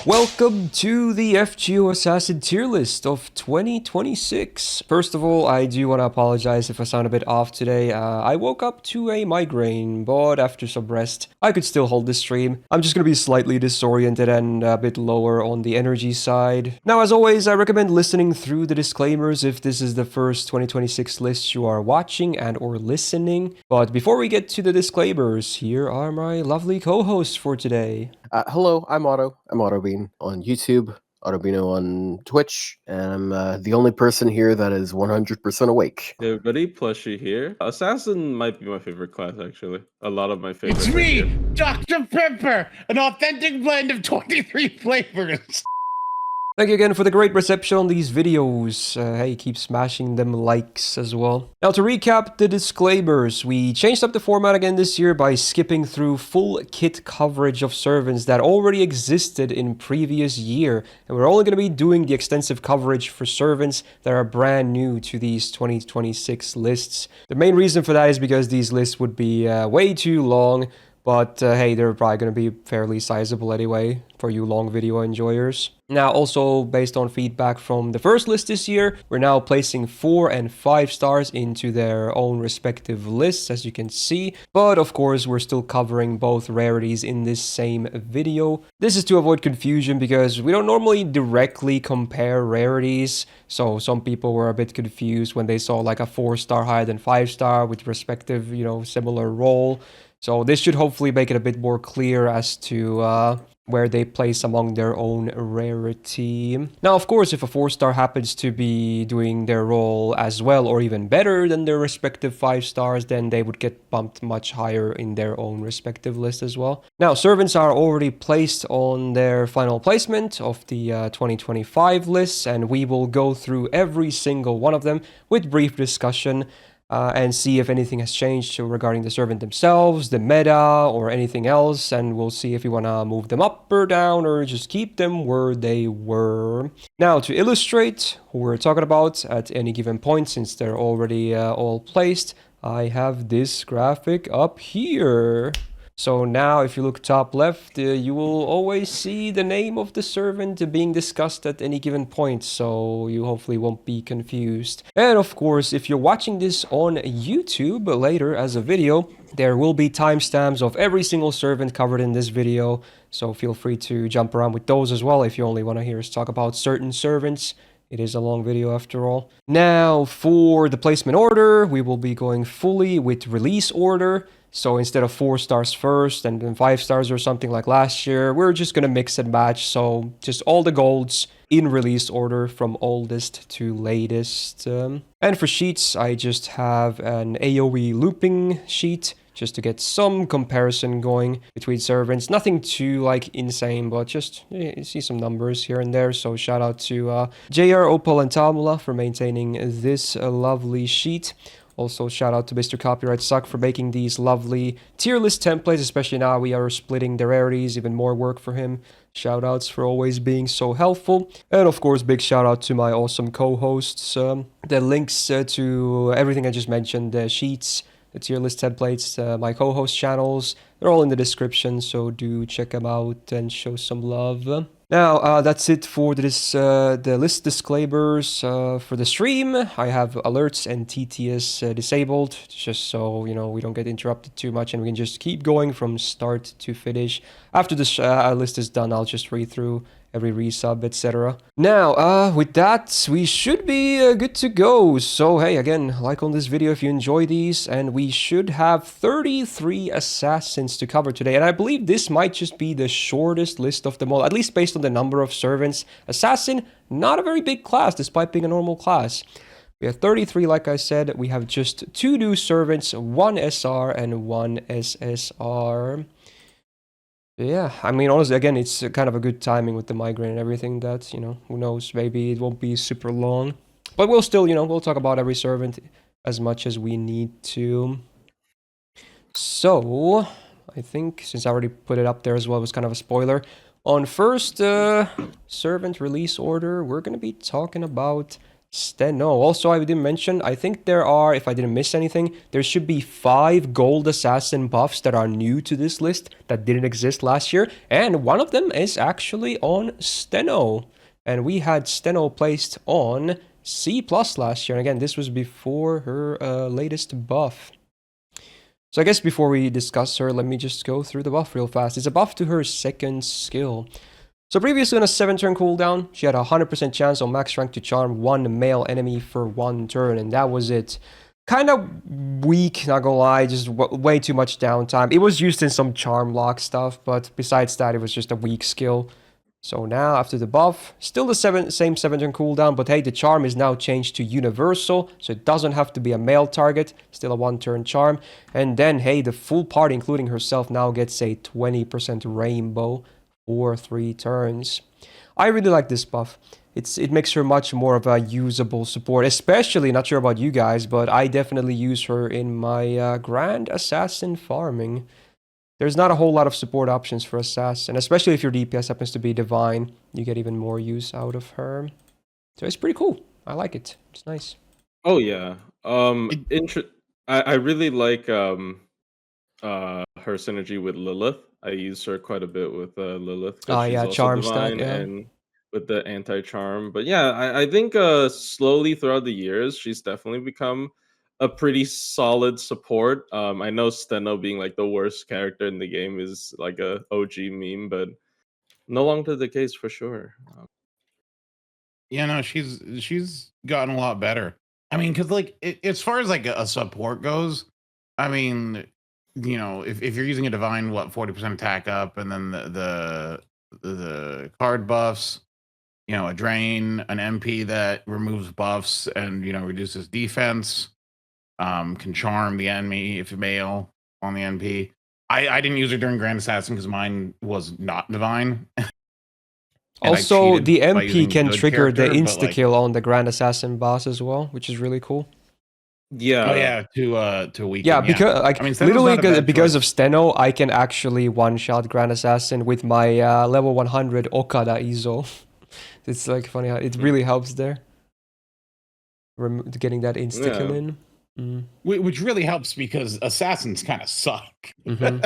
Welcome to the FGO Assassin tier list of 2026. First of all, I do want to apologize if I sound a bit off today. I woke up to a migraine, but after some rest, I could still hold this stream. I'm just going to be slightly disoriented and a bit lower on the energy side. Now, as always, I recommend listening through the disclaimers if this is the first 2026 list you are watching and or listening. But before we get to the disclaimers, here are my lovely co-hosts for today. Hello, I'm Otto. I'm Autobean on YouTube, Autobeano on Twitch, and I'm the only person here that is 100% awake. Hey everybody, Plushie here. Assassin might be my favorite class, actually. A lot of my favorites. It's me, Dr. Pepper, an authentic blend of 23 flavors. Thank you again for the great reception on these videos. Hey, keep smashing them likes as well. Now to recap the disclaimers, we changed up the format again this year by skipping through full kit coverage of servants that already existed in previous year. And we're only going to be doing the extensive coverage for servants that are brand new to these 2026 lists. The main reason for that is because these lists would be way too long. But hey, they're probably going to be fairly sizable anyway for you long video enjoyers. Now, also based on feedback from the first list this year, we're now placing 4 and 5 stars into their own respective lists, as you can see. But of course, we're still covering both rarities in this same video. This is to avoid confusion because we don't normally directly compare rarities. So some people were a bit confused when they saw like a 4-star higher than 5-star with respective, similar role. So this should hopefully make it a bit more clear as to where they place among their own rarity. Now, of course, if a 4-star happens to be doing their role as well or even better than their respective 5 stars, then they would get bumped much higher in their own respective list as well. Now, servants are already placed on their final placement of the 2025 lists, and we will go through every single one of them with brief discussion. And see if anything has changed regarding the servant themselves, the meta, or anything else. And we'll see if we want to move them up or down or just keep them where they were. Now, to illustrate who we're talking about at any given point, since they're already all placed, I have this graphic up here. So now if you look top left, you will always see the name of the servant being discussed at any given point, so you hopefully won't be confused. And of course, if you're watching this on YouTube later as a video, there will be timestamps of every single servant covered in this video, so feel free to jump around with those as well if you only want to hear us talk about certain servants. It is a long video after all. Now, for the placement order, we will be going fully with release order. So instead of 4 stars first and then 5 stars or something like last year, we're just going to mix and match. So just all the golds in release order from oldest to latest. And for sheets, I just have an AoE looping sheet just to get some comparison going between servants. Nothing too like insane, but just you see some numbers here and there. So shout out to JR, Opal, and Tamula for maintaining this lovely sheet. Also, shout out to Mr. Copyright Suck for making these lovely tier list templates, especially now we are splitting the rarities, even more work for him. Shout outs for always being so helpful. And of course, big shout out to my awesome co-hosts. The links to everything I just mentioned, the sheets, the tier list templates, my co-host channels, they're all in the description, so do check them out and show some love. Now, that's it for the list disclaimers for the stream. I have alerts and TTS disabled, just so, we don't get interrupted too much and we can just keep going from start to finish. After this list is done, I'll just read through every resub, etc. Now, with that, we should be good to go. So, hey, again, like on this video if you enjoy these, and we should have 33 assassins to cover today. And I believe this might just be the shortest list of them all, at least based on the number of servants. Assassin, not a very big class, despite being a normal class. We have 33, like I said. We have just 2 new servants, 1 SR and 1 SSR. Yeah, I mean, honestly, again, it's kind of a good timing with the migraine and everything that, who knows, maybe it won't be super long. But we'll still, we'll talk about every servant as much as we need to. So, I think, since I already put it up there as well, it was kind of a spoiler. On first servant release order, we're going to be talking about Stheno. Also, I didn't mention, I think there are, if I didn't miss anything, there should be 5 gold assassin buffs that are new to this list that didn't exist last year, and one of them is actually on Stheno. And we had Stheno placed on C+ last year, and again, this was before her latest buff. So I guess before we discuss her, let me just go through the buff real fast. It's a buff to her second skill. So previously on a 7-turn cooldown, she had a 100% chance on max rank to charm 1 male enemy for 1 turn, and that was it. Kind of weak, not gonna lie, just way too much downtime. It was used in some charm lock stuff, but besides that, it was just a weak skill. So now, after the buff, still the same 7-turn cooldown, but hey, the charm is now changed to universal, so it doesn't have to be a male target, still a 1-turn charm. And then, hey, the full party, including herself, now gets a 20% rainbow for 3 turns. I really like this buff. It makes her much more of a usable support, especially, not sure about you guys, but I definitely use her in my Grand Assassin farming. There's not a whole lot of support options for Assassin, especially if your DPS happens to be Divine. You get even more use out of her. So it's pretty cool. I like it. It's nice. Oh yeah. I really like her synergy with Lilith. I use her quite a bit with Lilith because she's yeah, also charm divine stack, yeah. and with the anti-charm. But yeah, I think slowly throughout the years, she's definitely become a pretty solid support. I know Stheno being like the worst character in the game is like a OG meme, but no longer the case for sure. Yeah, no, she's gotten a lot better. I mean, because like as far as like a support goes, I mean, you know, if you're using a divine, what 40% attack up, and then the card buffs, you know, a drain, an MP that removes buffs and reduces defense, can charm the enemy if male on the NP. I didn't use her during Grand Assassin because mine was not divine. Also, the MP can good trigger the character, but, like- insta-kill on the Grand Assassin boss as well, which is really cool. Yeah. Oh yeah, to weaken. Yeah, because like I mean, Stheno's literally not a bad because of choice. Stheno, I can actually one-shot Grand Assassin with my level 100 Okada Izo. It's like funny how it really helps there. Getting that insta-kill Yeah. in. Mm. Which really helps because assassins kind of suck. Mhm.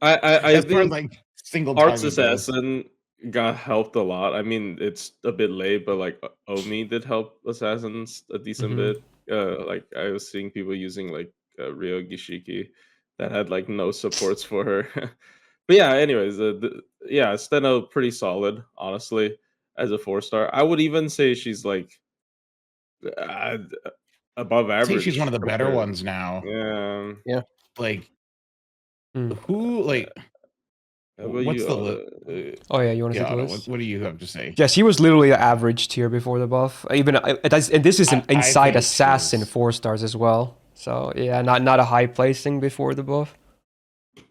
I As far as think like single Arts target goes. Assassin got helped a lot. I mean, it's a bit late, but like Omii did help Assassins a decent bit. Like I was seeing people using like Ryo Gishiki that had like no supports for her. But yeah, anyways, yeah, Stheno pretty solid, honestly, as a 4-star. I would even say she's like uh, above I'd say average. she's one of the better compared- ones now. Yeah. Like Mm. who like How about what's you, the Otto? Oh yeah, you want to yeah, take the Otto, list? what do you have to say? Yes, he was literally an average tier before the buff. Even and this is I inside think Assassin she's- 4 stars as well. So yeah, not a high placing before the buff. How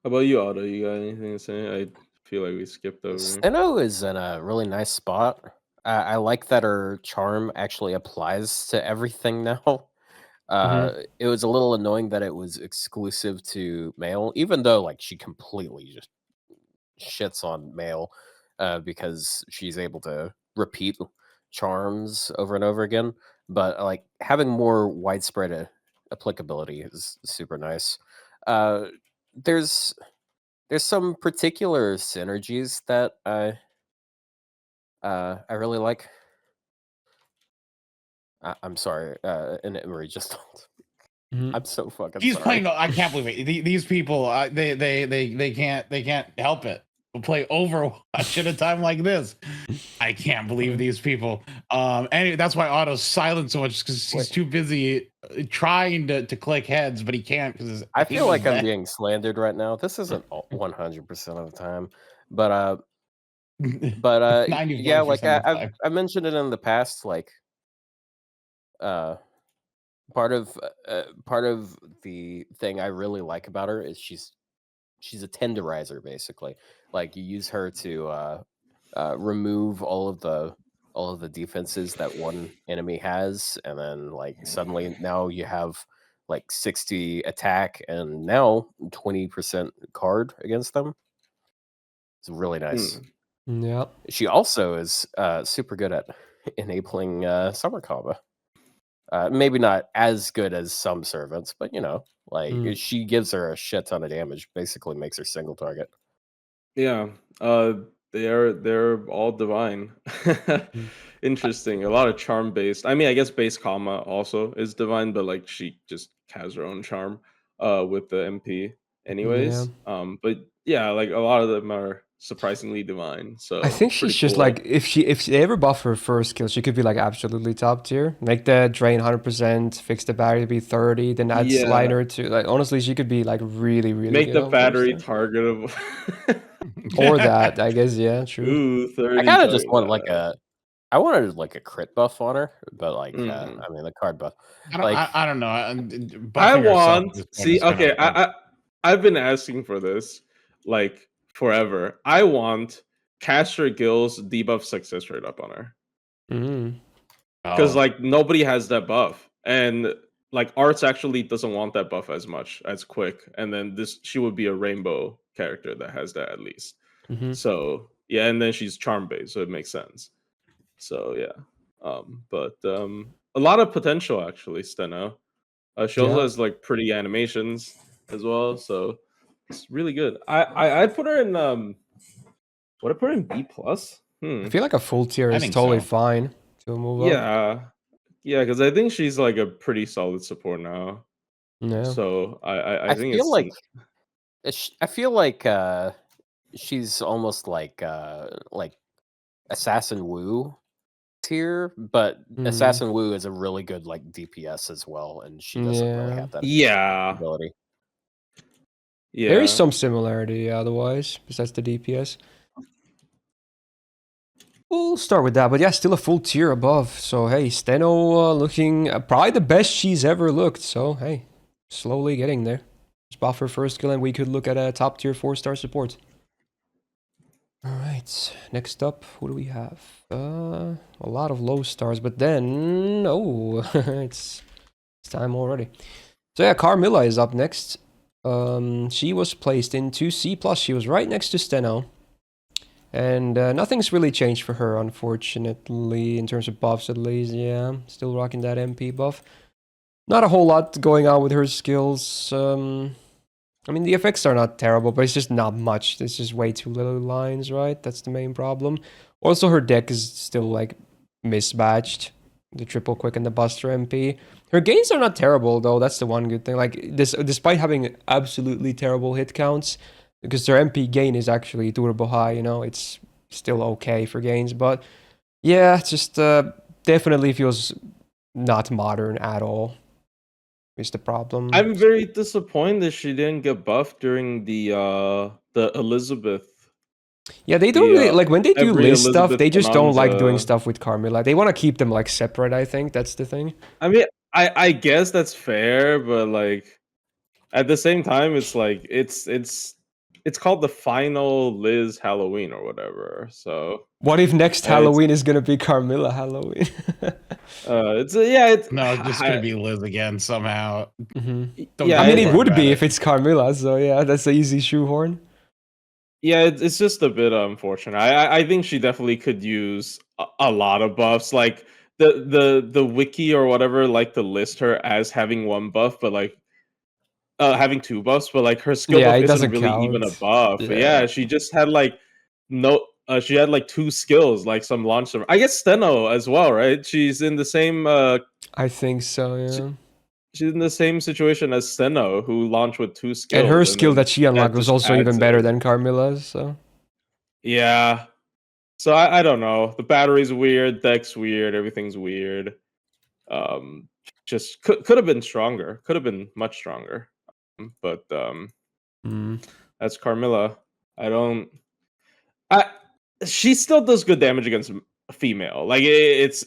about you, Otto? You got anything to say? I feel like we skipped over. Stheno is in a really nice spot. I like that her charm actually applies to everything now. It was a little annoying that it was exclusive to male, even though like she completely just shits on male because she's able to repeat charms over and over again. But like having more widespread applicability is super nice. There's some particular synergies that I really like. I'm sorry, and Emery just told. I'm so fucking He's sorry. playing. I can't believe it. These people, they can't help it. We'll play Overwatch at a time like this. I can't believe these people. Anyway, that's why Otto's silent so much because he's too busy trying to click heads, but he can't because I feel like I'm being slandered right now. This isn't 100% of the time, but yeah, like 95% of the time. I mentioned it in the past. Like, part of the thing I really like about her is she's a tenderizer, basically. Like you use her to remove all of the defenses that one enemy has, and then like suddenly now you have like 60 attack and now 20% card against them. It's really nice. Yeah. She also is super good at enabling summer combo. Maybe not as good as some servants, but she gives her a shit ton of damage. Basically, makes her single target. Yeah, uh, they're all divine. Interesting. A lot of charm based. I mean, I guess base Kama also is divine, but like she just has her own charm with the MP Yeah. anyways. But yeah, like a lot of them are surprisingly divine. I So think she's pretty just cool. like if they ever buff her first skill, she could be like absolutely top tier. Make the drain 100%, fix the battery to be 30, then add Yeah, liner to like honestly she could be like really, really make good the on first battery there. targetable. Or that, I guess, yeah, true. Ooh, I 30 kind of just target. want I wanted like a crit buff on her, but Mhm. I mean the card buff. I don't know. I Buffing herself at want this point see is kind okay, of like, I've been asking for this like forever. I want Caster Gill's debuff success rate up on her. Mm. Because oh, like nobody has that buff. And like Arts actually doesn't want that buff as much as Quick. And then she would be a rainbow character that has that at least. Hmm. So yeah, and then she's charm based, so it makes sense. So yeah. But a lot of potential actually, Steno. She also Yeah. has like pretty animations as well, so it's really good. I'd put her in would I put her in B plus? I feel like a full tier I is think totally so. fine to move up. Yeah. Yeah, because I think she's like a pretty solid support now. Yeah. So I I think feel it's like I feel like she's almost like Assassin Wu tier, but Mm. Assassin Wu is a really good like DPS as well, and she doesn't really Yeah. have that yeah. ability. There is Yeah. some similarity otherwise, besides the DPS. We'll start with that, but yeah, still a full tier above. So hey, Steno looking probably the best she's ever looked. So hey, slowly getting there. Just buff her first skill and we could look at a top tier 4-star support. Alright, next up, who do we have? A lot of low stars, but then, oh, it's time already. So yeah, Carmilla is up next. She was placed into C+. She was right next to Steno. And nothing's really changed for her, unfortunately, in terms of buffs at least. Yeah, still rocking that MP buff. Not a whole lot going on with her skills. I mean, the effects are not terrible, but it's just not much. There's just way too little lines, right? That's the main problem. Also, her deck is still, like, mismatched. The triple quick and the buster MP. Her gains are not terrible, though. That's the one good thing. Like, despite having absolutely terrible hit counts, because their MP gain is actually turbo high, you know, it's still okay for gains. But, yeah, it's just definitely feels not modern at all. Is the problem. I'm very disappointed she didn't get buffed during the Elizabeth. Yeah, they don't really like when they do every list stuff, Elizabeth they just don't like doing Bonanza. stuff with Carmilla. They want to keep them like separate, I think. That's the thing. I mean, I guess that's fair, but like at the same time, it's like it's called the final Liz Halloween or whatever. So What if next it's Halloween is gonna be Carmilla Halloween? it's yeah, it's no, it's just gonna be Liz again somehow. Don't yeah, I give mean, a it fuck would about be it. if it's Carmilla, so yeah, that's an easy shoehorn. yeah, it's just a bit unfortunate. I think she definitely could use a lot of buffs. Like the wiki or whatever like to list her as having one buff, but like having two buffs, but like her skill Yeah, buff it isn't doesn't really even a count. buff. Yeah, Yeah, she just had like no. She had like two skills, like some launch. I guess Steno as well, right? She's in the same. I think so. She, Yeah, she's in the same situation as Steno, who launched with two and her skills, and skill then that she that unlocked was just also even adds better it. than Carmilla's. So Yeah. So I don't know. The battery's weird. Deck's weird. Everything's weird. Um, just could have been stronger. Could have been much stronger. But that's Carmilla. I don't. I she still does good damage against a female. Like it's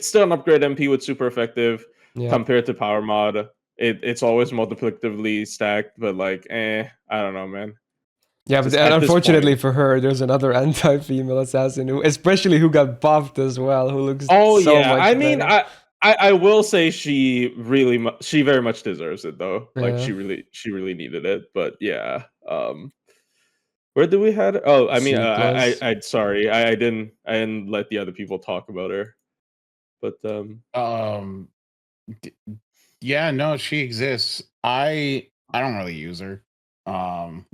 still an upgrade MP with super effective yeah. compared to power mod. It's always multiplicatively stacked, but like I don't know, man. Yeah, but Just at this unfortunately point. for her, there's another anti-female assassin who, especially who got buffed as well, who looks Oh so yeah, I much mean better. I will say she very much deserves it though. Like Yeah. she really needed it. But yeah, Where did we had? Oh, I mean, C plus. I sorry, I didn't let the other people talk about her, but D- yeah, no, she exists. I don't really use her. Um,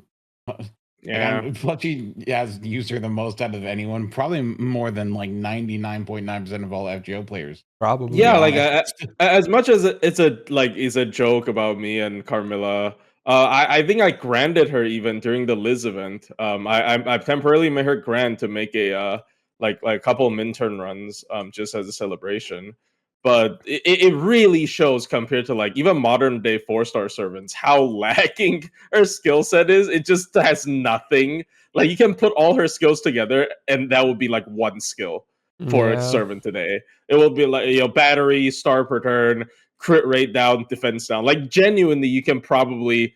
yeah, Fletchy has used her the most out of anyone, probably more than like 99.9% of all FGO players. Probably. yeah. Be Like honest. as much as it's a joke about me and Carmilla. I think I granted her even during the Liz event. I temporarily made her grant to make a like a couple of Minturn runs just as a celebration. But it really shows compared to like even modern day 4-star servants how lacking her skill set is. It just has nothing. Like you can put all her skills together and that would be like one skill for a Yeah. servant today. It will be like battery, star per turn, crit rate down, defense down. Like genuinely, you can probably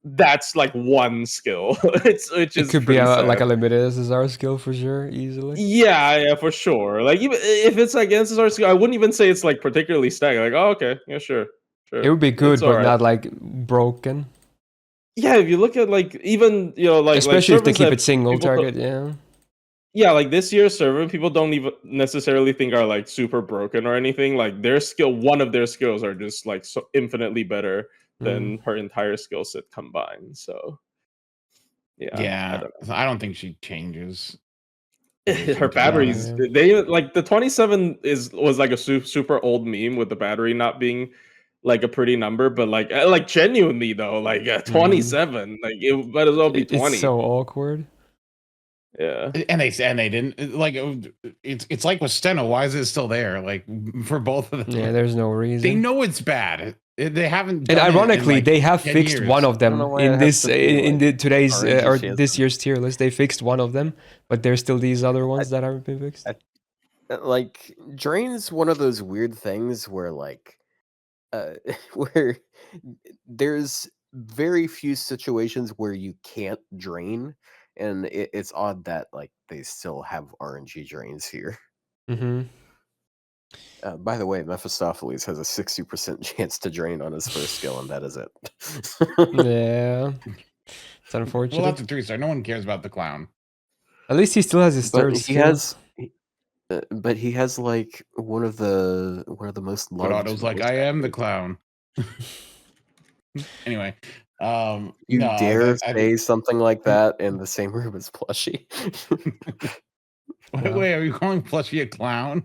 that's like one skill. Which It is could be pretty like sad. a limited SSR skill for sure, easily. Yeah, for sure. Like even if it's against our skill, I wouldn't even say it's like particularly stacked. Like, oh, okay, yeah, sure, It would be it's good, all but right. not like broken. Yeah, if you look at like even like Especially if they servants keep that it single people target, yeah. yeah, like this year's server, people don't even necessarily think are like super broken or anything. Like their skill, one of their skills are just like so infinitely better Mm. than her entire skill set combined. So yeah, I Yeah, don't I don't think she changes know. Her anything, to be No, batteries, honest. yeah. they like the 27 was like a super old meme with the battery not being like a pretty number, but like genuinely though, like Mm. 27, like it might as well be It's 20. so awkward. Yeah. And they didn't like it's like with Stheno. Why is it still there? Like for both of Yeah, them, there's no they reason. know it's bad. They haven't And done it in ironically, like they have 10 fixed one years. of I don't know them why in it has this to be in like the today's RNG or she has this to. year's tier list. They fixed one of them, but there's still these other ones that haven't been fixed. Like drain's one of those weird things where like where there's very few situations where you can't drain, and it's odd that like they still have RNG drains here. Mm-hmm. By the way, Mephistopheles has a 60% chance to drain on his first skill, and that is it. Yeah, it's Well, unfortunate. that's a 3-star. No one cares about the clown. At least he still has his but third he skill. has, but he has like one of the most But loved Otto's like, voice I am the actors. clown. Anyway, You no, dare I say something like that in the same room as Plushie? wait, are you calling Plushie a clown?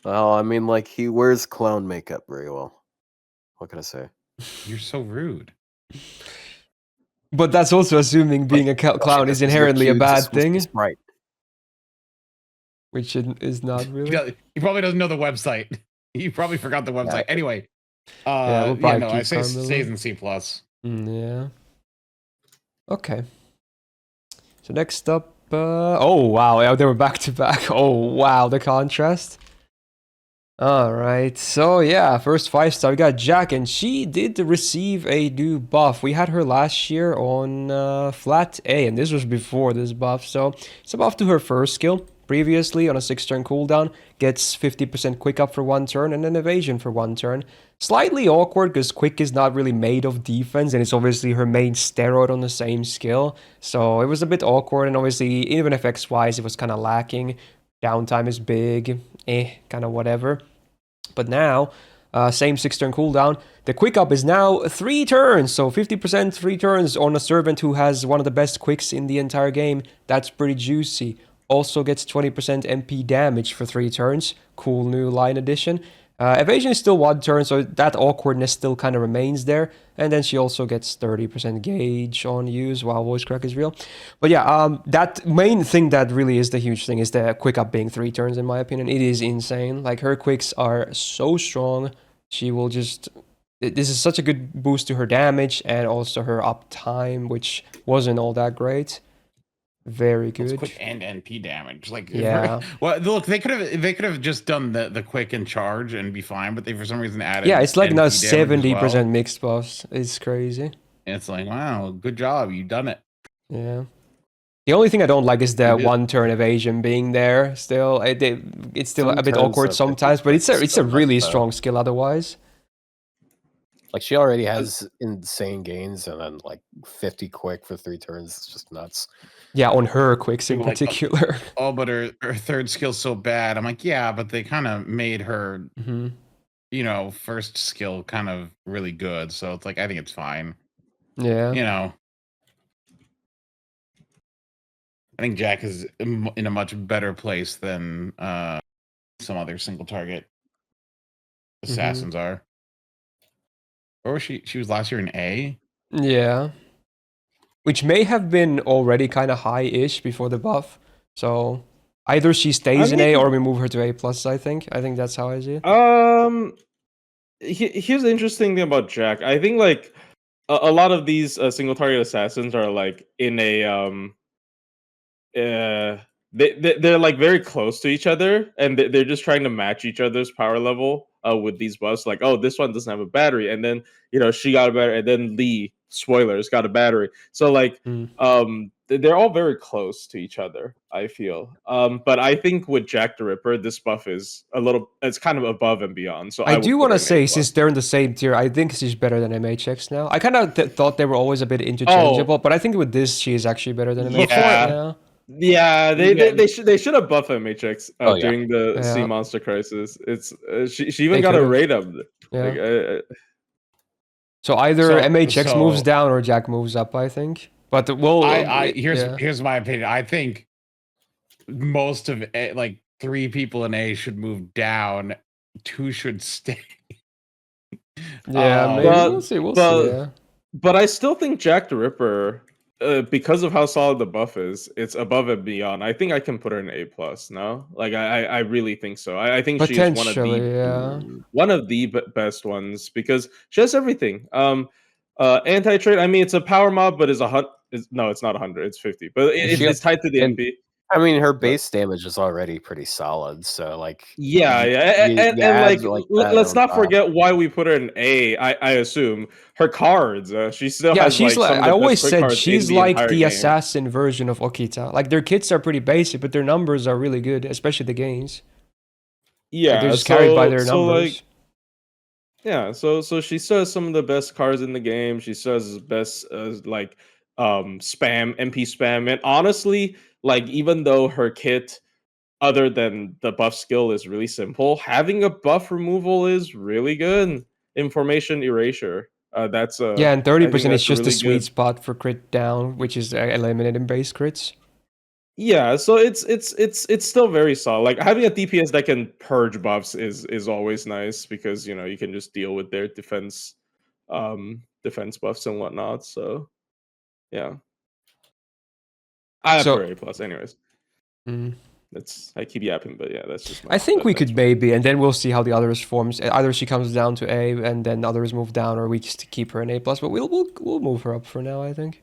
Well, I mean, like he wears clown makeup very well. What can I say? You're so rude. But that's also assuming being a clown is This your inherently a cue to bad switch thing, to Sprite. which is not really. He probably doesn't know the website. He probably forgot the website. Yeah. Anyway, Yeah, we'll yeah, probably no, I keep say Carmilla. stays in C plus. Yeah. Okay. So next up, oh wow, yeah, they were back to back. Oh wow, the contrast. All right, so yeah, first 5-star we got Jack, and she did receive a new buff. We had her last year on flat A, and this was before this buff. So it's a buff to her first skill. Previously, on a 6-turn cooldown, gets 50% quick up for 1 turn and then evasion for 1 turn. Slightly awkward because quick is not really made of defense, and it's obviously her main steroid on the same skill. So it was a bit awkward, and obviously even FX-wise, it was kind of lacking. Downtime is big, kind of whatever. But now, same 6-turn cooldown. The quick up is now 3 turns, so 50% 3 turns on a servant who has one of the best quicks in the entire game. That's pretty juicy. Also gets 20% MP damage for 3 turns. Cool new line addition. Evasion is still 1 turn, so that awkwardness still kind of remains there. And then she also gets 30% gauge on use while voice crack is real. But yeah, that main thing that really is the huge thing is the quick up being 3 turns, in my opinion. It is insane. Like, her quicks are so strong. She will just... This is such a good boost to her damage and also her uptime, which wasn't all that great. Very It's good. quick and NP damage. Like, Yeah. well, look, they could have just done the quick and charge and be fine, but they for some reason added. Yeah, it's like now NP damage as 70% well. mixed buffs. It's crazy. And it's like, wow, good job, you done it. Yeah. The only thing I don't like is the 1-turn evasion being there. Still, it's still a bit Sometimes awkward that sometimes, but it's a still really messed up. strong skill otherwise. Like she already has insane gains, and then like 50 quick for 3 turns. It's just nuts. Yeah, on her quicks in People like, particular. oh, but her third skill's so bad. I'm like, yeah, but they kind of made her, you know, first skill kind of really good. So it's like, I think it's fine. Yeah. You know, I think Jack is in a much better place than some other single target assassins are. Or was she was last year in A? Yeah. Which may have been already kind of high-ish before the buff. So either she stays in A or we move her to A+, I think. I think that's how I see it. Here's the interesting thing about Jack. I think like a lot of these single target assassins are like in a they're like very close to each other, and they're just trying to match each other's power level with these buffs. Like, oh, this one doesn't have a battery, and then she got a battery, and then Lee, spoilers, got a battery. So like they're all very close to each other, I feel. But I think with Jack the Ripper, this buff is it's kind of above and beyond. So I do want to say, since they're in the same tier, I think she's better than MHX now. I kind of thought they were always a bit interchangeable, but I think with this, she is actually better than MHX. Yeah, they should have buffed MHX during the Sea Yeah. Monster Crisis. It's she even got a raid up. Yeah. So either MHX moves down or Jack moves up, I think. But here's my opinion. I think most of like 3 people in A should move down, 2 should stay. Yeah, maybe we'll see. Yeah. But I still think Jack the Ripper, because of how solid the buff is, it's above and beyond. I think I can put her in A+. No, like I really think so. I think she is one of the best ones because she has everything. Anti-trade. I mean, it's a power mob, but it's no, it's not 100. It's 50, but it's tied to the MP. I mean, her base damage is already pretty solid. So like, and like let's not forget why we put her in A. I assume her cards. She still has she's like I always said she's like the game. assassin version of Okita. Like their kits are pretty basic, but their numbers are really good, especially the gains. Yeah, like, they're just carried by their numbers. So she still has some of the best cards in the game. She still has the best like spam, MP spam, and honestly, like even though her kit, other than the buff skill, is really simple, having a buff removal is really good. Information erasure. That's and 30% is just a sweet spot for crit down, which is eliminating base crits. Yeah, so it's still very solid. Like having a DPS that can purge buffs is always nice because you can just deal with their defense buffs and whatnot. So yeah, I have for A+, anyways. I keep yapping, but yeah, that's just. I think we could maybe, and then we'll see how the others forms. Either she comes down to A, and then others move down, or we just keep her in A+. But we'll move her up for now, I think.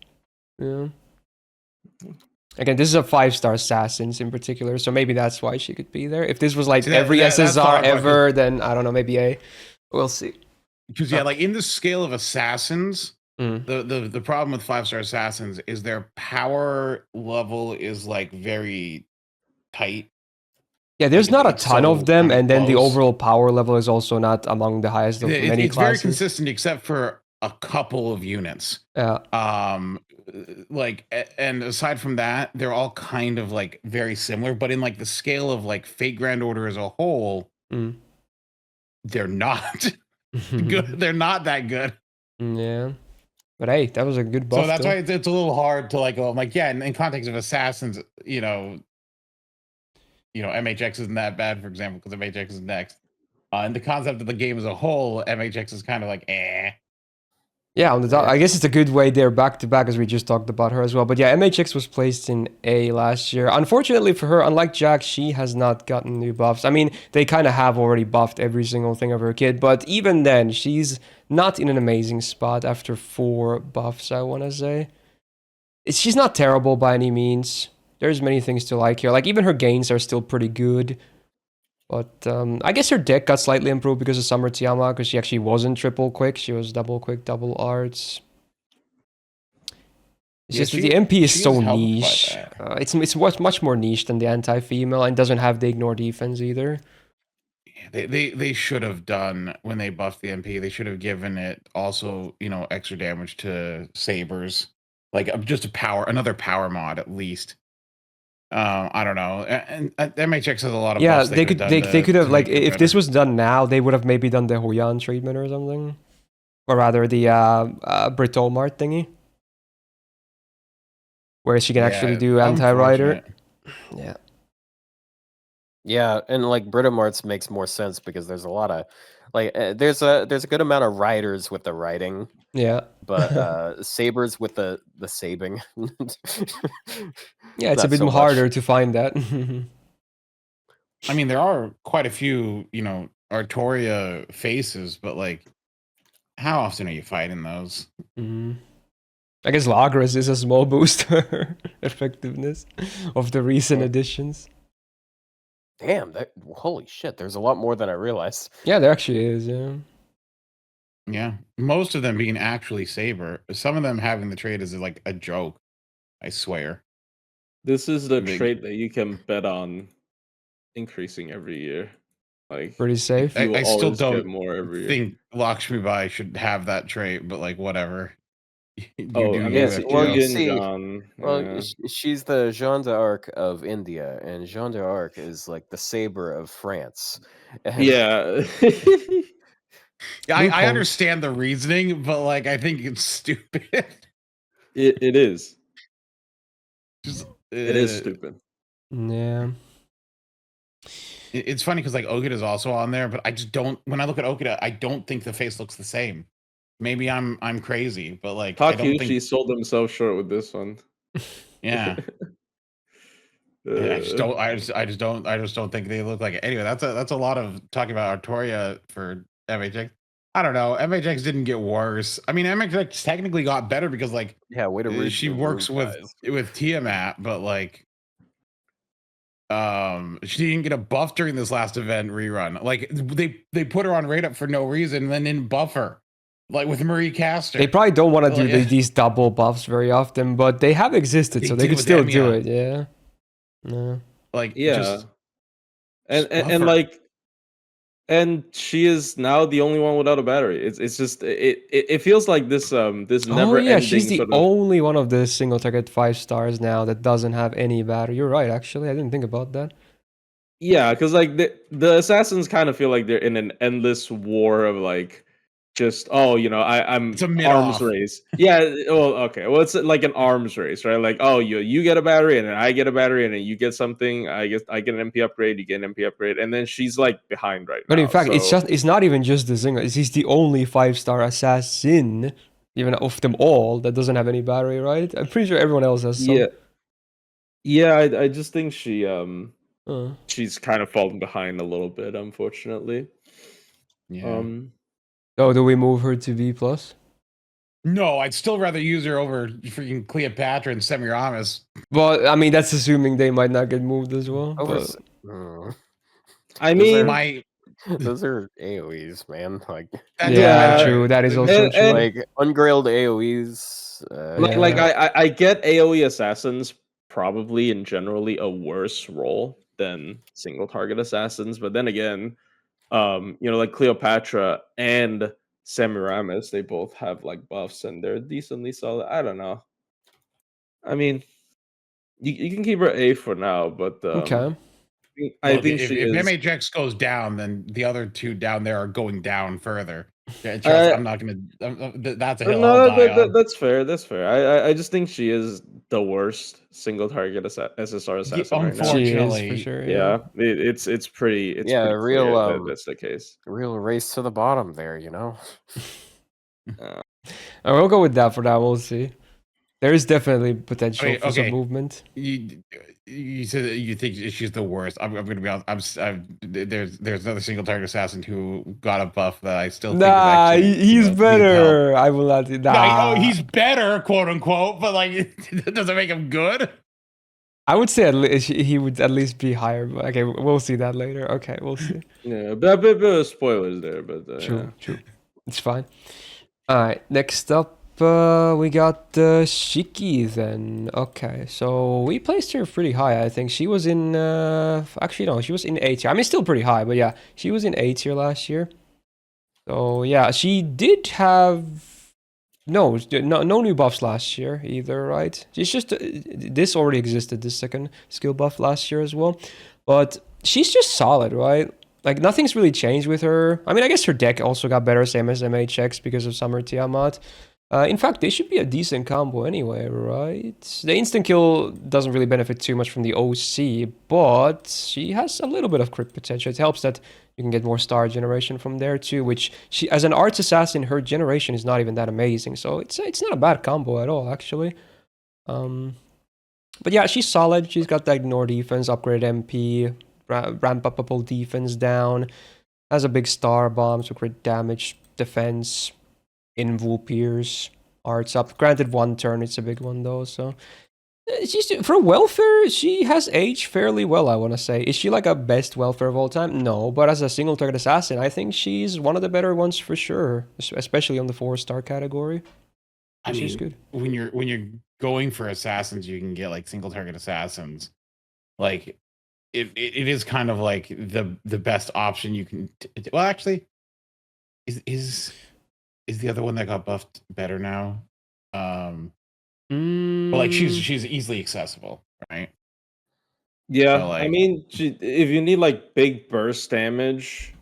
Yeah. Again, this is a 5-star assassins in particular, so maybe that's why she could be there. If this was like every SSR ever, then I don't know, maybe A. We'll see. Because like in the scale of assassins, the problem with 5-star assassins is their power level is like very tight. Yeah, there's not a ton of them, and then the overall power level is also not among the highest of many classes. It's very consistent except for a couple of units. Yeah. Like, and aside from that, they're all kind of like very similar, but in like the scale of like Fate Grand Order as a whole, they're not good. They're not that good. Yeah. But hey, that was a good buff. So that's why it's a little hard to like go. I'm like, yeah, in context of assassins, MHX isn't that bad, for example, because MHX is next. And the concept of the game as a whole, MHX is kind of like, eh. Yeah, on the top, I guess it's a good way there back to back, as we just talked about her as well. But yeah, MHX was placed in A last year. Unfortunately for her, unlike Jack, she has not gotten new buffs. I mean, they kind of have already buffed every single thing of her kit, but even then, she's not in an amazing spot after 4 buffs, I want to say. She's not terrible by any means. There's many things to like here. Like, even her gains are still pretty good. But I guess her deck got slightly improved because of Summer Tiama, because she actually wasn't triple quick. She was double quick, double arts. It's just that the MP is so niche. It's much more niche than the anti-female and doesn't have the ignore defense either. They should have done when they buffed the MP. They should have given it also, extra damage to sabers, like just another power mod at least. I don't know. And MHX has a lot of Yeah, buffs they could could have done they could have to like make it if this better. was done now, they would have maybe done the Huyan treatment or something, or rather the Britomart thingy, where she can actually do anti-rider. Unfortunate. Yeah. Yeah, and like Britamarts makes more sense because there's a lot of there's a good amount of riders with the riding, Yeah. but sabers with the sabing. Yeah, it's a Not bit so much. harder to find that. I mean, there are quite a few, Artoria faces, but like, how often are you fighting those? Mhm. I guess Lagras is a small booster effectiveness of the recent additions. Damn, holy shit! There's a lot more than I realized. Yeah, there actually is. Yeah. Yeah, most of them being actually saber. Some of them having the trait is like a joke. I swear. This is the Big- trait that you can bet on increasing every year. Like Pretty safe. you will I still always get don't more every year. think Lakshmi Bai should have that trait, but like whatever. You Oh, do I mean, you, it's well, you FTO. see- John. Well, she's the Jeanne d'Arc of India, and Jeanne d'Arc is like the saber of France. And Yeah. I Loopholes. understand the reasoning, but like I think it's stupid. it is. Just, It is stupid. Yeah. It's funny because like Okita is also on there, but I just don't. When I look at Okita, I don't think the face looks the same. Maybe I'm crazy, but like I don't Takushi think. sold himself short with this one. Yeah, I just don't. I just don't think they look like it. Anyway, that's a lot of talking about Artoria for MHX. I don't know. MHX didn't get worse. I mean, MHX technically got better because like yeah, way to read she the works room with Tiamat, but like she didn't get a buff during this last event rerun. Like they put her on rate up for no reason and then didn't buff her. Like with Marie Caster. They probably don't want to do Like, these double buffs very often, but they have existed, They so they did could with still them, do yeah. it. Yeah. Yeah. like Yeah. just and buff and her. like and she is now the only one without a battery. It's just it feels like this this never Oh yeah, ending she's the sort of only one of the single target 5 stars now that doesn't have any battery. You're right, actually. I didn't think about that. yeah, because like the assassins kind of feel like they're in an endless war of like just I'm It's a arms mid-off. race. Yeah, well, okay, well it's like an arms race, right? Like you get a battery and then I get a battery and then you get something. I get an MP upgrade, you get an MP upgrade, and then she's like behind right But now. in fact, so, it's not even just the single. He's the only 5-star assassin, even of them all, that doesn't have any battery, right? I'm pretty sure everyone else has some. yeah. I just think she's kind of fallen behind a little bit, unfortunately. Yeah. Oh, do we move her to B plus? No, I'd still rather use her over freaking Cleopatra and Semiramis. Well, I mean, that's assuming they might not get moved as well. Over. But I Those mean, those are AoEs, man. Like yeah, true. That is also true. like ungrailed AoEs. like I get AoE assassins probably in generally a worse role than single target assassins, but then again, like Cleopatra and Semiramis, they both have like buffs and they're decently solid. I don't know. I mean, you can keep her A for now, but Okay. I Look, think if she is. MHX goes down, then the other two down there are going down further. Yeah, trust, I'm not gonna. That's a hill I'll die on. That's fair. That's fair. I just think she is the worst single target SSR assassin right now. She is, Unfortunately, for sure. Yeah, it's pretty. It's Yeah, pretty real, clear that that's the case. real race to the bottom there, you know. I will go with that for now. We'll see. There is definitely potential for some okay. movement. You said that you think she's the worst. I'm gonna be honest. There's another single target assassin who got a buff that I still think. Nah, actually, he's needs better. help. I will not. Nah. No, he's better, quote unquote, but like, it doesn't make him good. I would say at least he would at least be higher. But okay, we'll see that later. Okay, we'll see. Yeah, but a bit of spoilers there, but True. It's fine. All right, next up, we got Shiki then. Okay, so we placed her pretty high. I think she was in. Actually, no, she was in A tier. I mean, still pretty high, but yeah, she was in A tier last year. So yeah, she did have no new buffs last year either, right? She's just this already existed, this second skill buff last year as well, but she's just solid, right? Like nothing's really changed with her. I mean, I guess her deck also got better, same as MHX because of Summer Tiamat. In fact, they should be a decent combo anyway, right? The instant kill doesn't really benefit too much from the OC, but she has a little bit of crit potential. It helps that you can get more star generation from there too, which she, as an arts assassin, her generation is not even that amazing. So it's not a bad combo at all, actually. But yeah, she's solid. She's got that ignore defense, upgrade MP, ramp up pull defense down, has a big star bomb, so crit damage, defense, invul pierce, arts up. Granted, one turn, it's a big one though, so she's for welfare, she has aged fairly well, I want to say. Is she like a best welfare of all time? No, but as a single target assassin, I think she's one of the better ones for sure, especially on the 4-star category. She's good. When you're going for assassins, you can get like single target assassins. Like it is kind of like the best option you can. Well, actually, is the other one that got buffed better now? Well, like she's easily accessible, right? Yeah, So, I like, mean, if you need like big burst damage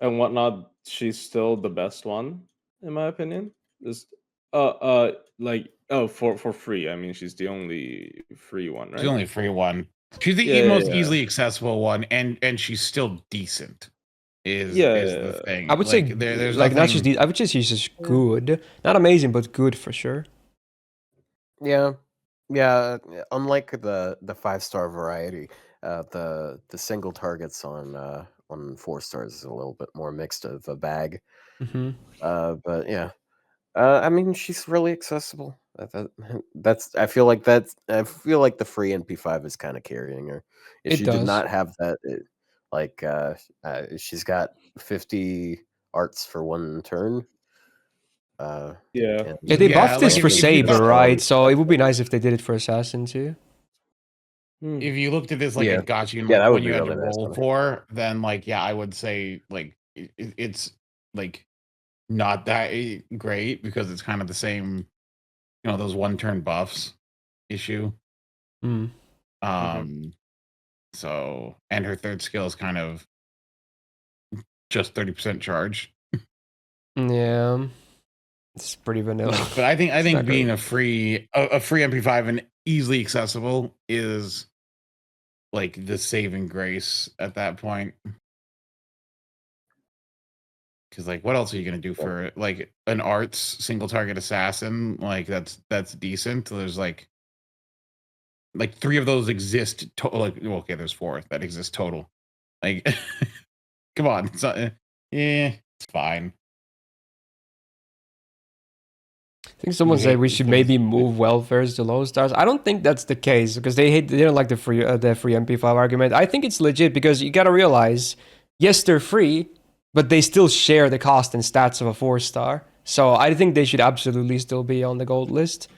and whatnot, she's still the best one in my opinion. Just like for free. I mean, she's the only free one, right? she's the only free one. She's the most easily accessible one, and she's still decent. Is the thing. I would say there's like not nothing... just I would say she's just good, not amazing, but good for sure. Yeah, unlike the 5-star variety, the single targets on 4 stars is a little bit more mixed of a bag. But yeah, I mean, she's really accessible. That's I feel like the free NP5 is kind of carrying her. If It she did does. not have that, she's got 50 arts for one turn. Yeah. Yeah, they buffed this like for if you Saber, thought- right? So it would be nice if they did it for Assassin too. If you looked at this like Yeah. a gotcha, and Yeah, like that would when you be had to really nice roll on it. for, then like I would say like it's like not that great because it's kind of the same, those one-turn buffs issue. So, and her third skill is kind of just 30% charge. Yeah, it's pretty vanilla. But I think being great. a free MP5 and easily accessible is like the saving grace at that point. Because like, what else are you gonna do for like an arts single target assassin? Like that's decent. There's like 3 of those exist. Okay, there's 4 that exist total. Like, come on, it's not, it's fine. I think someone said we should maybe move welfares to low stars. I don't think that's the case because they don't like the free MP5 argument. I think it's legit because you gotta realize, yes, they're free, but they still share the cost and stats of a 4-star. So I think they should absolutely still be on the gold list.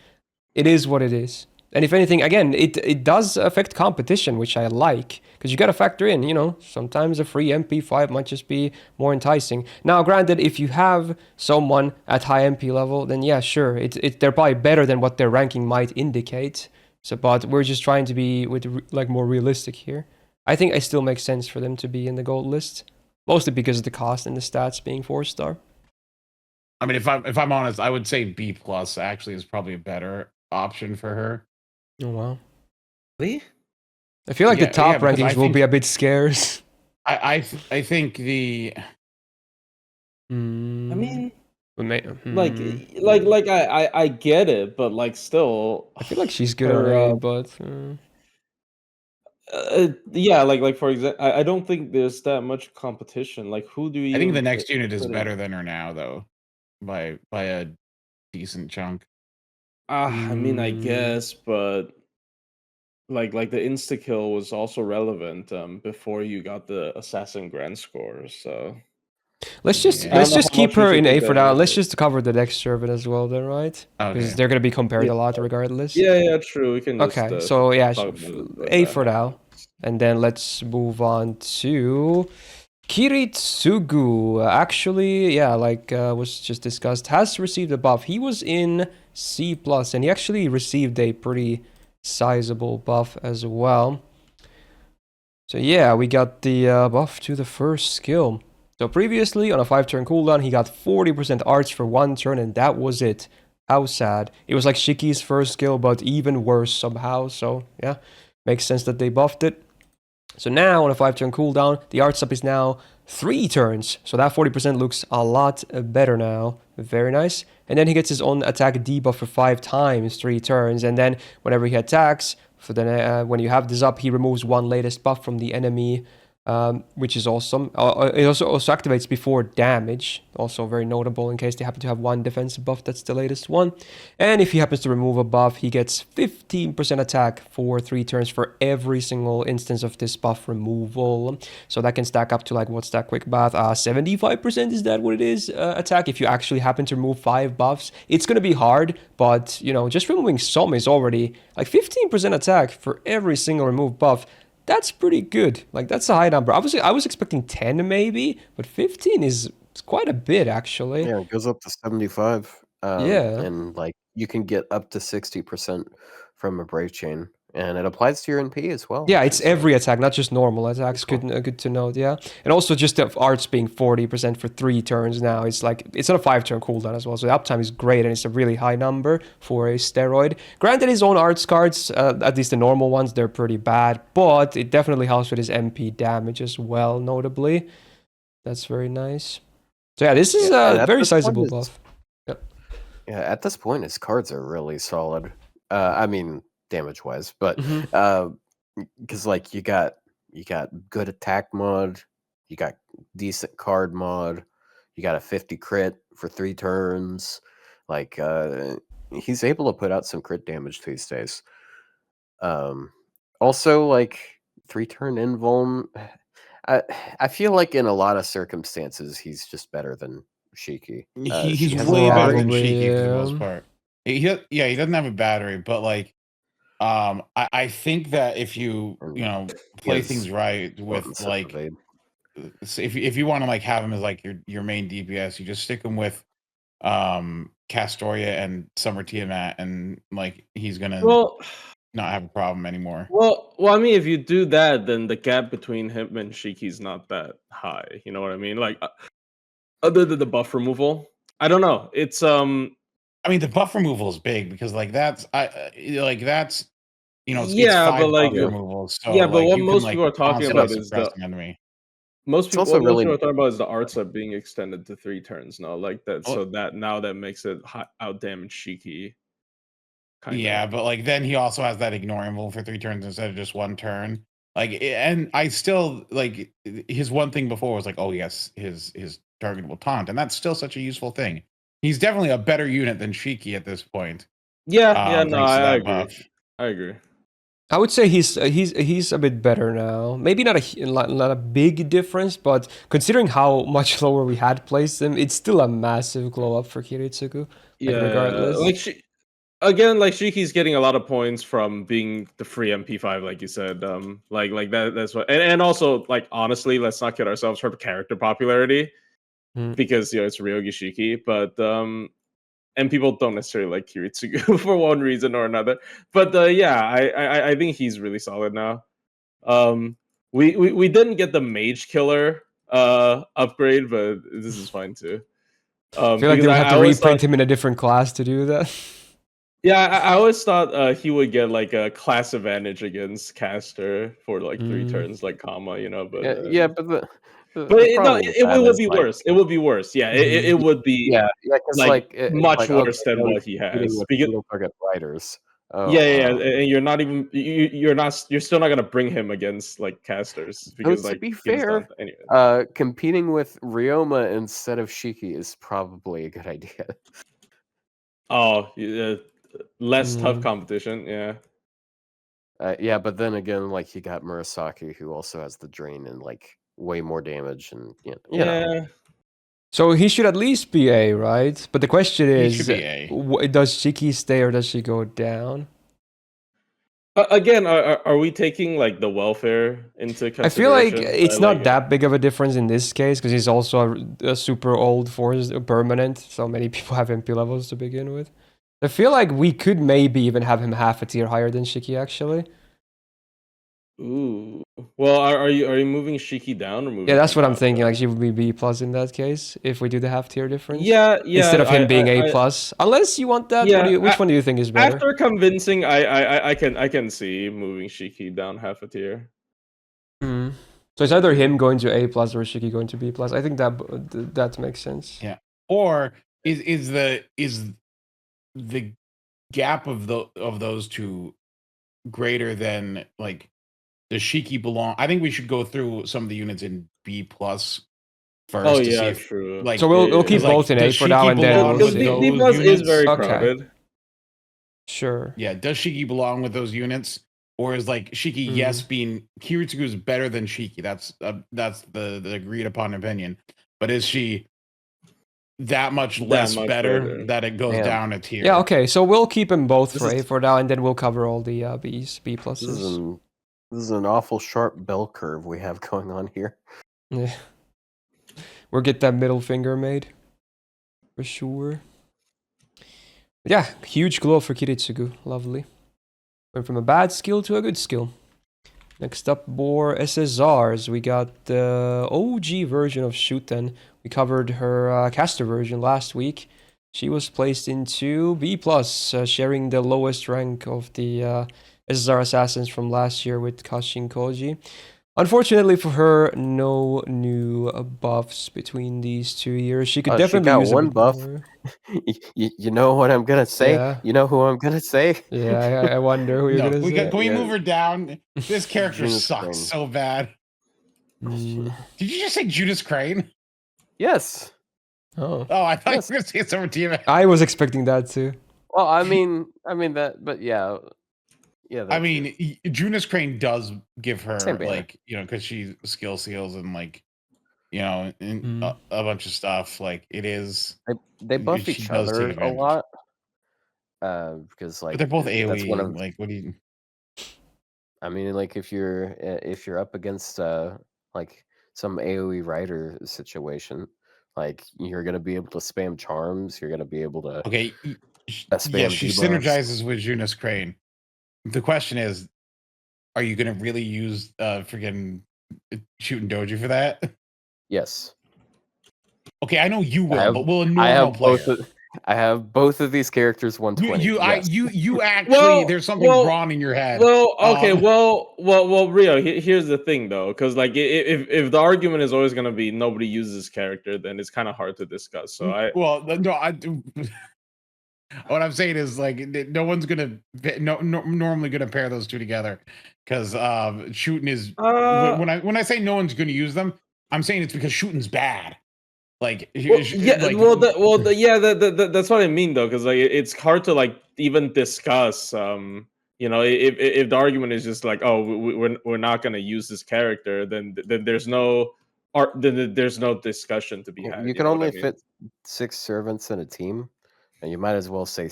It is what it is. And if anything, again, it does affect competition, which I like, because you got to factor in, sometimes a free MP5 might just be more enticing. Now, granted, if you have someone at high MP level, then yeah, sure, they're probably better than what their ranking might indicate. So, but we're just trying to be more realistic here. I think it still makes sense for them to be in the gold list, mostly because of the cost and the stats being 4-star. I mean, if I'm honest, I would say B plus actually is probably a better option for her. Oh wow. Really? I feel like the top rankings will be a bit scarce. I think the. I mean, like I get it, but like still, I feel like she's good already, but yeah, like for example, I don't think there's that much competition. Like, who do you? I think the next unit is better than her now, though, by a decent chunk. I mean, I guess, but like the insta kill was also relevant before you got the assassin grand score. So Let's just Yeah. I don't know how keep much we her should in take A for that now. risk. Let's just cover the next servant as well, then, right? Because Okay. they're gonna be compared Yeah. a lot regardless. Yeah, true. We can just Okay, so yeah, talk about when A that for now, happens. and then let's move on to Kiritsugu. Actually, yeah, like was just discussed, has received a buff. He was in C plus, and he actually received a pretty sizable buff as well. So yeah, we got the buff to the first skill. So previously, on a 5-turn cooldown, he got 40% arts for 1 turn, and that was it. How sad. It was like Shiki's first skill, but even worse somehow. So yeah, makes sense that they buffed it. So now, on a 5-turn cooldown, the art sub is now 3 turns. So that 40% looks a lot better now. Very nice. And then he gets his own attack debuff for 5 times, 3 turns. And then whenever he attacks, when you have this up, he removes 1 latest buff from the enemy, which is awesome. It also activates before damage, also very notable in case they happen to have 1 defensive buff. That's the latest one. And if he happens to remove a buff, he gets 15% attack for 3 turns for every single instance of this buff removal. So that can stack up to, like, what's that quick math? 75%, is that what it is? Attack if you actually happen to remove 5 buffs. It's going to be hard, but you know, just removing some is already like 15% attack for every single removed buff. That's pretty good. Like, that's a high number. Obviously, I was expecting 10 maybe, but 15 is quite a bit actually. Yeah, it goes up to 75. Yeah. And like you can get up to 60% from a brave chain, and it applies to your NP as well. Yeah, which it's is, every attack, not just normal attacks. cool. Good to note. Yeah, and also just the arts being 40% for 3 turns now. It's like it's on a 5-turn cooldown as well, so the uptime is great, and it's a really high number for a steroid. Granted, his own arts cards, at least the normal ones, they're pretty bad, but it definitely helps with his MP damage as well. Notably, that's very nice. So yeah, this is Yeah, and a at very this point sizable it's- buff. Yeah, at this point, his cards are really solid. I mean, damage-wise, but Mhm. because like you got good attack mod, you got decent card mod, you got a 50 crit for 3 turns. Like he's able to put out some crit damage these days. Also, like 3-turn invuln. I feel like in a lot of circumstances he's just better than Shiki. He's She has a way better than Probably, Shiki for the yeah. most part. He doesn't have a battery, but like I think that if you play Yes. things right with Buttons of like evade. so if you want to like have him as like your main DPS, you just stick him with Castoria and Summer Tiamat, and like he's gonna Well, not have a problem anymore. well, I mean, if you do that, then the gap between him and Shiki's not that high. You know what I mean? Like, other than the buff removal, I don't know. It's I mean, the buff removal is big because like that's it's yeah, 5 but like, buff removals, so yeah, but like what you can most like people are talking constantly about is suppress the an enemy. It's also what most really people are talking about is the arts are being extended to 3 turns now, like that. Well, So that now that makes it out damage Shiki. Kind yeah, of. but like then he also has that ignore invul for 3 turns instead of just 1 turn. Like, and I still like his one thing before was like, oh yes, his targetable taunt, and that's still such a useful thing. He's definitely a better unit than Shiki at this point. Yeah, no, Thanks to I that agree. buff. I agree. I would say he's a bit better now. Maybe not a big difference, but considering how much lower we had placed him, it's still a massive glow up for Kiritsugu. Like, Yeah, regardless. like again, like Shiki's getting a lot of points from being the free MP5, like you said. Like that's what, and also like honestly, let's not kid ourselves for character popularity because it's Ryogi Shiki, but and people don't necessarily like Kiritsugu for one reason or another. But yeah, I think he's really solid now. We didn't get the Mage Killer upgrade, but this is fine too. I feel like Because they would have I to always reprint thought, him in a different class to do that. yeah, I always thought he would get like a class advantage against caster for like 3 turns, like comma, but Yeah, but the no, problem with it that would is be like worse. It would be worse. Yeah, it would be yeah, because like it's much like okay, worse than now what he's he competing has. with Because single target fighters. yeah, and you're not even you're still not gonna bring him against like casters So because to like be he gets fair, done anyway. competing with Ryoma instead of Shiki is probably a good idea. Oh, yeah, less tough competition. Yeah. Yeah, but then again, like you got Murasaki, who also has the drain and like way more damage, and you know. Yeah. So he should at least be A, right? But the question He is, should be A. does Shiki stay or does she go down? Again, are we taking like the welfare into I feel like consideration? it's not that big of a difference in this case because he's also a super old force permanent. So many people have MP levels to begin with. I feel like we could maybe even have him half a tier higher than Shiki actually. Ooh. Well, are you moving Shiki down or moving? Yeah, that's him what I'm up, thinking. though? Like she would be B plus in that case if we do the half tier difference. Yeah. Instead of him being A plus, unless you want that. Yeah, Which one do you think is better? After convincing, I can see moving Shiki down half a tier. So it's either him going to A plus or Shiki going to B plus. I think that makes sense. Yeah. Or is the gap of those two greater than like does Shiki belong? I think we should go through some of the units in B plus first Oh to see yeah, if true. like So we'll keep like, both in A does for now, Shiki and then belong we'll Because with see. B those plus is units? very Okay. crowded. Sure. Yeah, does Shiki belong with those units? Or is like Shiki, yes, being Kiritsugu is better than Shiki. That's the agreed upon opinion. But is she that much less much better that it goes Damn. down a tier? Yeah, okay. So we'll keep them both This for A is- for now, and then we'll cover all the B This pluses. is an awful sharp bell curve we have going on here. Yeah. We'll get that middle finger made. For sure. But yeah, huge glow for Kiritsugu. Lovely. Went from a bad skill to a good skill. Next up, more SSRs. We got the OG version of Shuten. We covered her caster version last week. She was placed into B+, sharing the lowest rank of the SSR assassins from last year with Kashin Koji. Unfortunately for her, no new buffs between these 2 years. She could definitely she got use a one bit buff. more. You know what I'm gonna say? Yeah. You know who I'm gonna say? Yeah, I wonder who you're No, gonna say. can we Yeah. move her down? This character Judas sucks Crane. so bad. Mm. Did you just say Judas Crane? Yes. Oh, Oh, I thought Yes. you were gonna say Summer Team. I was expecting that too. Well, I mean that, but yeah. I mean, Judas Crane does give her Same banner. like because she skill seals and like and Mm. a bunch of stuff. Like it is. They buff she each does take other a advantage. lot. Because like But they're both that's one AoE. of Like what do you? I mean, like if you're up against like some AoE rider situation, like you're gonna be able to spam charms. You're gonna be able to Okay. spam Yes, she debuffs. synergizes with Judas Crane. The question is, are you going to really use freaking Shooting Doji for that? Yes, Okay, I know you will, have- but will a I normal have player? I have both of these characters 120. Yes. You actually there's something wrong in your head. Well, okay, Um, well, Rio. Here's the thing, though, because like if the argument is always gonna be nobody uses this character, then it's kind of hard to discuss. So what I'm saying is like no one's gonna normally gonna pair those two together because Shooting is when I say no one's gonna use them, I'm saying it's because Shooting's bad. Like that's what I mean, though, because like it's hard to like even discuss. If the argument is just like, oh, we're not gonna use this character, then there's no there's no discussion to be had. You can know what only I mean? fit 6 servants in a team, and you might as well say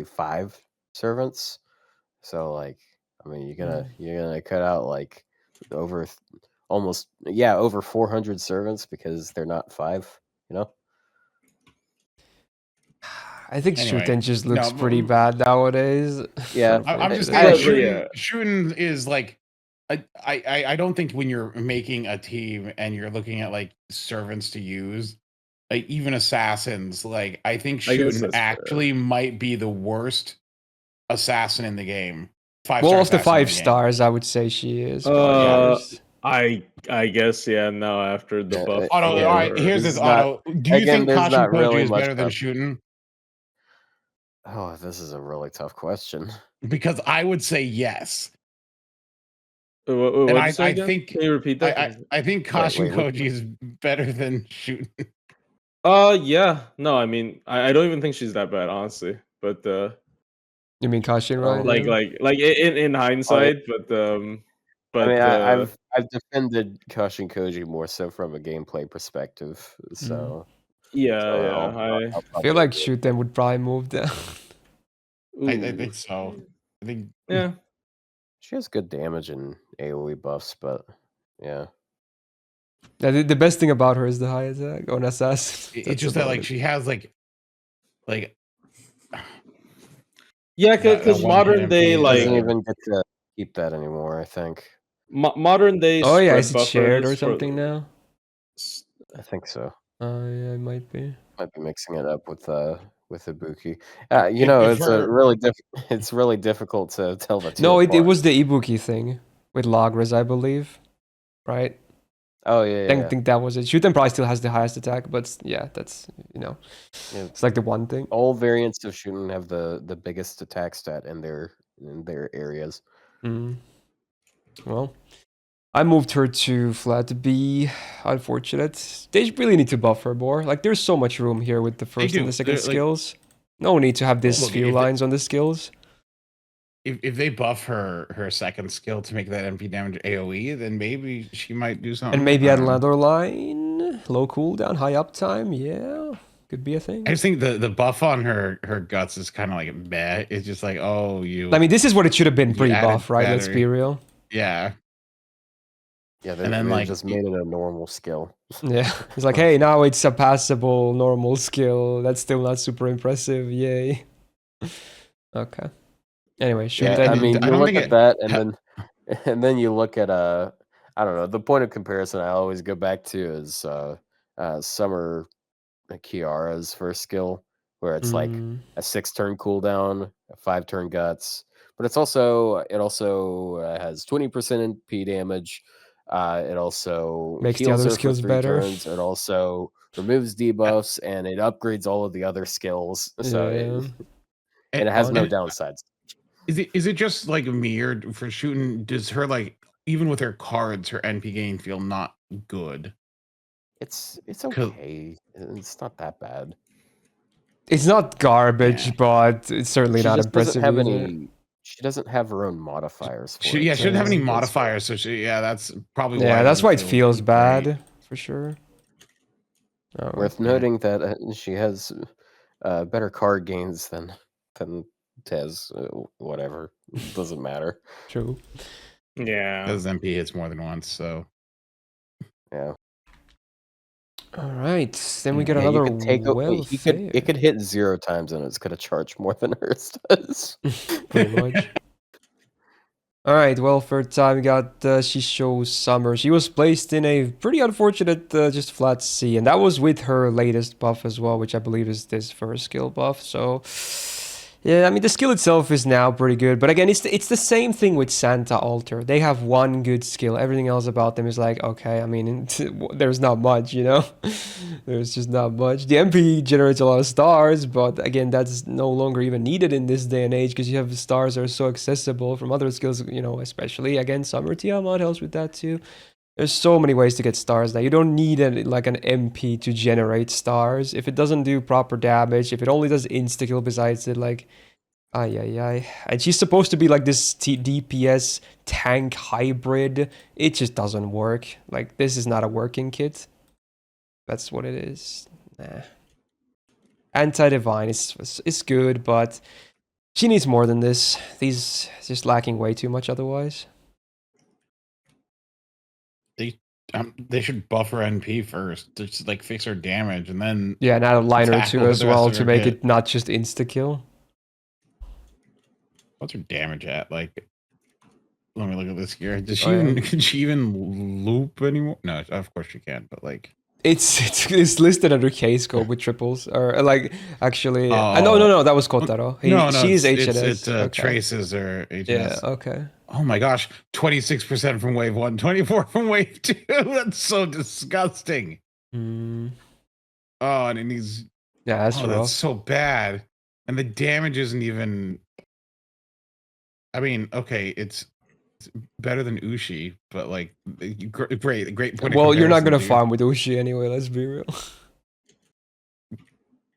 5 servants. So like, I mean, you're gonna cut out like over over 400 servants because they're not 5. You know. I think Anyway, Shuten just looks no, pretty bad nowadays. Yeah, I'm just Unfortunately. saying Shooting is like I don't think when you're making a team and you're looking at like servants to use, like even assassins, like I think I guess Shooten that's actually might be the worst assassin in the game. Well, of the assassin in 5 the game. stars, I would say she is. I guess no. After the Yeah, buff. Otto, again, all right, here's this this is not- Otto. Do you again, think there's Kashin not Koji really is much better than up. Shooten? Oh, this is a really tough question. Because I would say yes. What And I think Can you repeat that? I think Kashin wait, Koji is better than Shooten. Yeah. No, I mean, I don't even think she's that bad, honestly. But You mean Kashin, right? Oh, like Yeah. in hindsight, but I mean, But I've defended Kashin Koji more so from a gameplay perspective, so yeah, I'll I feel probably like agree. Shuten would probably move down. I ooh, think so. I think yeah. She has good damage and AoE buffs, but yeah. Yeah, the best thing about her is the high attack on assassin. it's That's just that about like it. she has like Yeah, that because one hit modern day, MP She doesn't like even get to keep that anymore, I think. modern day Oh yeah, is spread it shared or buffers for something now? I think so. Oh yeah, it might be. Might be mixing it up with Ibuki. if It's her it's really difficult to tell the two No, it apart. was the Ibuki thing with Lagras, I believe. Right? Oh yeah, I yeah. think that was it. Shuten probably still has the highest attack, but yeah, that's Yeah. it's like the one thing. All variants of Shuten have the biggest attack stat in their areas. Mm. Well, I moved her to flat B. Unfortunate. They really need to buff her more. Like, there's so much room here with the first and do. the second They're, like- skills. No need to have this Look, few if they- lines on the skills. if they buff her second skill to make that MP damage AoE, then maybe she might do something. And maybe I add don't know. another line. Low cooldown, high uptime. Yeah, could be a thing. I just think the buff on her guts is kind of like bad. It's just like, oh, I mean, this is what it should have been you pre-buff, added right? Let's battery. be real. Yeah. Yeah, And then, they like, just made it a normal skill. Yeah, it's like, hey, now it's a passable normal skill. That's still not super impressive. Yay. Okay. Anyway, Yeah, Shuten. I mean, I you don't look think at it that, and then you look at I don't know. The point of comparison I always go back to is Summer Kiara's first skill, where it's like Mm, a 6-turn cooldown, a 5-turn guts, but it also has 20% MP damage. It also makes the heals other her for skills 3 better. turns. It also removes debuffs, and it upgrades all of the other skills. So Yeah. and it has no and downsides. is it just like me or for shooting? Does her like even with her cards, her NP gain feel not good? It's 'Cause- okay. It's not that bad. It's not garbage, Yeah. but it's certainly She not just doesn't impressive have either. any. She doesn't have her own modifiers for She, it. yeah, so she doesn't have it's- any Yeah. it's- modifiers, so that's probably why. Yeah, it that's doesn't why it feel feels great. bad, for sure. Oh, Worth noting that she has better card gains than Tez. Whatever, doesn't matter. true. Yeah. Because MP hits more than once, so Yeah. All right, then we get Yeah, you another could take welfare. it could hit 0 times and it's gonna charge more than hers does. Pretty much. All right, welfare time. We got Shisho Summer. She was placed in a pretty unfortunate just flat C, and that was with her latest buff as well, which I believe is this first skill buff. So, yeah, I mean the skill itself is now pretty good, but again, it's the same thing with Santa Altar. They have one good skill. Everything else about them is like, okay, I mean, there's not much, you know. There's just not much. The MP generates a lot of stars, but again, that's no longer even needed in this day and age because you have stars that are so accessible from other skills, you know, especially again, Summer Tiamat helps with that too. There's so many ways to get stars now. You don't need like an MP to generate stars. If it doesn't do proper damage, if it only does insta-kill besides it, like, ay. And she's supposed to be like this DPS tank hybrid. It just doesn't work. Like, this is not a working kit. That's what it is. Nah. Anti-Divine is good, but she needs more than this. These just lacking way too much otherwise. they should buff her NP first to just, like fix her damage, and then Yeah, and add a line or two tackle as the rest well of to her make kit. it not just insta-kill. What's her damage at? Like, let me look at this here. Does she Oh, yeah. even can she even loop anymore? No, of course she can. But like, It's listed under K scope with triples or like actually no, that was Kotaro. She's HNS. Okay. traces or HNS. Yeah, okay. Oh my gosh, 26% from wave 1, 24 from wave 2. That's so disgusting. Mm, Oh, and he's yeah, that's rough. that's so bad. And the damage isn't even. I mean, okay, it's better than Ushi, but like, great point. Well, you're not comparison, gonna dude. farm with Ushi anyway. Let's be real.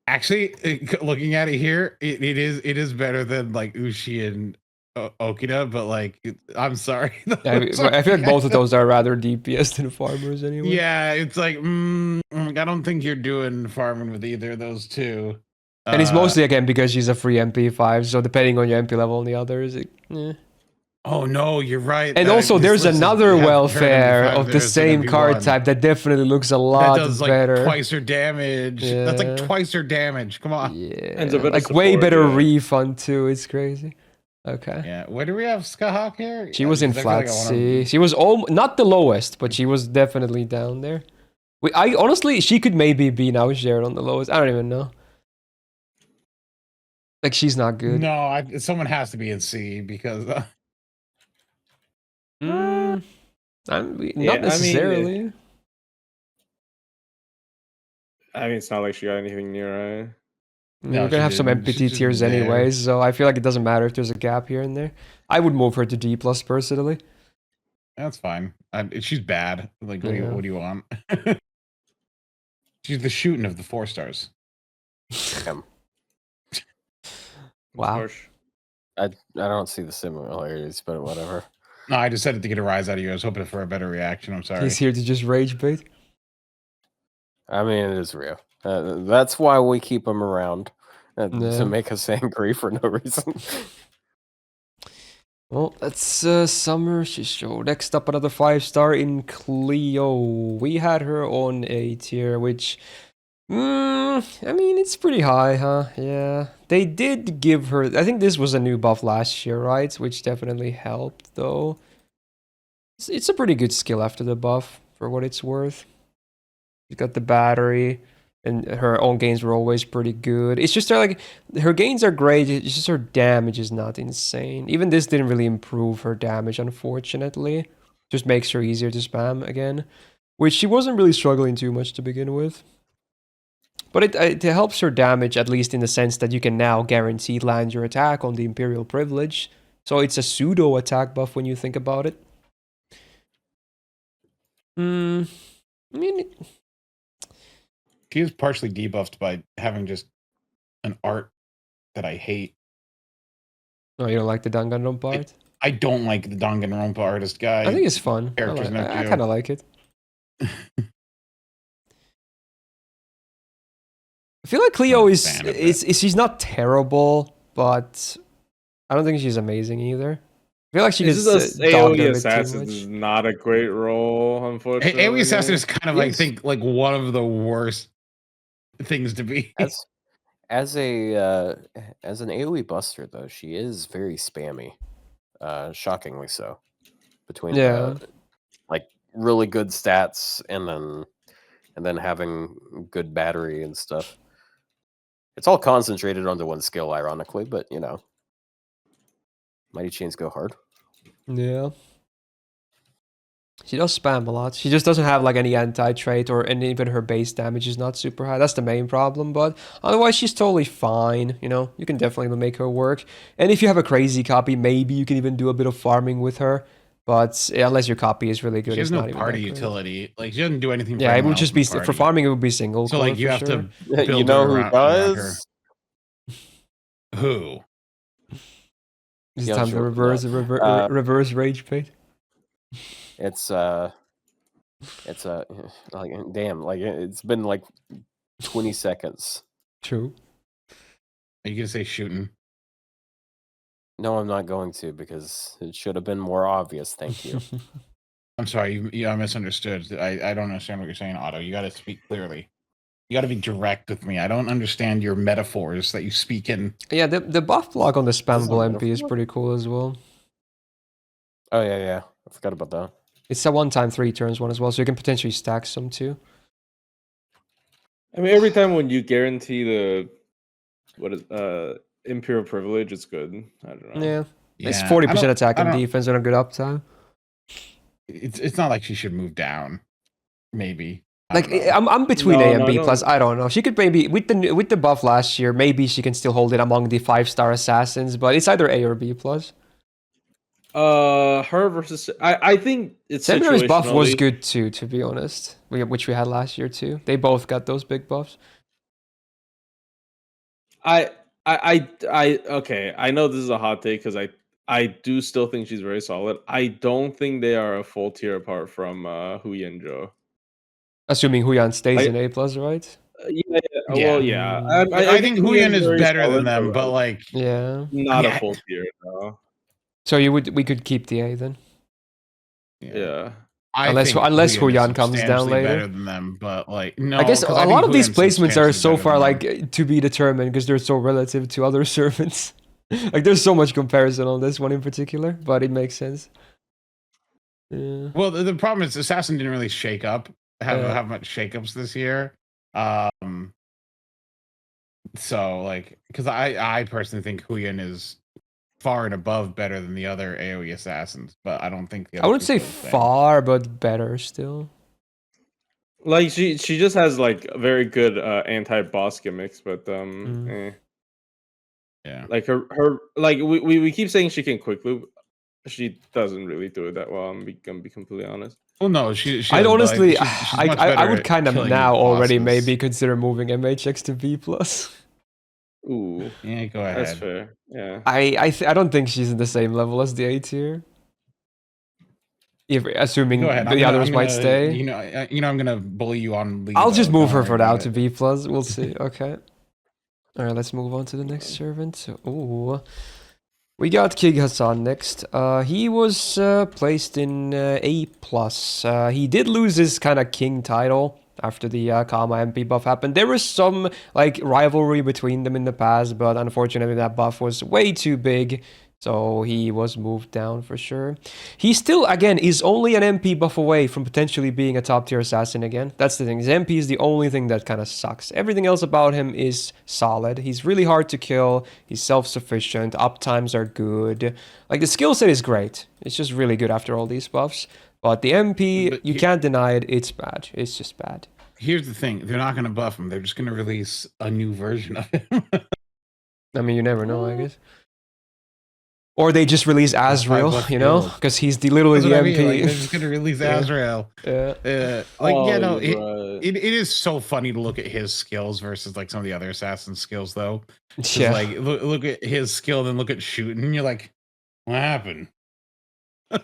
Actually, looking at it here, it is better than like Ushi and Okita, but like, I'm sorry. I feel like both of those are rather DPS than farmers anyway. Yeah, it's like, I don't think you're doing farming with either of those two. And it's mostly again because she's a free MP5, so depending on your MP level on the others, Oh no, you're right. And also, there's another welfare of the same card type that definitely looks a lot that does, better. Like twice her damage. Yeah. That's like twice her damage. Come on. Yeah, And a bit of like support, way better yeah. refund too. It's crazy. Okay. Yeah. Where do we have Scathach here? She was in flat C. She was not the lowest, but she was definitely down there. I honestly, she could maybe be now shared on the lowest. I don't even know. Like she's not good. No, someone has to be in C because. Not Yeah, necessarily. I mean, it's not like she got anything near, right? You're gonna have some MPT tiers anyways, so I feel like it doesn't matter if there's a gap here and there. I would move her to D+ personally. That's fine. She's bad. Like, what do you want? She's the Shuten of the 4 stars. Wow. Harsh. I don't see the similarities, but whatever. No, I just said it to get a rise out of you. I was hoping for a better reaction. I'm sorry. He's here to just rage bait. I mean, it is real. That's why we keep him around to make us angry for no reason. Well, that's Summer Shisho. Next up, another 5-star in Cleo. We had her on A tier, which, I mean, it's pretty high, huh? Yeah. They did give her, I think this was a new buff last year, right? Which definitely helped, though. It's a pretty good skill after the buff, for what it's worth. She's got the battery, and her own gains were always pretty good. It's just like her gains are great. It's just her damage is not insane. Even this didn't really improve her damage, unfortunately. Just makes her easier to spam again, which she wasn't really struggling too much to begin with. But it helps her damage, at least in the sense that you can now guaranteed land your attack on the Imperial Privilege. So it's a pseudo attack buff when you think about it. I mean. She is partially debuffed by having just an art that I hate. Oh, you don't like the Danganronpa art? I don't like the Danganronpa artist guy. I think it's fun. Characters I kind of like it. I feel like Cleo she's not terrible, but I don't think she's amazing either. I feel like she gets AoE Assassin is not a great role, unfortunately. AoE Assassin is kind of, I think, like one of the worst things to be. As an AoE buster, though, she is very spammy. Shockingly so. Between like really good stats and then having good battery and stuff. It's all concentrated onto one skill, ironically, but you know. Mighty Chains go hard. Yeah. She does spam a lot. She just doesn't have like any anti-trait, and even her base damage is not super high. That's the main problem, but otherwise she's totally fine. You know, you can definitely make her work. And if you have a crazy copy, maybe you can even do a bit of farming with her. But unless your copy is really good, she has it's no not even party utility. Like she doesn't do anything. Yeah, it would just be for farming. It would be single. So like you have to build you know who does? Who? It's time to reverse rage bait. It's like damn, like it's been like 20 seconds. True. Are you gonna say shooting? No, I'm not going to because it should have been more obvious. Thank you. I'm sorry, I misunderstood. I don't understand what you're saying, Otto. You got to speak clearly. You got to be direct with me. I don't understand your metaphors that you speak in. Yeah, the buff block on the spammable MP is pretty cool as well. Oh yeah, I forgot about that. It's a 1-time 3 turns one as well, so you can potentially stack some too. I mean, every time when you guarantee the Imperial Privilege, it's good. I don't know. Yeah. It's 40% attack and defense and a good uptime. It's not like she should move down. Maybe. Like I'm between A and B plus. I don't know. She could maybe with the buff last year, maybe she can still hold it among the 5-star assassins, but it's either A or B plus. Her versus I think it's Semiramis buff was good too, to be honest. Which we had last year too. They both got those big buffs. Okay. I know this is a hot take because I I do still think she's very solid. I don't think they are a full tier apart from Huyan Zhuo. Assuming Huyan stays Like, in A plus, right? yeah, Yeah. well, yeah. I think Huyan Huyan's is very better than solid, them, but like, Yeah. not a Yeah. full tier. No. So we could keep the A then, Yeah. I unless think Huyan is comes down substantially later. better than them, but like, no, I guess a 'cause I lot think of these Huyan's placements are substantially so better far than them. like to be determined because they're so relative to other servants. Like there's so much comparison on this one in particular, but it makes sense. Yeah. Well, the problem is Assassin didn't really shake up, Yeah. have much shakeups this year. So like, because I personally think Huyan is far and above better than the other AoE assassins, but I don't think the I other wouldn't say people are the same. far, but better still. Like she just has like very good anti-boss gimmicks, but Yeah. like her like we keep saying she can quick loop. She doesn't really do it that well. Gonna be completely honest. Well, no, she I'd does, but, honestly, like, she's much I better would at kind of killing now already bosses. maybe consider moving MHX to B plus. Ooh, Yeah, go ahead. that's fair. Yeah. I don't think she's in the same level as the A tier. If assuming Go ahead. the others might stay. You know, I'm gonna bully you on lead. I'll just though. move Don't her worry for now about to it. B plus. We'll see. Okay. All right, let's move on to the next servant. Ooh. We got King Hassan next. He was placed in A plus. He did lose his kind of king title after the Kama MP buff happened. There was some like rivalry between them in the past, but unfortunately that buff was way too big. So he was moved down for sure. He still, again, is only an MP buff away from potentially being a top tier assassin again. That's the thing. His MP is the only thing that kind of sucks. Everything else about him is solid. He's really hard to kill. He's self-sufficient. Uptimes are good. Like the skill set is great. It's just really good after all these buffs. But the MP, But you can't deny it. It's bad. It's just bad. Here's the thing: they're not gonna buff him. They're just gonna release a new version of him. I mean, you never know, I guess. Or they just release Azrael, you know, because he's literally the MP. Like, they're just gonna release Azrael. Yeah. It is so funny to look at his skills versus like some of the other assassin skills, though. Yeah. Like look at his skill, then look at shooting, and you're like, what happened?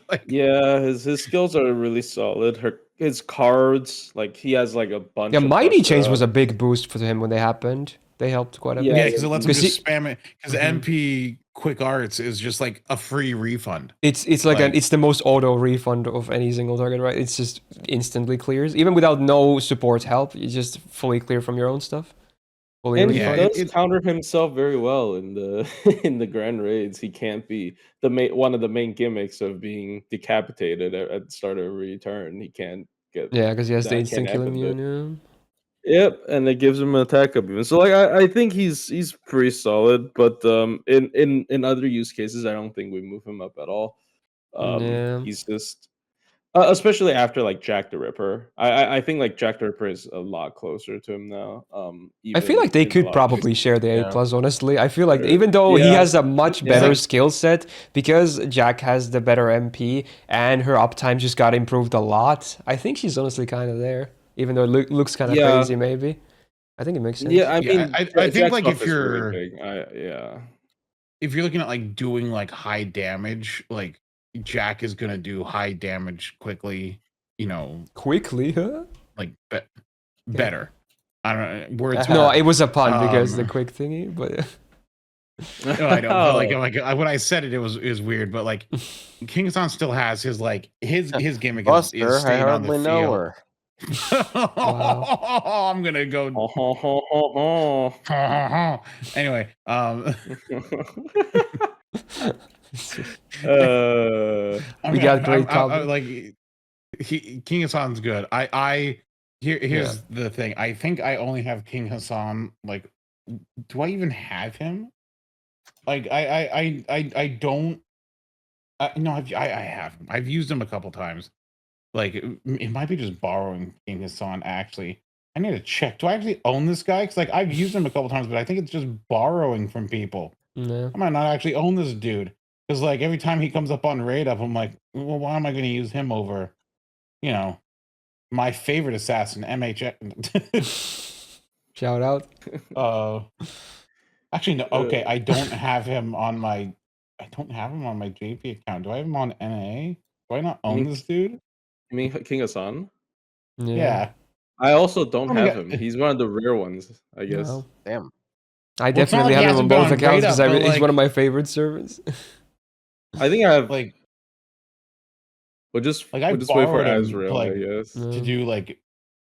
Like, yeah, his skills are really solid. His cards, like he has like a bunch. Yeah, of Mighty Chains was a big boost for him when they happened. They helped quite a bit. Yeah, because it lets him just he, spam it. Because MP Quick Arts is just like a free refund. It's like it's the most auto refund of any single target, right? It's just instantly clears, even without no support help. You just fully clear from your own stuff. Fully and refund. he does counter himself very well in the in the grand raids. He can't be one of the main gimmicks of being decapitated at the start of a return. He can't get. Yeah, because he has the instant kill immune. Yeah. Yep, and it gives him an attack up even. So like I think he's pretty solid, but in other use cases I don't think we move him up at all. He's just especially after like Jack the Ripper. I think like Jack the Ripper is a lot closer to him now. I feel like they could probably share the A plus. Honestly, I feel like even though he has a much better skill set, because Jack has the better MP and her uptime just got improved a lot. I think she's honestly kind of there. Even though it looks kind of crazy, maybe. I think it makes sense. Yeah, I mean, I think like if you're if you're looking at like doing like high damage, like Jack is gonna do high damage quickly. You know, quickly, huh? Like better. I don't know. Words. No, it was a pun because the quick thingy, but. No, I know. But like when I said it, it was weird. But like, King Hassan still has his like his gimmick is staying on the field. Know her. Wow. I'm gonna go. Anyway, we got great combos. Like King Hassan's good. Here's the thing. I think I only have King Hassan. Like, do I even have him? Like I don't. No, I have him. I've used him a couple times. Like it might be just borrowing King Hassan. Actually, I need to check. Do I actually own this guy? Because like I've used him a couple times, but I think it's just borrowing from people. No. I might not actually own this dude. Because like every time he comes up on raid up, I'm like, well, why am I going to use him over, you know, my favorite assassin, MHX? Shout out. Actually, no. Okay, I don't have him on my. I don't have him on my JP account. Do I have him on NA? Do I not You own mean, this dude? you mean King Hassan? Yeah. I also don't Oh my have God. him. He's one of the rare ones, I guess. No. Damn. I Well, it's not definitely like he have him on hasn't been both on accounts Grade because Up, but he's one of like, my favorite servants. I think I have. like We'll just I wait for borrowed him to Azrael, I guess. to do like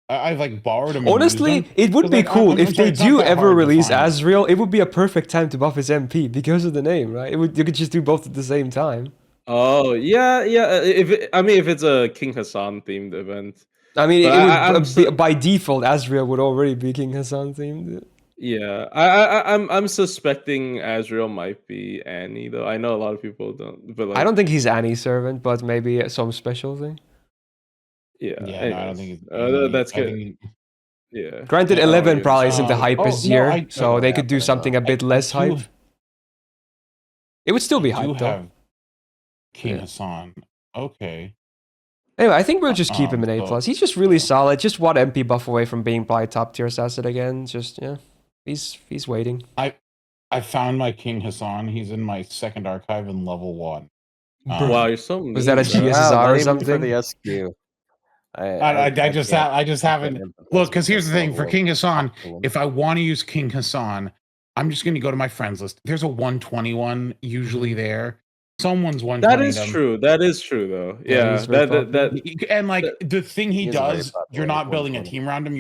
I've like borrowed him. Honestly, and used him, it would 'cause, be like, cool if I'm they sorry, it's not do that ever hard to release find him. Azrael. It would be a perfect time to buff his MP because of the name, right? You could just do both at the same time. Oh yeah. If it's a King Hassan themed event, I mean, but it would I'm be, by default, Azrael would already be King Hassan themed. yeah. I'm suspecting Azrael might be Annie though. I know a lot of people don't, but I like don't think he's any servant, but maybe some special thing. yeah. Yeah, no, I don't anyways. think it's That's I good. think Yeah. Granted, I don't wanna 11 get probably isn't the disrespectful. hypest no, year, I so really they could do happening, something though. a bit less hype. It would still be do hype though. have King Yeah. Hassan. Okay. Anyway, I think we'll just keep him in A+. So- He's just really solid. Just one MP buff away from being probably top tier assassin again. Just, yeah. He's waiting. I found my King Hassan. He's in my second archive in level 1. Wow, you're so mean. Was that a bro. GSSR Wow, or not even for something? the SQ. I just can't- I just I haven't can't empathize look with because here's this the thing for level of King Hassan. opulence. If I want to use King Hassan, I'm just going to go to my friends list. There's a 121 usually there. Someone's 120. That is true. That is true though. Yeah, Yeah. he's very And like the thing he He is very does, popular you're with not building a 120. team around him.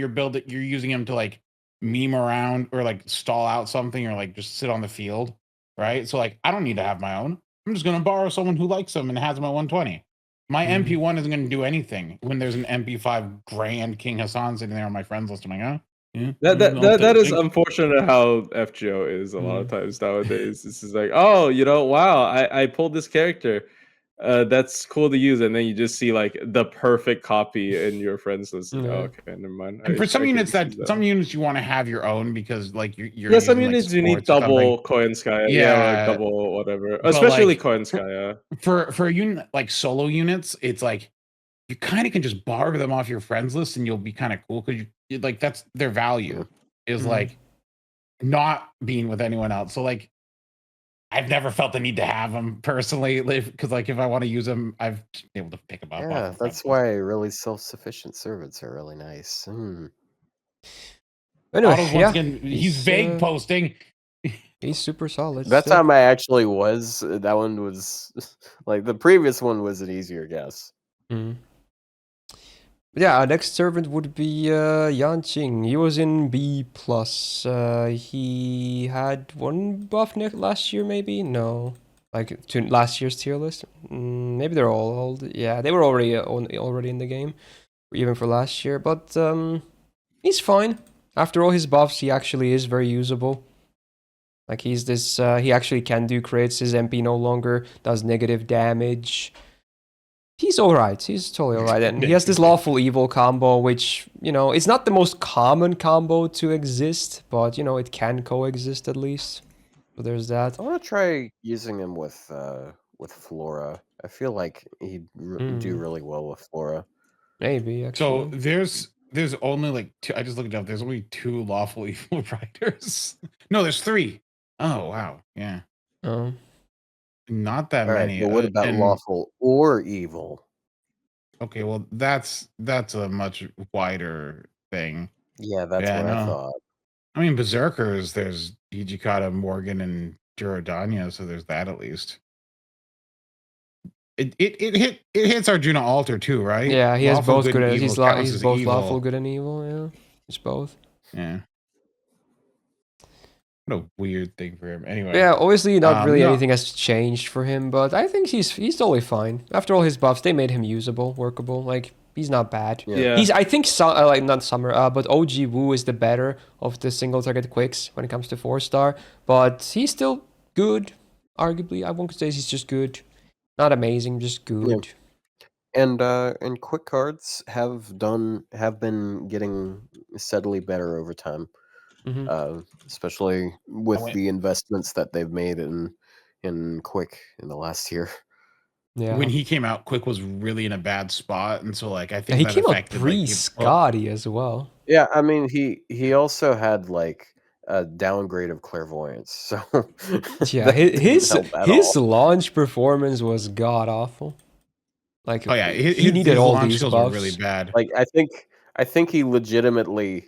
You're using him to like meme around or like stall out something or like just sit on the field, right? So like I don't need to have my own. I'm just going to borrow someone who likes him and has him at 120. My MP1 isn't going to do anything when there's an MP5 grand King Hassan sitting there on my friends list. I'm like, yeah, That is unfortunate how FGO is a lot of times nowadays. This is like, oh, wow, I pulled this character. That's cool to use, and then you just see like the perfect copy in your friends list. Like, oh, okay, never mind. And for some I can units just use some units you want to have your own because like you're yeah, some using, like, units you need sports or double Koyanskaya, like double whatever, but, especially like, Koyanskaya. For a unit like solo units, it's like you kind of can just borrow them off your friends list and you'll be kind of cool because you like that's their value is like not being with anyone else. So like I've never felt the need to have them personally because like if I want to use them, I've been able to pick them up. Yeah, that's why really self-sufficient servants are really nice. Anyway, Otto's once again, he's vague posting. He's super solid. That still. time I actually was. That one was like the previous one was an easier guess. Yeah, our next servant would be Yan Qing. He was in B+. He had one buff last year, maybe? No. Like to last year's tier list? Maybe they're all old. Yeah, they were already in the game, even for last year. But he's fine. After all his buffs, he actually is very usable. Like he's this, he actually can do crits. His MP no longer does negative damage. He's alright. He's totally alright. And he has this lawful evil combo, which, it's not the most common combo to exist, but, it can coexist at least. So there's that. I want to try using him with Flora. I feel like he'd do really well with Flora. Maybe, actually. So there's only like two. I just looked it up. There's only 2 lawful evil riders. No, there's 3. Oh wow, yeah. Oh. Not that All many. Right, but what about lawful or evil? Okay, well that's a much wider thing. Yeah, that's what I thought. I mean, Berserkers. There's Hijikata, Morgan, and Durodanya, so there's that at least. It hits Arjuna Alter too, right? Yeah, he has Lawful both good and evil he's counts as both evil. lawful good and evil, yeah. It's both. Yeah. What a weird thing for him. Anyway. Yeah, obviously not really anything has changed for him, but I think he's totally fine. After all his buffs, they made him usable, workable. Like he's not bad. Yeah. He's I think like not Summer, but OG Wu is the better of the single target quicks when it comes to 4-star, but he's still good. Arguably, I won't say he's just good. Not amazing, just good. Yeah. And quick cards have been getting steadily better over time. Especially with the investments that they've made in Quick in the last year. Yeah. When he came out, Quick was really in a bad spot, and so like I think he that came out affected pre-Scotty as well. Yeah, I mean he also had like a downgrade of clairvoyance. So Yeah, that didn't his help at his all. launch performance was god awful. Like Oh yeah, he needed his all launch these skills were really buffs. bad. Like I think he legitimately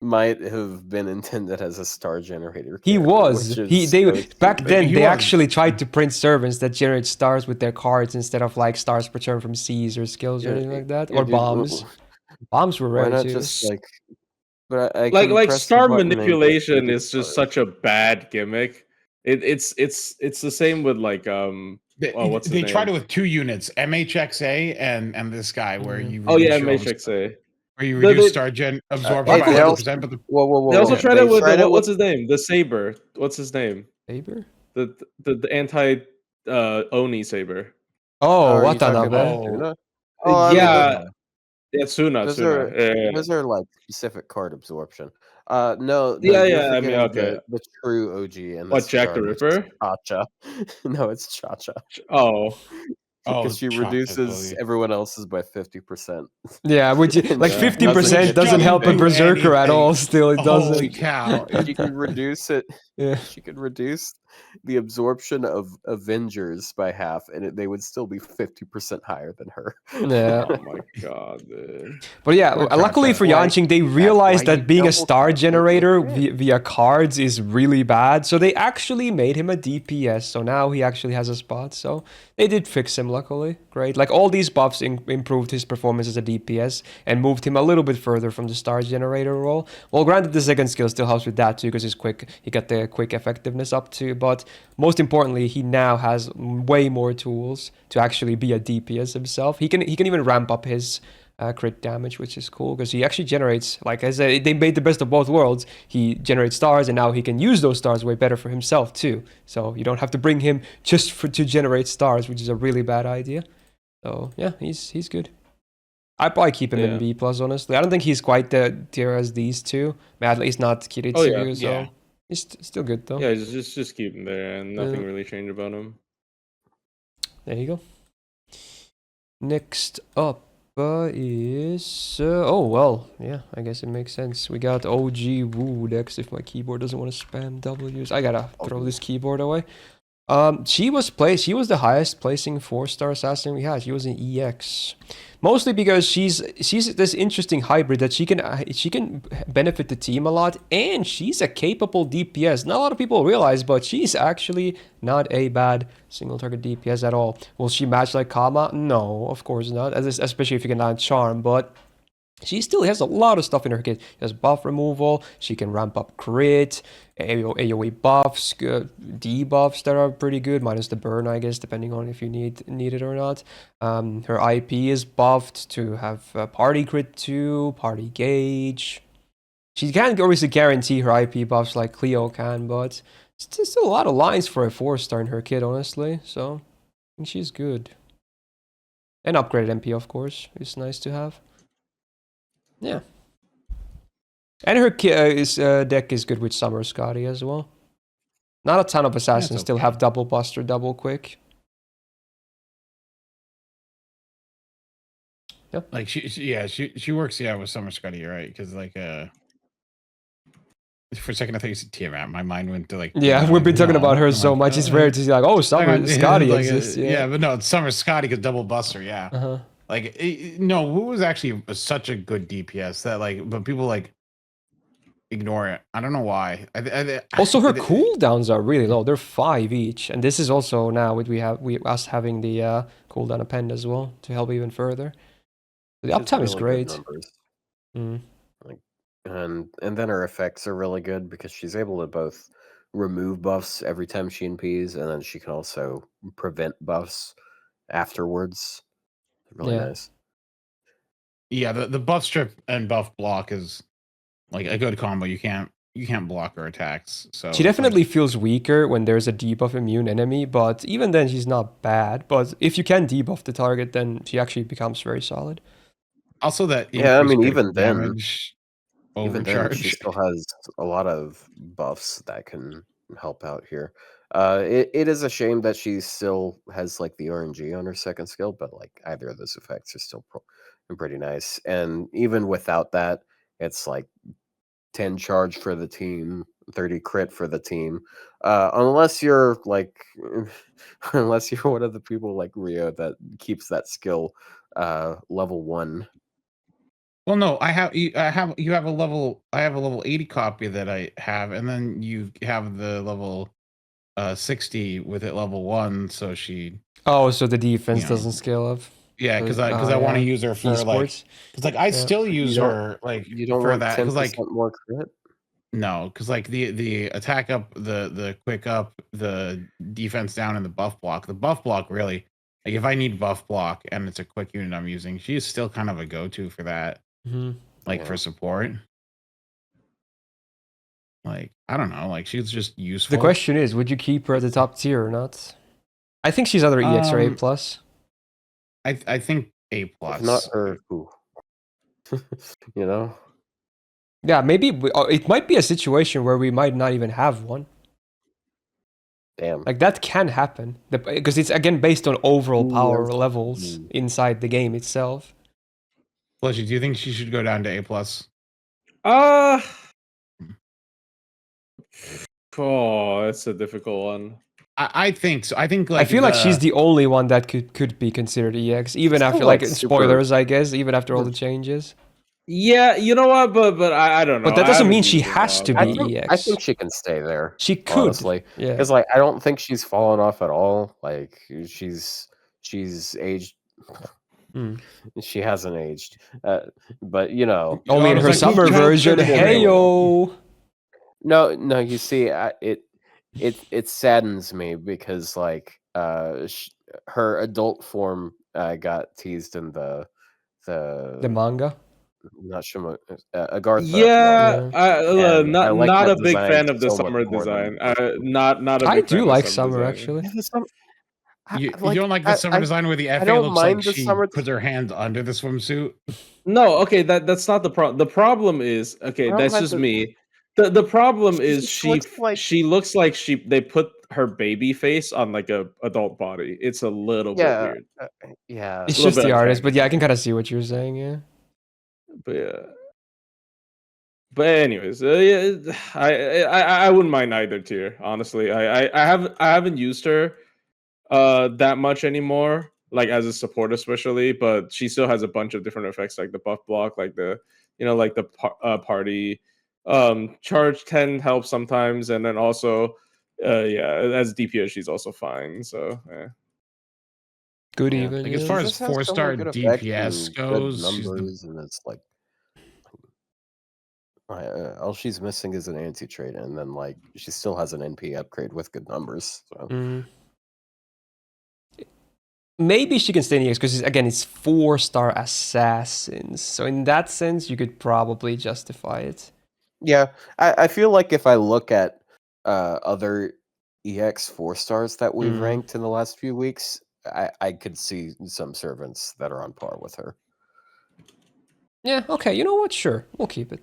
might have been intended as a star generator He character, was. which He is they so back stupid. then He they was. actually tried to print servants that generate stars with their cards instead of like stars returned from Cs or skills or Yeah, anything like that. yeah, Or dude. bombs. Bombs were Why rare not too. just like? But I Like can like press the star button and get manipulation 30 is just stars. such a bad gimmick. It's the same with like what's his They tried it name? with 2 units, MHXA and this guy, where Yeah. you Oh yeah, reduce your MHXA. where you The- reduce they- star gen absorption Hey, by they 50%, also but the They also Yeah. tried They it with tried it what's with his name? The Saber. What's his name? Saber? The anti Oni Saber. Oh, are you talking about Watanabe. Oh, Suna? Oh, I mean Yeah, yeah, Suna. those Yeah, yeah. those are like specific card absorption. No, Yeah, you're yeah. I mean, forgetting okay. the true OG in What, this Jack the card, which is Ripper? Cha-Cha. No, it's Cha-Cha. Oh, Because she Chaka, reduces Cody. everyone else's by 50%. Yeah, which And like she Yeah. 50% doesn't doesn't help a do berserker at all. anything. Still, it Holy doesn't. cow! she can reduce it. Yeah. She could reduce the absorption of Avengers by half, and they would still be 50% higher than her. Yeah. oh my god, dude. But yeah, Poor luckily Cha-Cha. for Why- Yanqing, they That's realized why you that being a don't star have to generator win. via cards is really bad. So they actually made him a DPS. So now he actually has a spot. So they did fix him, luckily. Great. Like all these buffs improved his performance as a DPS and moved him a little bit further from the star generator role. Well, granted, the second skill still helps with that too because he's quick. He got the quick effectiveness up too. But most importantly, he now has way more tools to actually be a DPS himself. He can even ramp up his crit damage, which is cool because he actually generates, like I said, they made the best of both worlds. He generates stars and now he can use those stars way better for himself too. So you don't have to bring him just to generate stars, which is a really bad idea. So yeah, he's good. I'd probably keep him in Yeah. B plus, honestly. I don't think he's quite the tier as these two. But at least not Kiritsugu, Oh, yeah. so Yeah. he's still good though. Yeah, just keep him there, and nothing Yeah. really changed about him. There you go. Next up is oh well, yeah, I guess it makes sense. We got OG Wu next. If my keyboard doesn't want to spam W's, I gotta throw this keyboard away. She was the highest placing 4-star assassin we had. She was an EX, mostly because she's this interesting hybrid that she can benefit the team a lot, and she's a capable DPS. Not a lot of people realize, but she's actually not a bad single target DPS at all. Will she match like Kama? No, of course not. Especially if you can land Charm, but she still has a lot of stuff in her kit. She has buff removal, she can ramp up crit, AoE buffs, debuffs that are pretty good, minus the burn, I guess, depending on if you need it or not. Her IP is buffed to have party crit 2, party gauge. She can't obviously guarantee her IP buffs like Cleo can, but it's still a lot of lines for a 4-star in her kit, honestly, so I think she's good. And upgraded MP, of course, is nice to have. Yeah. And her deck is good with Summer Scotty as well. Not a ton of assassins still okay. have double buster, double quick. Like she works with Summer Scotty, you're right? Because like for a second I thought you said Tiamat. My mind went to like Yeah, we've been talking about her so much. It's rare to see like, oh, Summer Scotty like, exists. Yeah, but no, it's Summer Scotty because double buster. Yeah, Uh-huh. like no, Wu was actually such a good DPS that like, but people like ignore it. I don't know why. Also, her cooldowns are really low. They're 5 each, and this is also now what us having the cooldown append as well to help even further. The Which uptime is really good great. numbers. Mm. Like, and then her effects are really good because she's able to both remove buffs every time she NPs, and then she can also prevent buffs afterwards. Really Yeah. nice. Yeah, the buff strip and buff block is like a good combo. You can't block her attacks. So She definitely feels weaker when there's a debuff immune enemy, but even then she's not bad. But if you can debuff the target, then she actually becomes very solid. also that Yeah, I mean, increased even then, damage even then, she overcharge. still has a lot of buffs that can help out here. It is a shame that she still has like the RNG on her second skill, but like either of those effects are still pretty nice. And even without that, it's like 10 charge for the team, 30 crit for the team. Unless you're like, unless you're one of the people like Rio that keeps that skill level 1. Well, no, I have you have a level. I have a level 80 copy that I have, and then you have the level 60 with it level 1. So she, Oh, so the defense you know, doesn't scale up. yeah, because Oh, I want to yeah. use her for like, Esports. because like I Yeah. still use You don't her like you don't for want that 10% because like more crit? no, because like the attack up, the quick up, the defense down, and the buff block. The buff block really, like if I need buff block and it's a quick unit I'm using, she is still kind of a go-to for that. Like Yeah. for support. Like I don't know, like she's just useful. The question is, would you keep her at the top tier or not? I think she's either EX or A plus. I think A plus. If not her, who? You know? Yeah, maybe it might be a situation where we might not even have one. Damn. Like that can happen because it's again based on overall power that's- levels inside the game itself. Fletchy, do you think she should go down to A plus? Oh, that's a difficult one. I think so. I think like I feel like she's the only one that could be considered EX, even Still, after like, like super- spoilers, I guess, even after all the changes. Yeah, you know what? But I don't know. But that I doesn't haven't mean she used it in a has while, to but- be I EX. think she can stay there. She could, honestly. yeah. Because like I don't think she's fallen off at all. Like she's aged. She hasn't aged, but you know, Only in her like, summer who cares version. if they're Hey real? yo. no. You see, it saddens me because like her adult form got teased in the manga. not sure Agartha. Yeah, I like not that a big design fan of the so much summer more than- design. Not a I big do fan like of summer design. actually. Yeah, the summer- You like, don't like the summer design where the FA don't looks mind like the she summer- puts her hand under the swimsuit? No, okay, that's not the problem. The problem is, okay, I don't that's mind just the- me. The problem She is just she looks like- she looks like they put her baby face on like a adult body. It's a little bit weird. Yeah. It's little just bit the artist, uncanny. but yeah, I can kind of see what you're saying. Yeah. But yeah. But anyways, yeah, I wouldn't mind either tier. Honestly, I haven't used her that much anymore, like as a support especially. But she still has a bunch of different effects, like the buff block, like the like the party charge 10 helps sometimes, and then also as DPS she's also fine. So yeah. Good Yeah. even. Like yeah. as far as Just has so 4-star many good effects DPS and good goes, she's the numbers, and it's like all she's missing is an anti-trait, and then like she still has an NP upgrade with good numbers. So. Maybe she can stay in EX because again, it's 4-star assassins. So in that sense, you could probably justify it. Yeah, I feel like if I look at other EX 4-stars that we've ranked in the last few weeks, I could see some servants that are on par with her. Yeah. Okay. You know what? Sure, we'll keep it.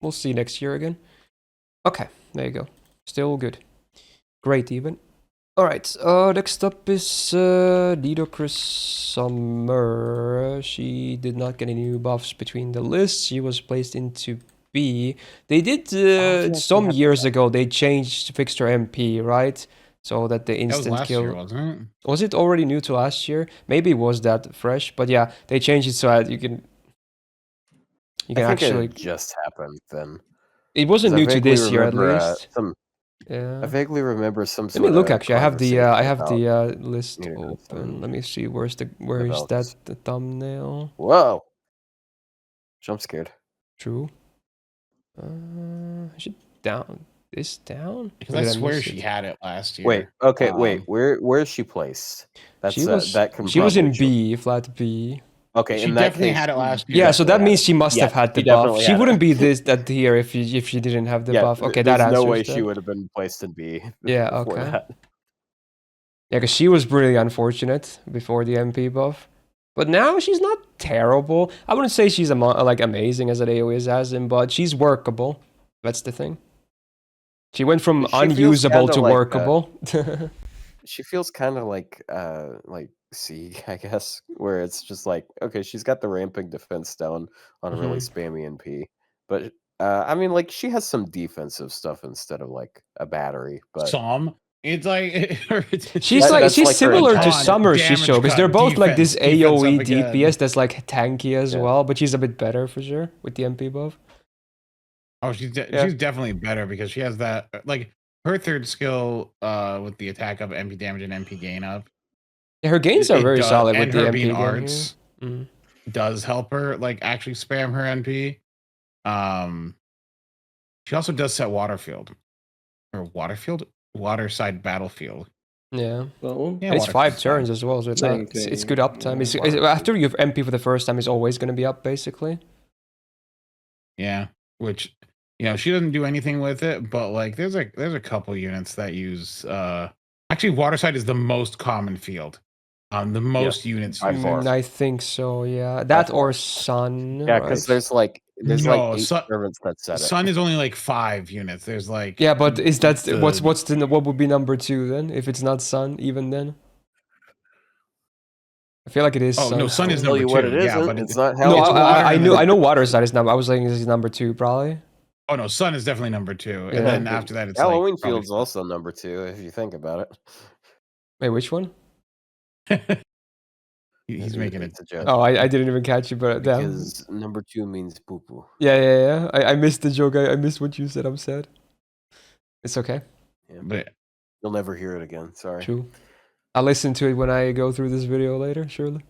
We'll see next year again. Okay. There you go. Still good. Great even. All right. Next up is Nitocris Summer. She did not get any new buffs between the lists. She was placed into B. They did some years ago. They fixed her MP, right? So that the that was instant last kill. year, wasn't it? Was it already new to last year? Maybe it was that fresh, but yeah, they changed it so that you can I think actually. it just happened then. It wasn't 'Cause I new to vaguely this year, at remember, least. I Yeah. vaguely remember some Let sort me look. of Actually, I have the conversation list Nitocris open. and Let me see. Where is that the thumbnail? Whoa! Jump scared. True. Is it down? This down? Because Or I did swear miss she it? had it last year. Wait, okay, wait. Where is she placed? That's She was. that can She was in probably show- B, flat B. Okay, She in that definitely case, had it last you year. Yeah, so that definitely means had she must Yeah, have had the she buff. definitely She had wouldn't it. be that here if she didn't have the buff. Okay, that there's answers no way that. she would have been placed in B. Yeah, before okay. that. Yeah, because she was really unfortunate before the MP buff. But now she's not terrible. I wouldn't say she's like amazing as an AoE assassin, but she's workable. That's the thing. She went from She feels unusable kinda to like, workable. She feels kind of like C, I guess, where it's just like, okay, she's got the ramping defense down on a really spammy NP, but I mean, like she has some defensive stuff instead of like a battery, but Some. It's like She's that's she's like her similar to attack. Summer Damage Shisho because they're cut, both like this defense up AoE again. DPS that's like tanky as Yeah. well, but she's a bit better for sure with the MP buff. Oh, she's Yeah. she's definitely better because she has that like her third skill with the attack up, MP damage, and MP gain up. Yeah, her gains are It very does, solid with and the her MP being again here. arts does help her like actually spam her NP. She also does set Waterfield or Waterside Battlefield. Yeah. So, Yeah, It's 5 Waterfield's fine. turns as well, so it's Same it's thing. good uptime. Yeah, It's, Waterfield. after you've MP for the first time, it's always going to be up basically. Yeah, which she doesn't do anything with it, but like there's a couple units that use actually Waterside is the most common field. The most units by use far. it. I think so, yeah. That far. or Sun. Yeah, because right? there's like No, 8 servants that set it. Sun is only like 5 units. There's like Yeah, but is that the- what would be number 2 then? If it's not Sun, even then? I feel like it is Oh Sun. no, Sun is Tell number you 2. what it yeah, isn't. but It's not No, hell. I and knew then- I know Waterside is number. I was saying this is number 2 probably. Oh no, Sun is definitely number 2, Yeah. and then after that it's Halloween like probably- Field's also number 2 if you think about it. Wait, which one? He's making it. It's a joke. Oh, I didn't even catch you, but damn. Because number 2 means poo poo. Yeah. I missed the joke. I missed what you said. I'm sad. It's okay. But You'll never hear it again. Sorry. True. I'll listen to it when I go through this video later, surely.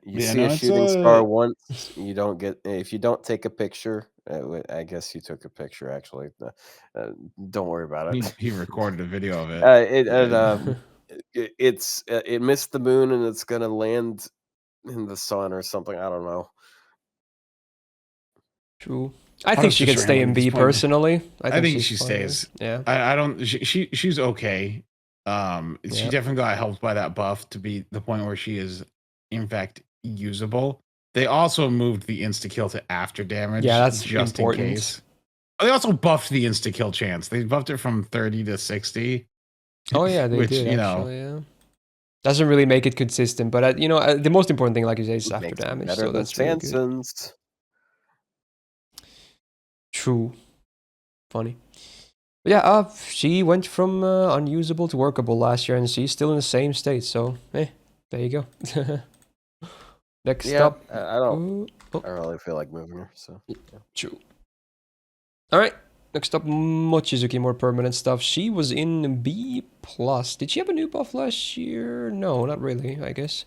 You Yeah, see no, a it's, shooting star once, you don't get. If you don't take a picture, I guess you took a picture. Actually, don't worry about it. he recorded a video of it. It missed the moon and it's gonna land in the sun or something. I don't know. True. I Oh, think it's she just can stay random in at this B point. personally. I think she's she fine. stays. Yeah. I don't. She's okay. She Yep. definitely got helped by that buff to be the point where she is, in fact, usable. They also moved the insta kill to after damage. Yeah, that's just important. in case. They also buffed the insta kill chance. They buffed it from 30 to 60. Oh yeah, they which, did actually. Yeah. Doesn't really make it consistent, but the most important thing, like you say, is after Makes it damage. better So than that's really good. Sanson's. True. Funny. But yeah, she went from unusable to workable last year, and she's still in the same state. So, there you go. Next Yeah, up. I don't. Oh, I don't really feel like moving her. So true. All right. Next up, Mochizuki, more permanent stuff. She was in B+. Did she have a new buff last year? No, not really, I guess.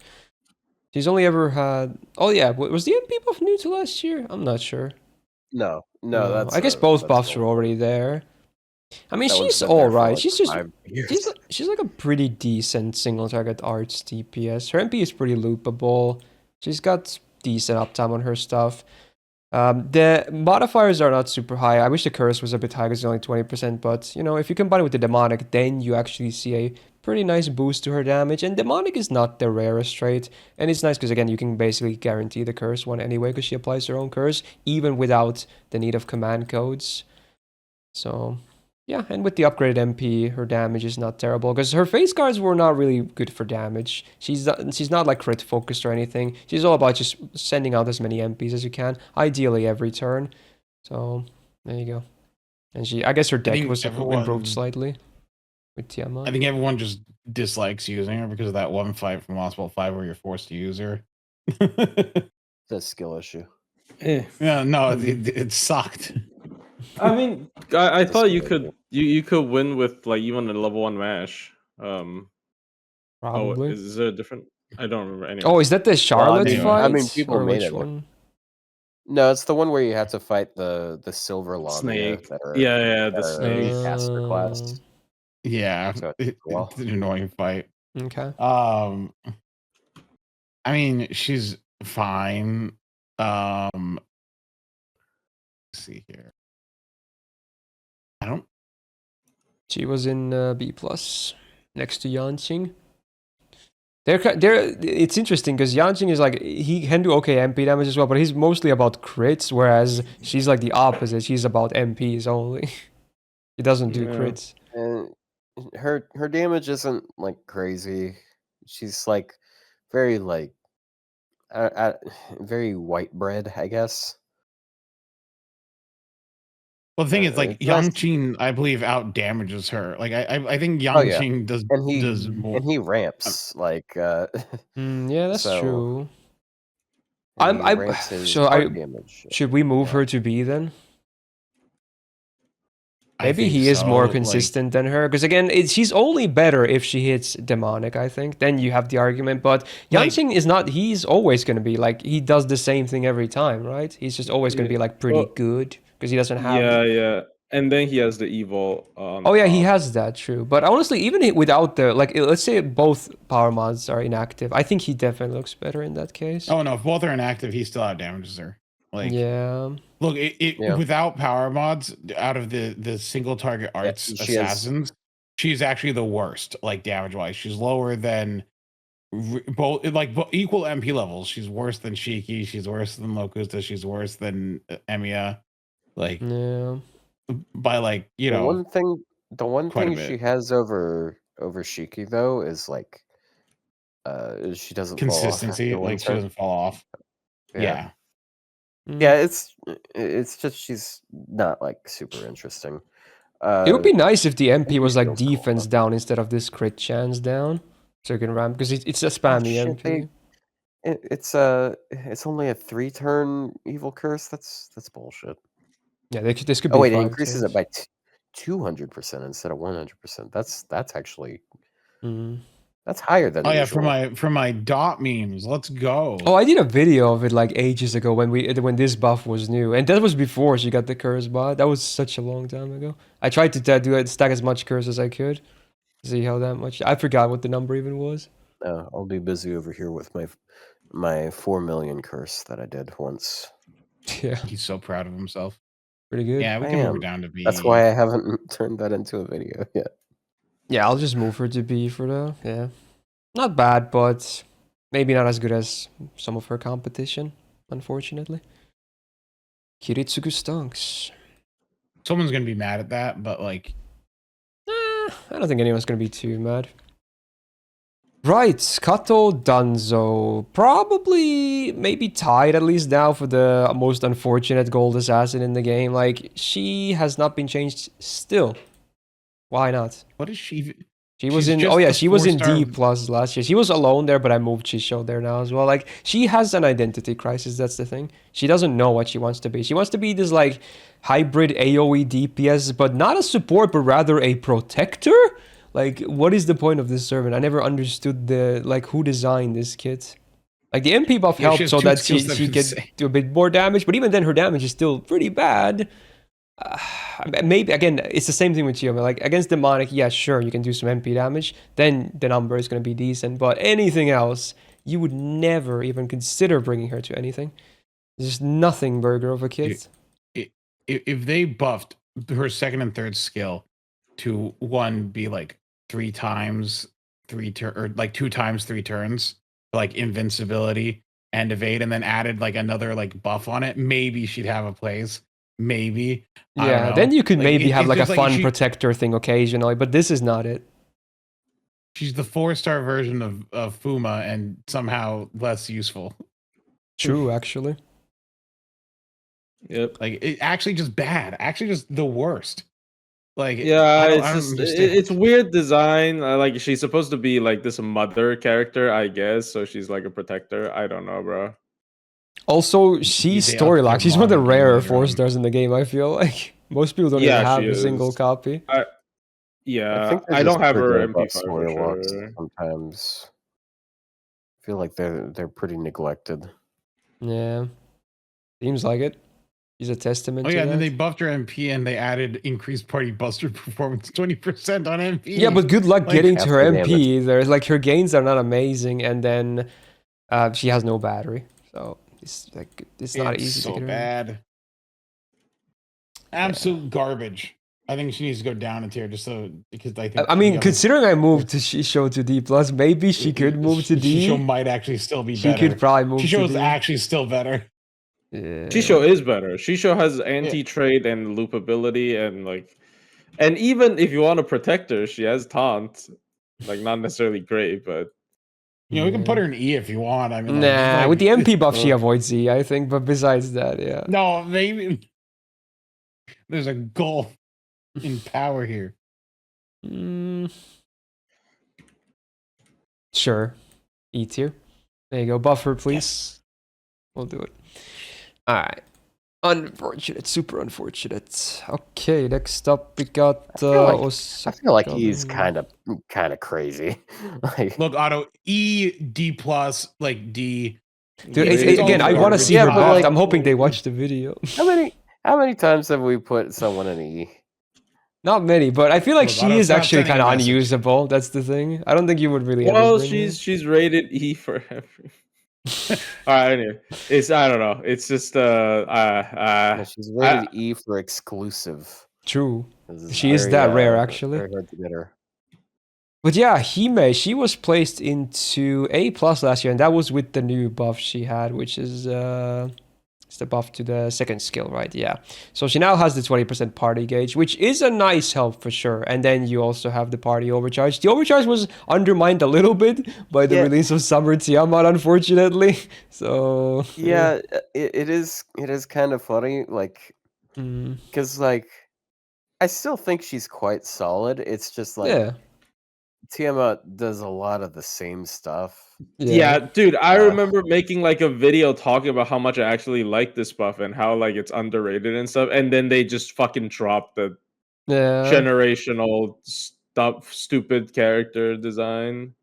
She's only ever had... Oh yeah, was the MP buff new to last year? I'm not sure. no. That's. I guess both that's buffs old. were already there. I mean, That one's she's been there for, alright. like, She's just... 5 years. She's like a pretty decent single target arts DPS. Her MP is pretty loopable. She's got decent uptime on her stuff. The modifiers are not super high. I wish the curse was a bit higher because it's only 20%, but if you combine it with the demonic, then you actually see a pretty nice boost to her damage. And demonic is not the rarest trait, and it's nice because again you can basically guarantee the curse one anyway because she applies her own curse even without the need of command codes. So yeah, and with the upgraded MP, her damage is not terrible because her face cards were not really good for damage. She's not like crit focused or anything. She's all about just sending out as many MPs as you can, ideally every turn. So there you go. And I guess her deck was improved slightly with Tiamat. I think everyone just dislikes using her because of that one fight from Lost World 5 where you're forced to use her. It's a skill issue. Yeah, no, it sucked. I mean, I It's a thought you skill could you could win with like even a level 1 mash. Oh, Probably. is there a different? I don't remember. Anyway. Oh, is that the Charlotte anyway, fight? I mean, people or made which it look one? No, it's the one where you have to fight the silver lamia Snake. that are Yeah, the that are snake. caster class. Yeah, So it's well. it's an annoying fight. Okay. I mean, she's fine. Let's see here. I don't. She was in B+, next to Yanqing. It's interesting because Yanqing is like, he can do okay MP damage as well, but he's mostly about crits, whereas she's like the opposite. She's about MPs only. He doesn't do Yeah. crits. And her damage isn't like crazy. She's like very like very white bread, I guess. Well, the thing is, like, it's nice. Yangqing, I believe, out damages her. Like, I think Oh yeah, Yangqing does more. and he ramps like Yeah, that's so, true. and he I'm ramps his so heart damage. should we move Yeah. her to B then? I Maybe think he is more so, consistent than her, because again, she's only better if she hits demonic. I think then you have the argument. But Like- Yangqing is not. He's always going to be like he does the same thing every time, right? He's just always going to be like pretty Well, good because he doesn't have. yeah. And then he has the evil on Oh yeah, he top. has that, true. But honestly, even without the like, let's say both power mods are inactive, I think he definitely looks better in that case. Oh no, if both are inactive, he still out damages her. Like, yeah. look, Yeah. without power mods, out of the single target arts assassins, she's actually the worst. Like damage wise, she's lower than both, like equal MP levels. She's worse than Shiki. She's worse than Locusta. She's worse than Emiya. Like, Yeah. by like The one thing she has over Shiki though is like she doesn't consistency. fall off after one Like she turn. doesn't fall off. Yeah. Yeah, it's just she's not like super interesting. It would be nice if the MP was like feels cool, defense though. down instead of this crit chance down, so you can ramp because it's a spammy shit, MP. It's only a 3-turn evil curse. That's bullshit. Yeah, this could Oh be wait, it 5 increases turns. it by 200% instead of 100%. That's actually that's higher than Oh yeah, usual. for my dot memes. Let's go. Oh, I did a video of it like ages ago when this buff was new, and that was before she got the curse bot. That was such a long time ago. I tried to stack as much curse as I could. See how that much. I forgot what the number even was. I'll be busy over here with my 4 million curse that I did once. Yeah, He's so proud of himself. pretty good. Yeah, we I can move her am. down to B. That's why I haven't turned that into a video yet. Yeah, I'll just move her to B for now. Yeah, not bad, but maybe not as good as some of her competition, unfortunately. Kiritsugu stunks. Someone's gonna be mad at that, but like, I don't think anyone's gonna be too mad. Right, Kato Danzou. Probably, maybe tied at least now for the most unfortunate gold assassin in the game. Like, she has not been changed still. Why not? what is she? She was She's in, just oh yeah, the she was in 4-star D plus last year. She was alone there, but I moved Chisho there now as well. Like, she has an identity crisis, that's the thing. She doesn't know what she wants to be. She wants to be this, like, hybrid AoE DPS, but not a support, but rather a protector? Like, what is the point of this servant? I never understood who designed this kit. Like, the MP buff Yeah, she helped has so two that skills she that are the could same. do a bit more damage, but even then her damage is still pretty bad. Maybe again, it's the same thing with Chioma. Like against demonic, yeah, sure, you can do some MP damage. Then the number is going to be decent. But anything else, you would never even consider bringing her to anything. There's just nothing burger of a kit. If they buffed her second and third skill to one be like 3 times 3 or like 2 times 3 turns, like invincibility and evade, and then added like another like buff on it, maybe she'd have a place. Maybe. Yeah, then you could Like, maybe have like a just like fun protector thing occasionally, but this is not it. She's the 4-star version of Fuma and somehow less useful. True, actually. Yep. Like it actually just bad. Actually just the worst. Like Yeah, I don't understand. it's weird design. Like she's supposed to be like this mother character, I guess. So she's like a protector. I don't know, bro. Also, she's They upped their storyline. She's one of the modding game rarer later on. 4-stars in the game, I feel like. Most people don't even Yeah, have she a single is. copy. Yeah, think they're I don't just have her forget about MP5 story for walks sure. sometimes. I feel like they're pretty neglected. Yeah. Seems like it. She's a testament Oh to yeah, that. and then they buffed her MP and they added increased party buster performance 20% on MP. Yeah, but good luck Like, getting to half her the MP. There's like her gains are not amazing, and then she has no battery, so it's not easy so to get her. bad. Absolute garbage. I think she needs to go down a tier just so because I think. I mean, considering I moved to Shisho to D plus, maybe she could move to D. Shisho might actually still be She better. could probably move to Shisho's D. actually still better. Yeah. Shisho is better. Shisho has anti-trade and loopability and even if you want to protect her, she has taunt. Like not necessarily great, but You know, we can put her in E if you want. I mean, Nah, with the MP buff, she avoids E, I think. But besides that, yeah. No, maybe. There's a goal in power here. Sure. E tier. There you go. Buffer, please. We'll do it. All right. Unfortunate. Super unfortunate. Okay, next up we got I feel like he's Osakabehime. kind of crazy. Like, Look, Otto, E, D plus, like D. Dude, It's again, I all want to see her Yeah, but buffed. like- I'm hoping they watch the video. how many times have we put someone in E? Not many, but I feel like Look, she Otto's is not actually sending kind a of message. unusable. That's the thing. I don't think you would really ever Well, bring her. she's rated E for every. All right, anyway, I don't know. It's just No, she's rated E for exclusive. True. This is She is very, that rare, actually. Very hard to get her. But yeah, Hime, she was placed into A+ last year, and that was with the new buff she had, which is it's the buff to the second skill, right? Yeah. So she now has the 20% party gauge, which is a nice help for sure. And then you also have the party overcharge. The overcharge was undermined a little bit by the release of Summer Tiamat, unfortunately. So Yeah, it is kind of funny, like, because like I still think she's quite solid. It's just like yeah. Tiamat does a lot of the same stuff. Yeah, dude, I Uh, remember making like a video talking about how much I actually like this buff and how like it's underrated and stuff, and then they just fucking dropped the Yeah. generational stupid character design.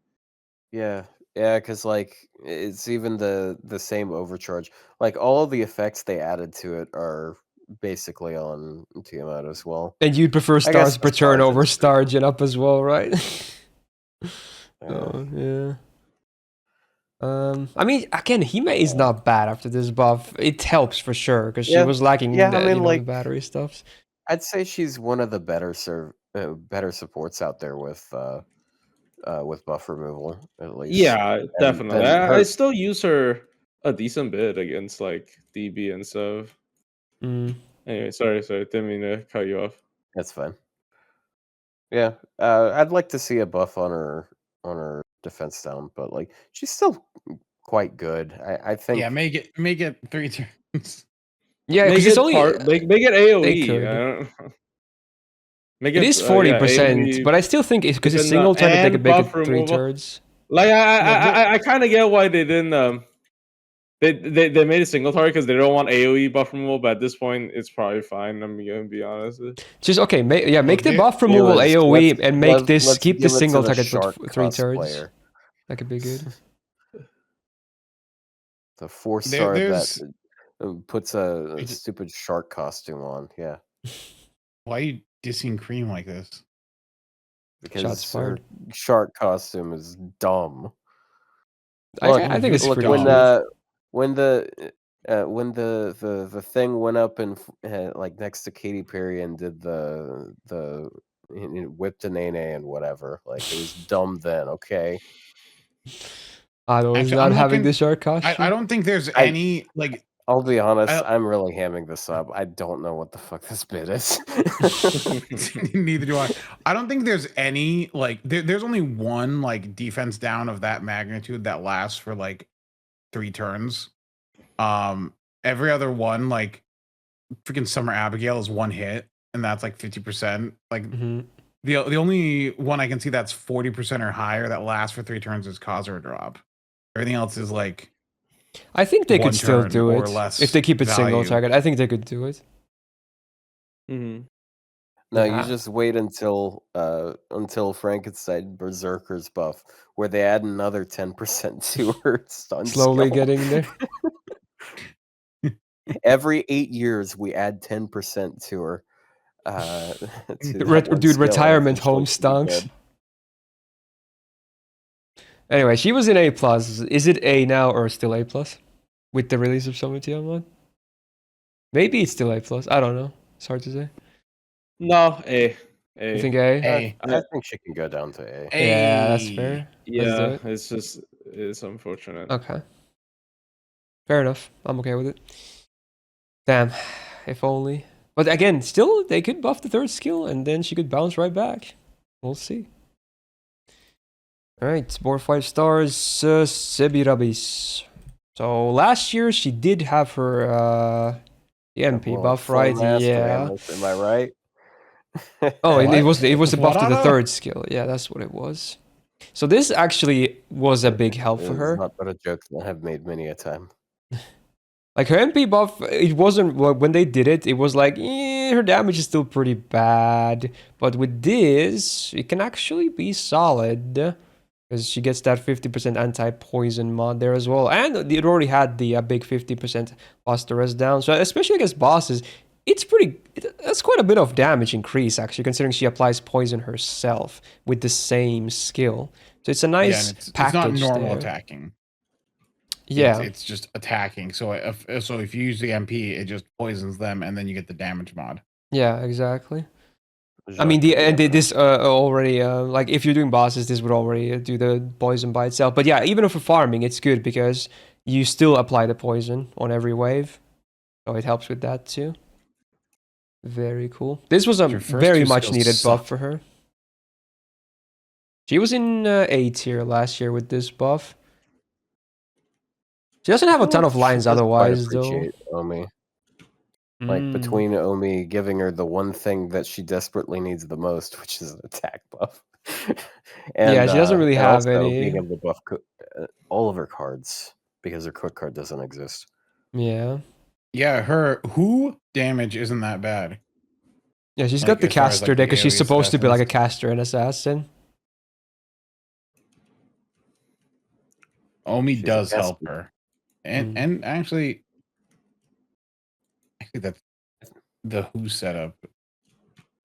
Yeah, because like it's even the same overcharge. Like all of the effects they added to it are basically on Tiamat as well. And you'd prefer guess stars per the turn stars over is star gen up as well, right? Yeah. So, yeah. I mean, again, Hime is not bad after this buff. It helps for sure because she Yeah, was lacking yeah, I the, mean, the like- battery stuff. I'd say she's one of the better supports out there with buff removal at least. Yeah, And definitely. then I her- still use her a decent bit against like DB and stuff. Anyway, sorry, didn't mean to cut you off. That's fine. Yeah, I'd like to see a buff on her defense down, but like she's still quite good. I think. Yeah, make it 3 turns. Yeah, Make because it it's only make it they AOE. could. I don't- Make It is 40%, but I still think it's because it's single target. They could make it 3 turns. Like I kind of get why they didn't they made a single target because they don't want AOE buff removal, but at this point it's probably fine. I'm gonna be honest. Just okay, make the Okay. buff removal Let's- AOE let's- and make let's- let's keep the give it to single the target shark with 3 turns. cosplayer. That could be good. The 4-star there's- that puts a It's- stupid shark costume on. Yeah, Why are you dissing Cream like this? because Shots her fired. shark costume is dumb. I think it's look, pretty when cute. when the thing went up and like next to Katy Perry and did the whipped a nene and whatever, like it was dumb then. Okay, I don't Actually, not I'm having looking- the shark costume. I don't think there's I- any like. I'll be honest, I- I'm really hamming this up. I don't know what the fuck this bit is. Neither do I. I don't think there's any like there's only one like defense down of that magnitude that lasts for like 3 turns. Every other one, like freaking Summer Abigail is 1 hit, and that's like 50%. Like Mhm. the only one I can see that's 40% or higher that lasts for 3 turns is cause or drop. Everything else is like I think they 1 could still turn do or it less if they keep it single value. target. I think they could do it. Mm-hmm. No, Yeah. you just wait until Frankenstein Berserker's buff, where they add another 10% to her stun Slowly skill. getting there. Every 8 years we add 10% to her. To that one Dude, skill, and retirement eventually home she'll be stonks. dead. Anyway, she was in A+. Is it A now or still A+? With the release of Summer Tiamat? Maybe it's still A+. I don't know. It's hard to say. No, A. You think A? A. I think she can go down to A. Yeah, that's A. fair. Yeah, Let's it's unfortunate. Okay. Fair enough. I'm okay with it. Damn. If only. But again, still, they could buff the 3rd skill and then she could bounce right back. We'll see. Alright, more 5 stars. Semiramis. So last year she did have her The MP Well, buff, full right? master Yeah. ammo, am I right? Oh, it What? was a buff What to the auto? third skill. Yeah, that's what it was. So this actually was a big help It for is her. not but a joke that I have made many a time. Like her MP buff, it wasn't when they did it. It was like her damage is still pretty bad, but with this, it can actually be solid because she gets that 50% anti-poison mod there as well, and it already had the big 50% buster rest down. So especially against bosses, it's pretty. That's quite a bit of damage increase actually, considering she applies poison herself with the same skill. So it's a Yeah, and nice it's not package normal there. attacking. Yeah. It's just attacking. So if you use the MP, it just poisons them, and then you get the damage mod. Yeah, exactly. I mean, this already like if you're doing bosses, this would already do the poison by itself. But yeah, even if for farming, it's good because you still apply the poison on every wave, so it helps with that too. Very cool. This was a Your first very two much skills needed buff suck. for her. She was in A tier last year with this buff. She doesn't have a ton of lines She does quite otherwise, though. appreciate Omii. Like between Omii giving her the one thing that she desperately needs the most, which is an attack buff, and Yeah, she doesn't really and have also any. being able to buff all of her cards because her quick card doesn't exist. Yeah. Yeah, her who damage isn't that bad. Yeah, she's Like, got the as far as, caster like, deck the because she's AoE supposed to be like a assassins. caster and assassin. Omii She's a does caster. help her, and actually that's the who setup.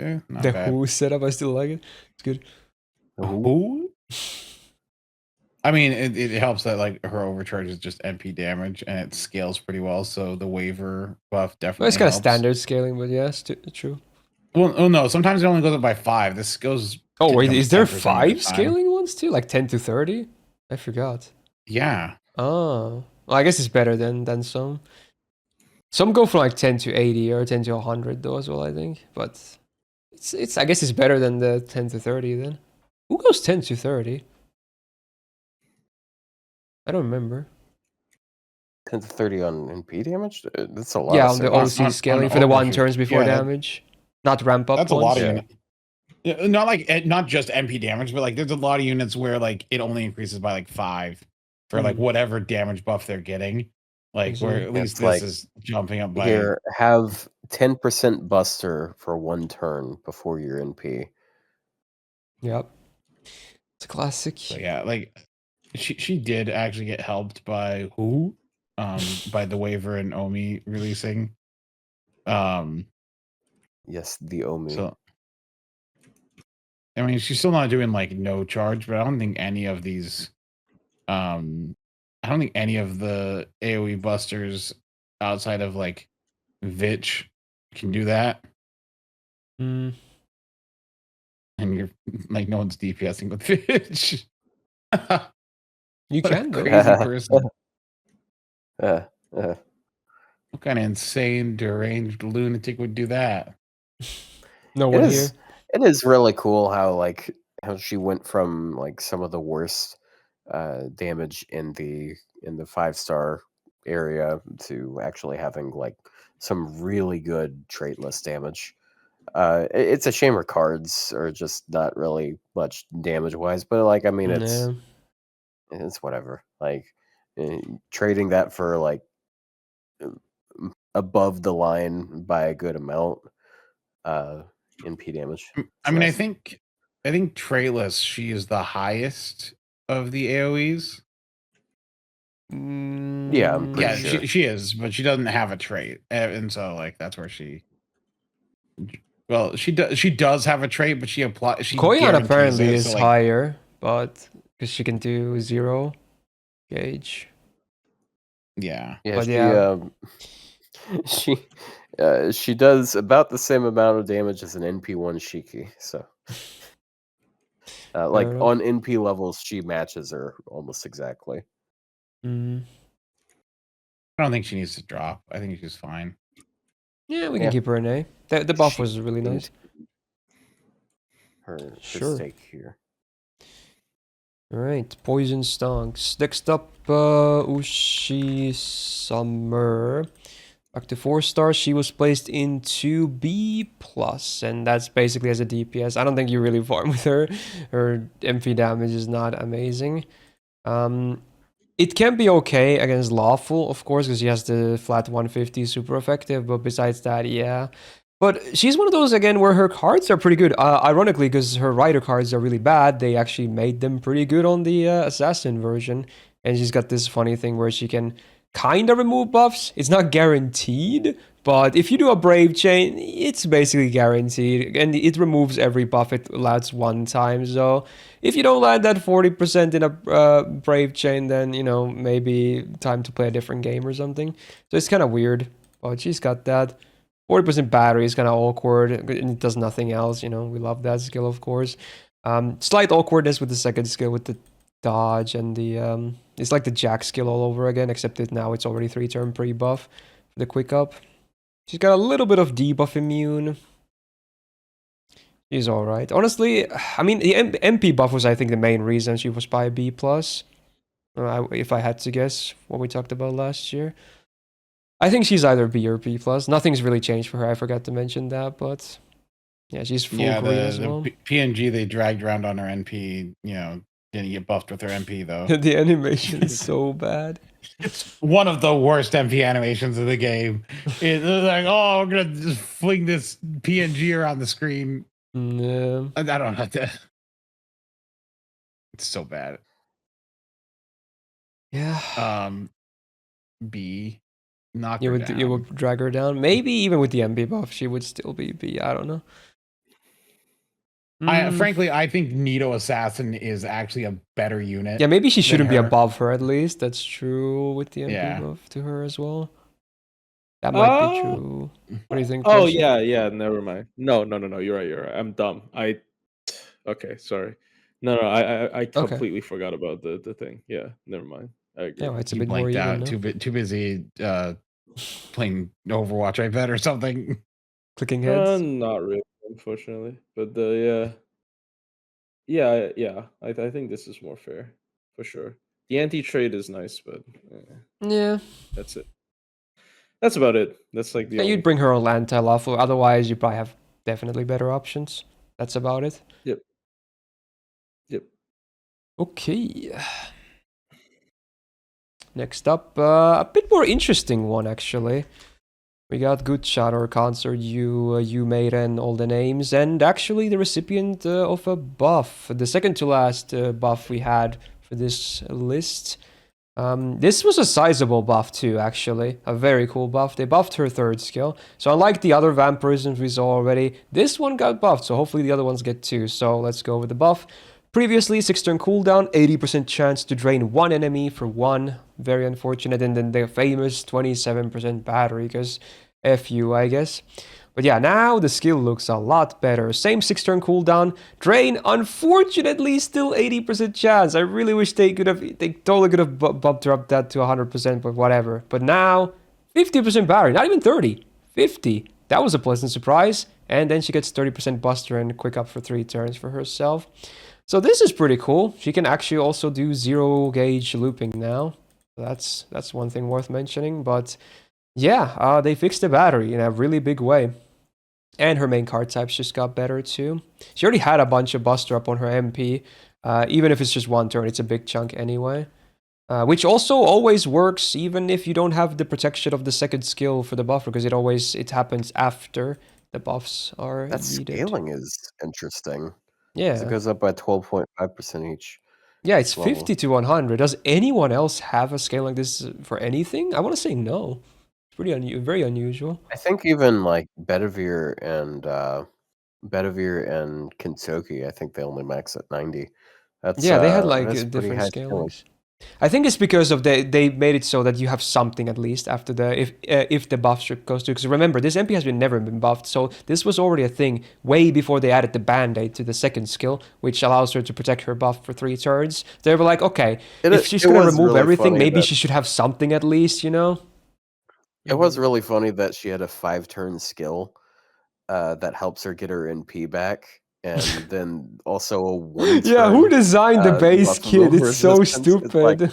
Not The bad. Who setup, I still like it. It's good. Who? I mean, it helps that like her overcharge is just MP damage and it scales pretty well. So the waiver buff definitely Well, it's kind of helps. standard scaling, but yeah, it's true. Well, oh no, sometimes it only goes up by 5. This goes. Oh wait, jumps is there 10% at a 5 time. scaling ones too? Like 10 to 30? I forgot. Yeah. Oh, well, I guess it's better than some. Some go from like 10 to 80 or 10 to 100 though as well, I think. But it's I guess it's better than the 10 to 30 then. Who goes 10 to 30? I don't remember. 10 to 30 on NP damage? That's a lot. Yeah, of on the savings. OC scaling for the 1 turns before damage. Not ramp up That's a ones. lot of Yeah. units. Yeah, not like not just MP damage, but like there's a lot of units where like it only increases by like 5 for like whatever damage buff they're getting. Like where at least It's this like, is jumping up by Here, have 10% buster for 1 turn before your NP. Yep. It's a classic. So yeah, like she did actually get helped by who? By the waiver and Omii releasing. Yes, the Omii. So I mean she's still not doing like no charge, but I don't think any of these I don't think any of the AoE busters outside of like Vich can do that. Mm. And you're like no one's DPSing with Vich. You What a can though. crazy person. What What kind of insane, deranged lunatic would do that? No one here. It is really cool how she went from like some of the worst damage in the 5-star area to actually having like some really good traitless damage. It's a shame her cards are just not really much damage wise, but like I mean it's whatever. Like trading that for like above the line by a good amount NP damage. I mean, I think traitless, she is the highest of the AoEs. Yeah, I'm pretty sure. she is, but she doesn't have a trait, and so like that's where she. Well, she does have a trait, but she applies. Koyan apparently is higher, but because she can do 0 gauge. Yeah. Yeah, she does about the same amount of damage as an NP1 Shiki. So, like on NP levels, she matches her almost exactly. Mm. I don't think she needs to drop. I think she's fine. Yeah, we can keep her an A. The buff was really nice. Her Sure. stake here. All right, poison stonks. Next up, Ushi Summer. Back to 4 stars. She was placed into B+, and that's basically as a DPS. I don't think you really farm with her. Her MP damage is not amazing. It can be okay against Lawful, of course, because she has the flat 150, super effective, but besides that, yeah. But she's one of those, again, where her cards are pretty good. Ironically, because her Rider cards are really bad, they actually made them pretty good on the Assassin version. And she's got this funny thing where she can kind of remove buffs. It's not guaranteed, but if you do a Brave Chain, it's basically guaranteed. And it removes every buff it lands one time. So if you don't land that 40% in a Brave Chain, then, you know, maybe time to play a different game or something. So it's kind of weird, but she's got that. 40% battery is kind of awkward, and it does nothing else, you know, we love that skill, of course. Slight awkwardness with the second skill with the dodge and the, it's like the Jack skill all over again, except that now it's already 3-turn pre-buff for the quick up. She's got a little bit of debuff immune. She's alright. Honestly, I mean, the MP buff was, I think, the main reason she was by a B+. If I had to guess what we talked about last year. I think she's either B or B+. Nothing's really changed for her. I forgot to mention that, but yeah, she's full green as well. The PNG they dragged around on her NP, you know, didn't get buffed with her MP though. The animation is so bad. It's one of the worst MP animations of the game. It's like, oh, I'm gonna just fling this PNG around the screen. Yeah. I don't know that. It's so bad. Yeah. B. Knock You her would down. you would drag her down. Maybe even with the MP buff, she would still be B. I don't know. Frankly, I think Nito Assassin is actually a better unit. Yeah, maybe she shouldn't be her. above her at least. That's true with the MP buff to her as well. That might be true. What do you think? Oh Chris? yeah. Never mind. No. You're right. I'm dumb. Okay, sorry. No. I completely forgot about the thing. Yeah, never mind. I agree. Yeah, it's a You bit more blanked even. out. No? Too busy playing Overwatch, I bet, or something. Clicking heads. Not really, unfortunately. But yeah. I think this is more fair for sure. The anti-trade is nice, but Yeah. that's it. That's about it. That's like the. Yeah, you'd bring her on land tile off. Otherwise, you probably have definitely better options. That's about it. Yep. Okay. Next up, a bit more interesting one actually. We got Good Shot or Consort Yu, Maiden, all the names, and actually the recipient of a buff, the second to last buff we had for this list. This was a sizable buff too, actually. A very cool buff. They buffed her third skill. So unlike the other vampirisms we saw already, this one got buffed, so hopefully the other ones get too. So let's go with the buff. Previously, 6-turn cooldown, 80% chance to drain one enemy for 1. Very unfortunate. And then the famous 27% battery, because F you, I guess. But yeah, now the skill looks a lot better. Same 6-turn cooldown. Drain, unfortunately, still 80% chance. I really wish they totally could have bumped her up that to 100%, but whatever. But now, 50% battery, not even 30, 50. That was a pleasant surprise. And then she gets 30% buster and quick up for 3 turns for herself. So this is pretty cool. She can actually also do 0 gauge looping now. That's one thing worth mentioning. But yeah, they fixed the battery in a really big way. And her main card types just got better too. She already had a bunch of buster up on her MP. Even if it's just 1 turn, it's a big chunk anyway. Which also always works even if you don't have the protection of the second skill for the buffer, because it happens after the buffs are That needed. scaling is interesting. Yeah. It goes up by 12.5% each. Yeah, it's 50 to 100. Does anyone else have a scale like this for anything? I want to say no. It's pretty very unusual. I think even like Bedivere and Kintoki, I think they only max at 90. That's yeah, they had that's like pretty different high scaling. scalings. I think it's because of they made it so that you have something at least after the if the buff strip goes to, because remember this MP has never been buffed, so this was already a thing way before they added the band-aid to the second skill, which allows her to protect her buff for 3 turns. They were like, okay, if she's gonna remove really everything, maybe she should have something at least, you know. It was really funny that she had a 5-turn skill that helps her get her NP back. And then also a 1 yeah, who designed the base buff kit? removal It's so resistance. stupid.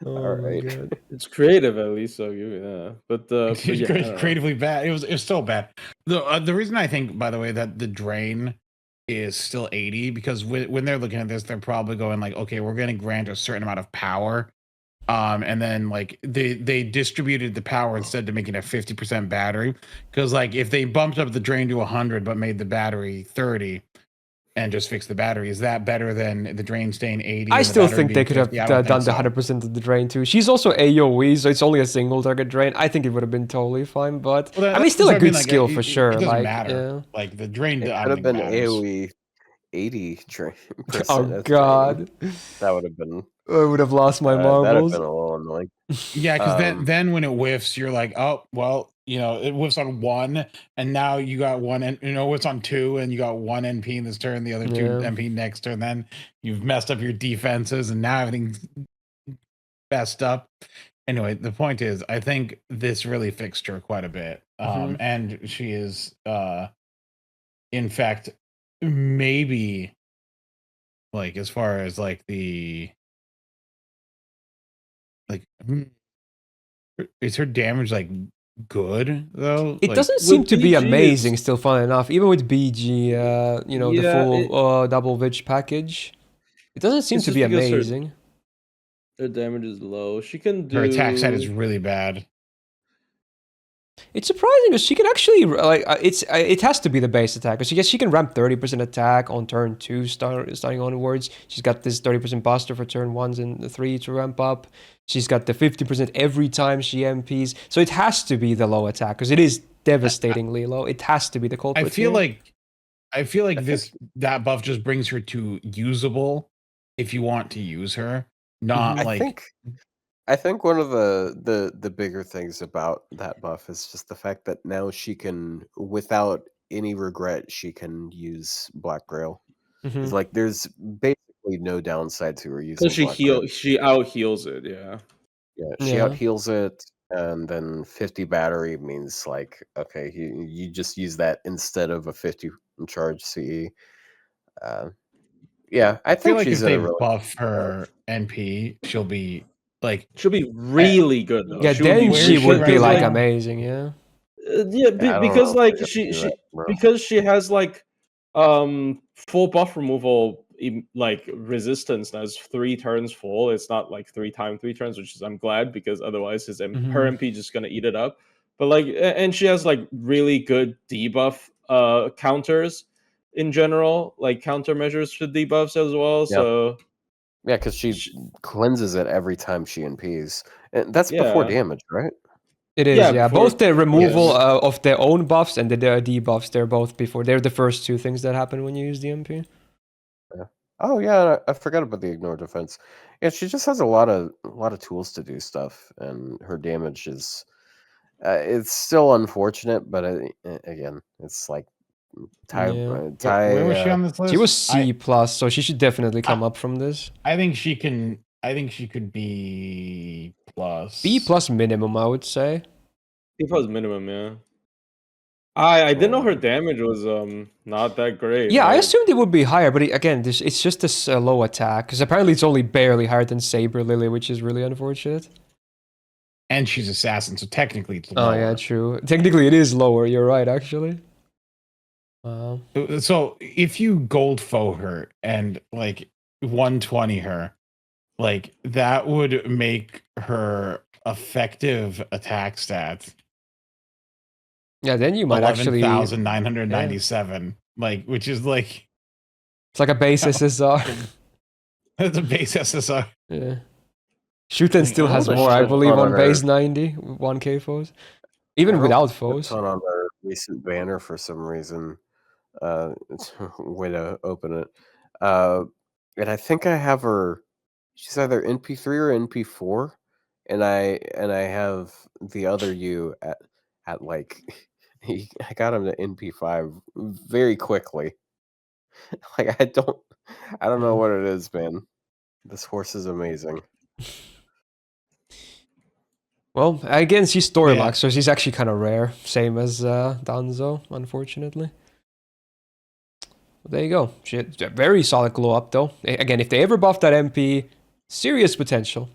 Oh my right. god. It's creative at least, so yeah. But yeah, I don't know. Creatively bad. It was still bad. The reason I think, by the way, that the drain is still 80 because when they're looking at this, they're probably going like, okay, we're going to grant a certain amount of power. And then like they distributed the power instead of making a 50% battery. Because like if they bumped up the drain to 100 but made the battery 30 and just fixed the battery, is that better than the drain staying 80? I and the still battery think they being could have 50? I don't done think the so. 100% of the drain too. She's also AoE, so it's only a single target drain. I think it would have been totally fine, but Well, I mean, still a good like, skill for sure. It doesn't Like, matter. Like the drain, It I could don't have think been matters. AoE 80% oh of god, training. That would have been I would have lost my that'd have marbles. been a little annoying. Yeah, because then when it whiffs, you're like, oh well, you know, it whiffs on 1, and now you got 1, and you know it's on 2, and you got 1 NP in this turn, the other 2 NP next turn. Then you've messed up your defenses, and now everything's messed up. Anyway, the point is, I think this really fixed her quite a bit, and she is, in fact, maybe like as far as like the like. Is her damage like good though? It Like, doesn't seem to be BG, amazing. Still, fun enough. Even with BG, you know, the Yeah, full double witch package, it doesn't seem it's to just be because amazing. her damage is low. She can do her attack stat is really bad. It's surprising because she can actually like it has to be the base attack because she can ramp 30% attack on turn 2 starting onwards. She's got this 30% buster for turn 1s and 3 to ramp up. She's got the 50% every time she MPs. So it has to be the low attack because it is devastatingly low. It has to be the culprit. I feel like that buff just brings her to usable if you want to use her. Not I think one of the bigger things about that buff is just the fact that now she can, without any regret, she can use Black Grail. It's like there's basically no downside to her using. Because she out heals it. Yeah. Yeah, she out heals it, and then 50 battery means like okay, you just use that instead of a 50 charge CE. Yeah, I feel think like if she's in they a really buff her NP, she'll be like She'll be really good though. Yeah, She'll then be she would be right like now? amazing. Yeah. Yeah, I don't because know if like they're gonna do that, bro. because she has like full buff removal like resistance now. It's 3 turns full. It's not like 3 times 3 turns, which is I'm glad because otherwise her MP just gonna eat it up. But like and she has like really good debuff counters in general, like countermeasures for debuffs as well. Yeah. So yeah, because she cleanses it every time she NPs, and that's before damage, right? It is, yeah. before Both the removal yes. of their own buffs and the debuffs, they're both before. They're the first 2 things that happen when you use the MP. Yeah. Oh yeah, I forgot about the ignore defense. Yeah, she just has a lot of tools to do stuff, and her damage is it's still unfortunate, but again, it's like Where was she on this list? She was C plus, so she should definitely come up from this. I think she could be plus. B plus minimum, I would say. B plus minimum, yeah. I didn't know her damage was not that great. Yeah, I assumed it would be higher, but again, it's just this low attack because apparently it's only barely higher than Saber Lily, which is really unfortunate. And she's assassin, so technically it's lower. Oh yeah, true. Technically, it is lower. You're right, actually. So if you gold foe her and like 120 her, like that would make her effective attack stat. Yeah, then you might actually 11,997, like which is like it's like a base SSR. That's a base SSR. Yeah. Shuten still has more, I believe, on base 90, 1k foes. Even without foes. On our recent banner for some reason. Way to open it. And I think I have her. She's either NP3 or NP4, and I have the other U at like I got him to NP5 very quickly. Like I don't know what it is, man. This horse is amazing. Well, again, she's story locked, so she's actually kind of rare. Same as Danzou, unfortunately. There you go. She had a very solid glow up, though. Again, if they ever buff that MP, serious potential.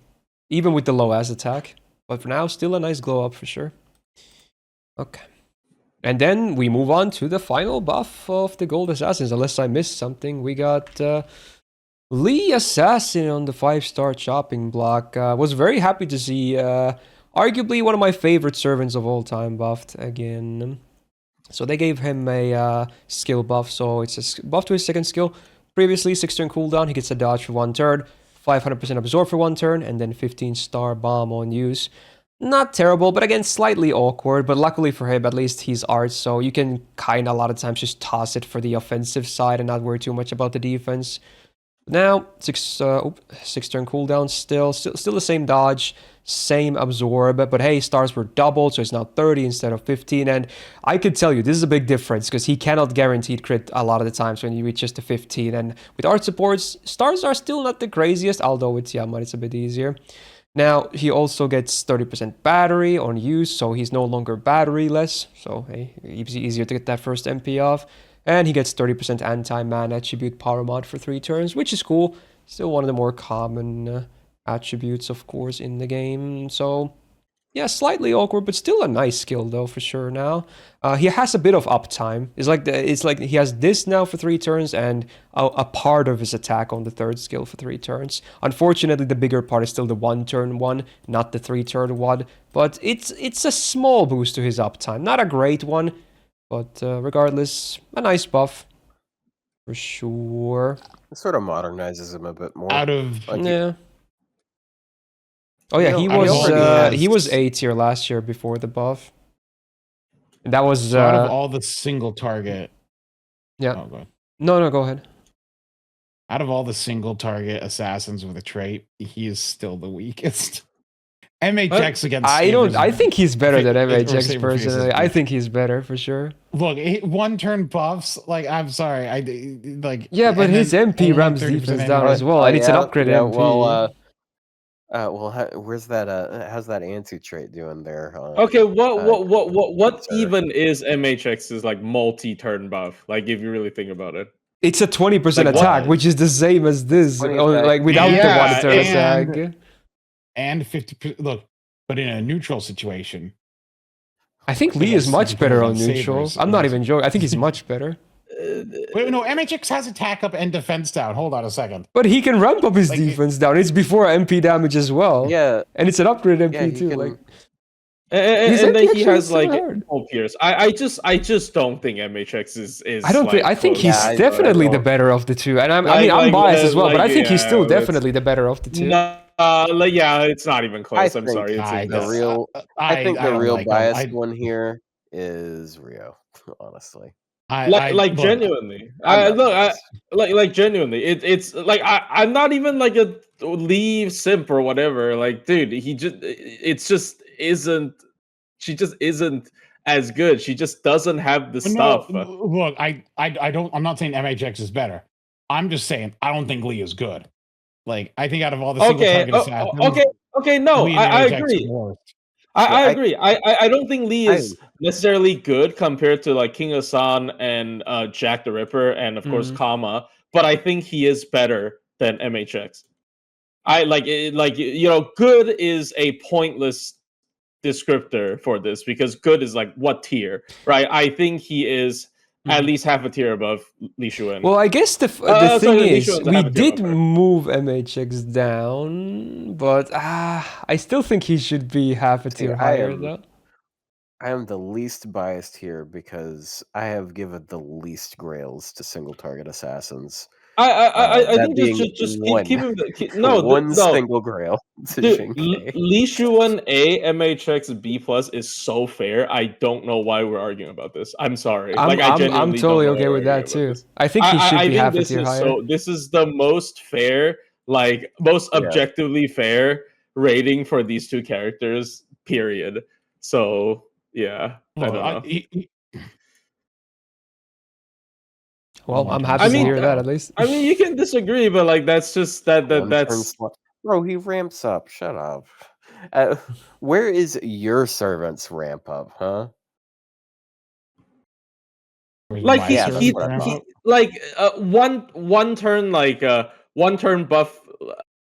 even with the low as attack. But for now, still a nice glow up for sure. Okay. And then we move on to the final buff of the Gold Assassins. Unless I missed something, we got Lee Assassin on the 5-star chopping block. Was very happy to see arguably one of my favorite servants of all time buffed again. So they gave him a skill buff. So it's a buff to his second skill. Previously, 6-turn cooldown. He gets a dodge for 1 turn, 500% absorb for 1 turn, and then 15-star bomb on use. Not terrible, but again, slightly awkward. But luckily for him, at least he's art, so you can kind of a lot of times just toss it for the offensive side and not worry too much about the defense. Now, 6-turn cooldown still the same dodge, same absorb, but hey, stars were doubled, so it's now 30 instead of 15, and I could tell you, this is a big difference, because he cannot guaranteed crit a lot of the times when you reach just the 15, and with art supports, stars are still not the craziest, although with Tiamat it's a bit easier. Now, he also gets 30% battery on use, so he's no longer battery-less, so hey, it's easier to get that first MP off. And he gets 30% anti-man attribute power mod for 3 turns, which is cool. Still one of the more common attributes, of course, in the game. So, yeah, slightly awkward, but still a nice skill, though, for sure now. He has a bit of uptime. It's like he has this now for 3 turns and a part of his attack on the 3rd skill for 3 turns. Unfortunately, the bigger part is still the 1-turn one, not the 3-turn one. But it's a small boost to his uptime. Not a great one. But regardless, a nice buff for sure. It sort of modernizes him a bit more. Yeah. Oh yeah, he was A tier last year before the buff. And that was so out of all the single target. Yeah. Oh, go ahead. No, go ahead. Out of all the single target assassins with a trait, he is still the weakest. MHX against I think he's better than MHX personally. I think he's better for sure. Look, 1-turn buffs, like I'm sorry, like yeah, but his MP ramps defense down as well, and it's an upgrade MP. Where's that? How's that anti trait doing there? Okay, what even is MHX's like multi-turn buff? Like, if you really think about it, it's a 20% attack, which is the same as this, like without the 1-turn attack. And 50%. Look, but in a neutral situation, I think Lee is much better on neutral. I'm not even joking. I think he's much better. Wait, no, MHX has attack up and defense down. Hold on a second. But he can ramp up his defense down. It's before MP damage as well. Yeah, and it's an upgrade MP too. Like, and then he has like all peers. I just don't think MHX is. I think he's definitely the better of the two. And I'm biased as well, but I think he's still definitely the better of the two. Yeah, it's not even close. I'm sorry. I think the real biased one here is Rio. Honestly, genuinely. Genuinely. It's like I'm not even like a leave simp or whatever. Like, dude, she just isn't as good. She just doesn't have the stuff. Look, I'm not saying MHX is better. I'm just saying I don't think Lee is good. Like, I think out of all the single target assassins, no, I agree. I agree. I don't think Lee is necessarily good compared to like King Hassan and Jack the Ripper and of course Kama, but I think he is better than MHX. Good is a pointless descriptor for this because good is like what tier, right? I think he is at least half a tier above Li Shuwen. Well, I guess the thing is, we did move MHX down, but I still think he should be half a tier higher, though. I am the least biased here because I have given the least grails to single target assassins. I think just keep one single grail to Shinkai. Li Shuwen A MHX B plus is so fair. I don't know why we're arguing about this. I'm sorry. I'm totally okay with that too. I think he should be half a tier higher. So this is the most fair, most objectively fair rating for these two characters. Period. So yeah, I don't know. Well, I'm happy to hear that at least. I mean, you can disagree, but that's just that's. Bro, he ramps up. Shut up. Where is your servant's ramp up, huh? Like he one turn one turn buff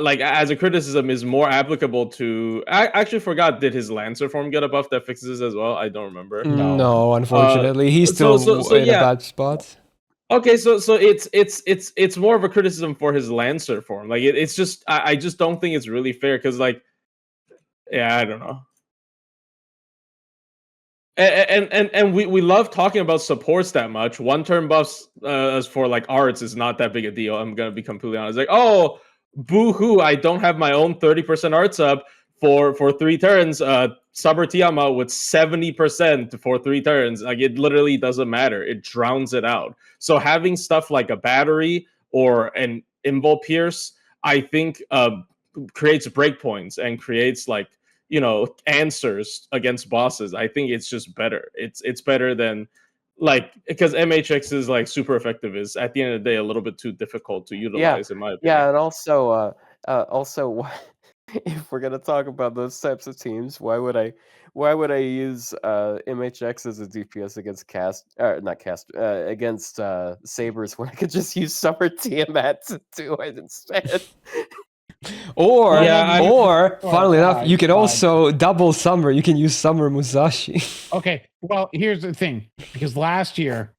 like as a criticism is more applicable to. I actually forgot. Did his Lancer form get a buff that fixes this as well? I don't remember. No, unfortunately, he's still so in a yeah. bad spot. Okay, so it's more of a criticism for his Lancer form. Like it's just I just don't think it's really fair because like yeah, I don't know. And we love talking about supports that much. One turn buffs as for like arts is not that big a deal. I'm gonna be completely honest. Like, oh, boo-hoo, I don't have my own 30% arts up for 3 turns. Saber Tiamat with 70% for 3 turns. Like it literally doesn't matter. It drowns it out. So having stuff like a battery or an Invul Pierce, I think creates breakpoints and creates like answers against bosses. I think it's just better. It's better than like because MHX is like super effective is at the end of the day a little bit too difficult to utilize in my opinion. Yeah, and also if we're gonna talk about those types of teams, why would I use MHX as a DPS against against Sabers when I could just use Summer Tiamat to do it instead? Or funnily enough, God, you can God. also double Summer. You can use Summer Musashi. Okay, well, here's the thing. Because last year,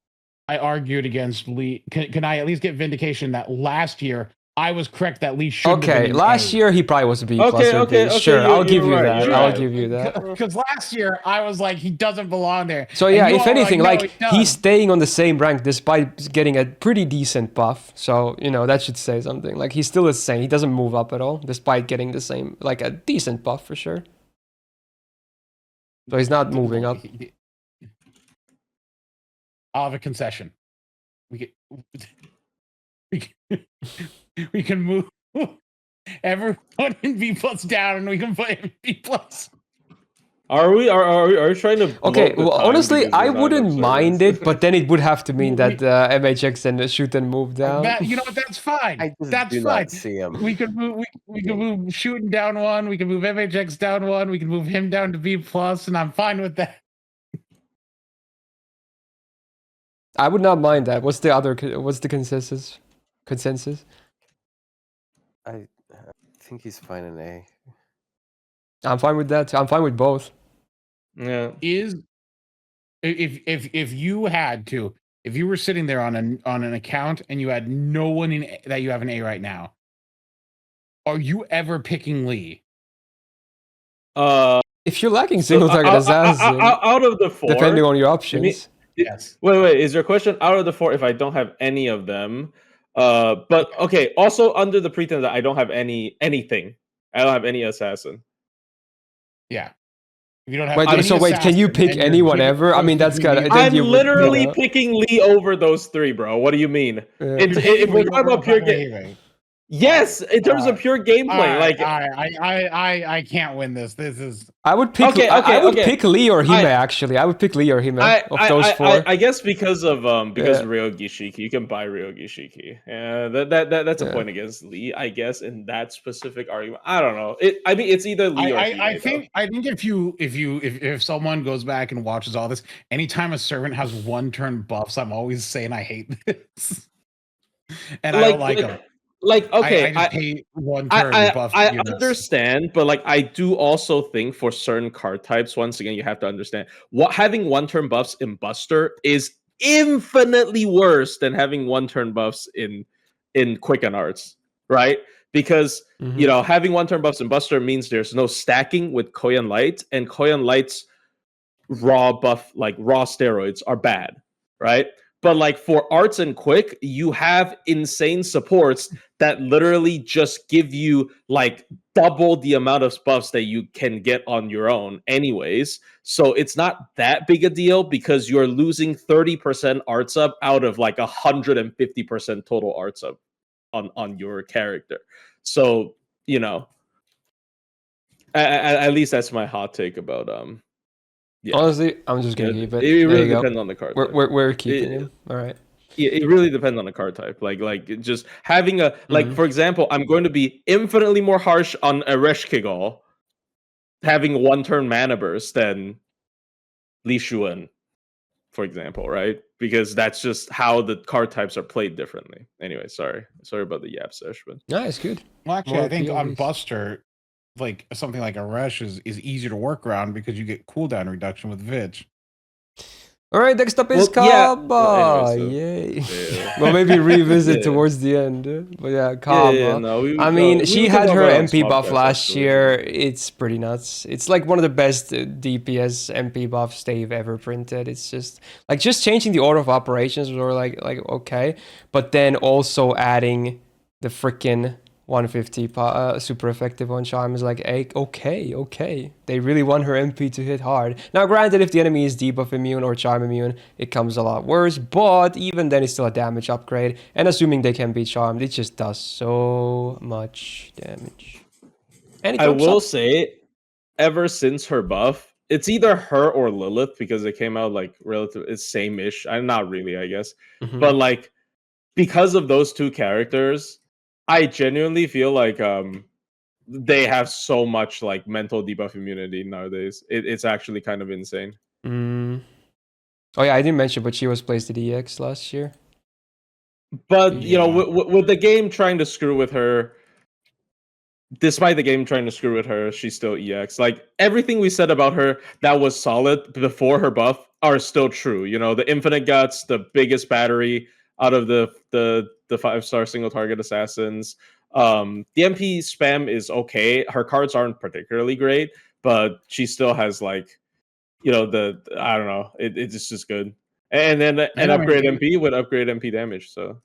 I argued against Lee. Can I at least get vindication that last year I was correct that Lee should have been Okay, an last A? year he probably was a B plus or a B. Okay, Sure, I'll give you right, that. you're I'll right. give you that. Because last year I was like, he doesn't belong there. So And yeah, you if all were anything, no, like he does. he's staying on the same rank despite getting a pretty decent buff. So that should say something. Like he's still the same. He doesn't move up at all, despite getting the same, like a decent buff for sure. So he's not moving up. I'll have a concession. We can move everyone in B plus down, and we can put him in B plus. Are we trying to Okay, blow the well, time honestly, because I there's not wouldn't enough mind servers? it, but then it would have to mean that MHX and Shuten move down. You know what? That's fine. I just That's do fine. not see him. We could move. We can move Shuten down 1. We can move MHX down 1. We can move him down to B plus, and I'm fine with that. I would not mind that. What's the consensus? I think he's fine in A. I'm fine with that. I'm fine with both. Yeah. Is if you had to, if you were sitting there on an account and you had no one in that you have an A right now, are you ever picking Lee? If you're lacking single target assassin, out of the 4, depending on your options. Yes. Wait. Is your question out of the 4 if I don't have any of them? But okay. Also under the pretense that I don't have anything. I don't have any assassin. Yeah. If you don't have Wait, any so wait, can you assassin pick and you're anyone giving ever? I mean, that's between gotta. you- Then I'm you would, literally picking Lee over those 3, bro. What do you mean? If we're talking about pure game, yes, in terms of pure gameplay, like I can't win this. This is I would pick. I would pick Lee or Hime. Actually, I would pick Lee or Hime of those 4. I guess because of Ryogi Shiki, you can buy Ryogi Shiki. Yeah, that's a point against Lee, I guess, in that specific argument. I don't know. I mean, it's either Lee or Hime. I think if someone goes back and watches all this, anytime a servant has 1 turn buffs, I'm always saying I hate this, and I don't like them. Like, okay, I just hate 1 turn buff. I units. understand, but like I do also think for certain card types, once again, you have to understand having 1 turn buffs in Buster is infinitely worse than having 1 turn buffs in Quicken Arts, right? Because having 1 turn buffs in Buster means there's no stacking with Koyan Light, and Koyan Light's raw buff, like raw steroids, are bad, right? But like for arts and quick, you have insane supports that literally just give you like double the amount of buffs that you can get on your own anyways. So it's not that big a deal because you're losing 30% arts up out of like 150% total arts up on your character. So, at least that's my hot take about yeah. Honestly, I'm just gonna keep it. It really depends on the card. We're keeping him. All right. It really depends on the card type. Like just having a for example, I'm going to be infinitely more harsh on a Reshkigal having 1 turn mana burst than Li Shuwen, for example, right? Because that's just how the card types are played differently. Anyway, sorry about the yap sesh, but Yeah, it's good. Well, actually, More I think on POVs. Buster, like something like a Rush is easier to work around because you get cooldown reduction with Vitch. All right, next up is well, yeah. Kaba. Well, anyway, so, Yay. yeah. Well, maybe revisit Yeah. towards the end. But yeah, Kaba. No, I mean, we she will talk had her about it on MP buff Swapcast last afterwards, year. yeah. It's pretty nuts. It's like one of the best DPS MP buffs they've ever printed. It's just like changing the order of operations was like okay, but then also adding the freaking 150 super effective on charm is like, hey, okay. They really want her MP to hit hard. Now, granted, if the enemy is debuff immune or charm immune, it comes a lot worse, but even then, it's still a damage upgrade. And assuming they can be charmed, it just does so much damage. And it I drops will up. say, ever since her buff, it's either her or Lilith because it came out like relative, it's same-ish. Not really, I guess, but like because of those two characters, I genuinely feel like they have so much like mental debuff immunity nowadays. It's actually kind of insane. Oh yeah, I didn't mention, but she was placed at EX last year. But you know, Yeah. with the game trying to screw with her, despite the game trying to screw with her, she's still EX. Like everything we said about her that was solid before her buff are still true. You know, the infinite guts, the biggest battery out of the 5-star single target assassins. The MP spam is okay. Her cards aren't particularly great, but she still has like, you know, I don't know. It's just good. And then an upgrade MP would upgrade MP damage. So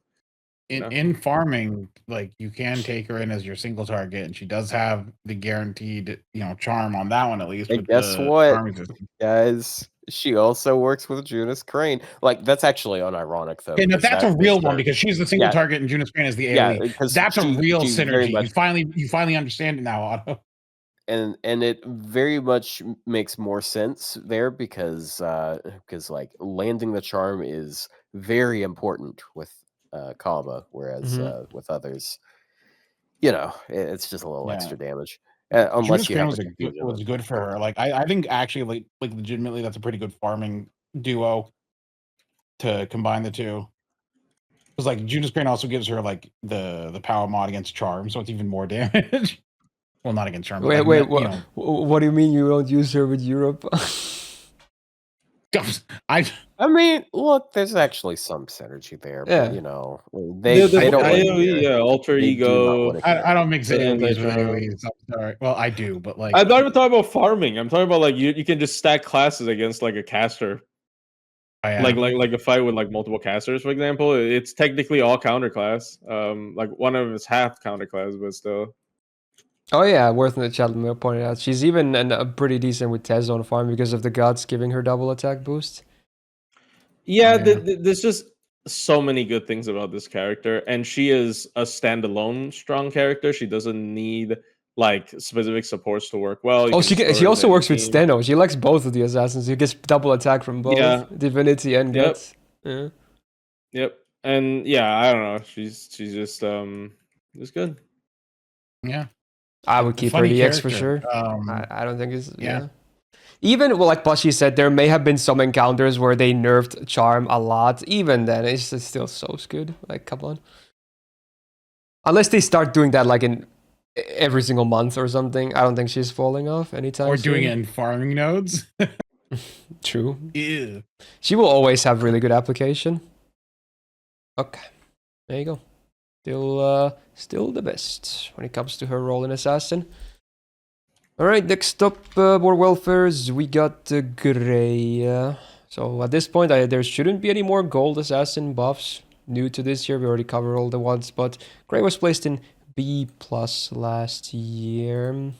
in farming, like you can take her in as your single target, and she does have the guaranteed, charm on that one at least. And with guess the what, charm resistance. guys? She also works with Junis Crane. Like that's actually unironic though. Okay, now because that's that a real is one her- because she's the single Yeah. target and Junis Crane is the Yeah, AoE. because That's a real she very synergy. much- You finally understand it now, Otto. and it very much makes more sense there because like landing the charm is very important with Kaba, whereas with others, it's just a little Yeah. extra damage. Junis Unless you Crane have was good for her. Like I think actually like legitimately that's a pretty good farming duo to combine the two. Because like Junis Crane also gives her like the power mod against charm, so it's even more damage. Well, not against charm. Wait, but like, what do you mean you don't use her with Europe? I mean, look, there's actually some synergy there, Yeah. but they don't want to AoE, yeah, alter They do not ego. want to I don't mix The AoEs with anti-charm. AoEs. I'm sorry. Well, I do, but like I'm not even talking about farming. I'm talking about like you can just stack classes against like a caster. Like a fight with like multiple casters, for example. It's technically all counter class. Like one of them is half counter class, but still. Oh yeah, worth in the chat pointed out. She's even pretty decent with Tez on farm because of the gods giving her double attack boost. Yeah, there's just so many good things about this character, and she is a standalone strong character. She doesn't need like specific supports to work well. Oh, she also works with Stheno. She likes both of the assassins. She gets double attack from both. Yeah. Divinity and Yep. guts. Yeah. Yep. And yeah, I don't know. She's just good. Yeah. I would keep her EX for sure. I don't think it's Even like Bushi said, there may have been some encounters where they nerfed charm a lot. Even then, it's just still so good. Like, come on. Unless they start doing that like in every single month or something, I don't think she's falling off anytime or soon. doing it in farming nodes. True. Ew. She will always have really good application. Okay, there you go. Still the best when it comes to her role in Assassin. All right, next up, more welfares. We got Grey. So at this point, there shouldn't be any more gold assassin buffs new to this year. We already covered all the ones, but Grey was placed in B+ last year.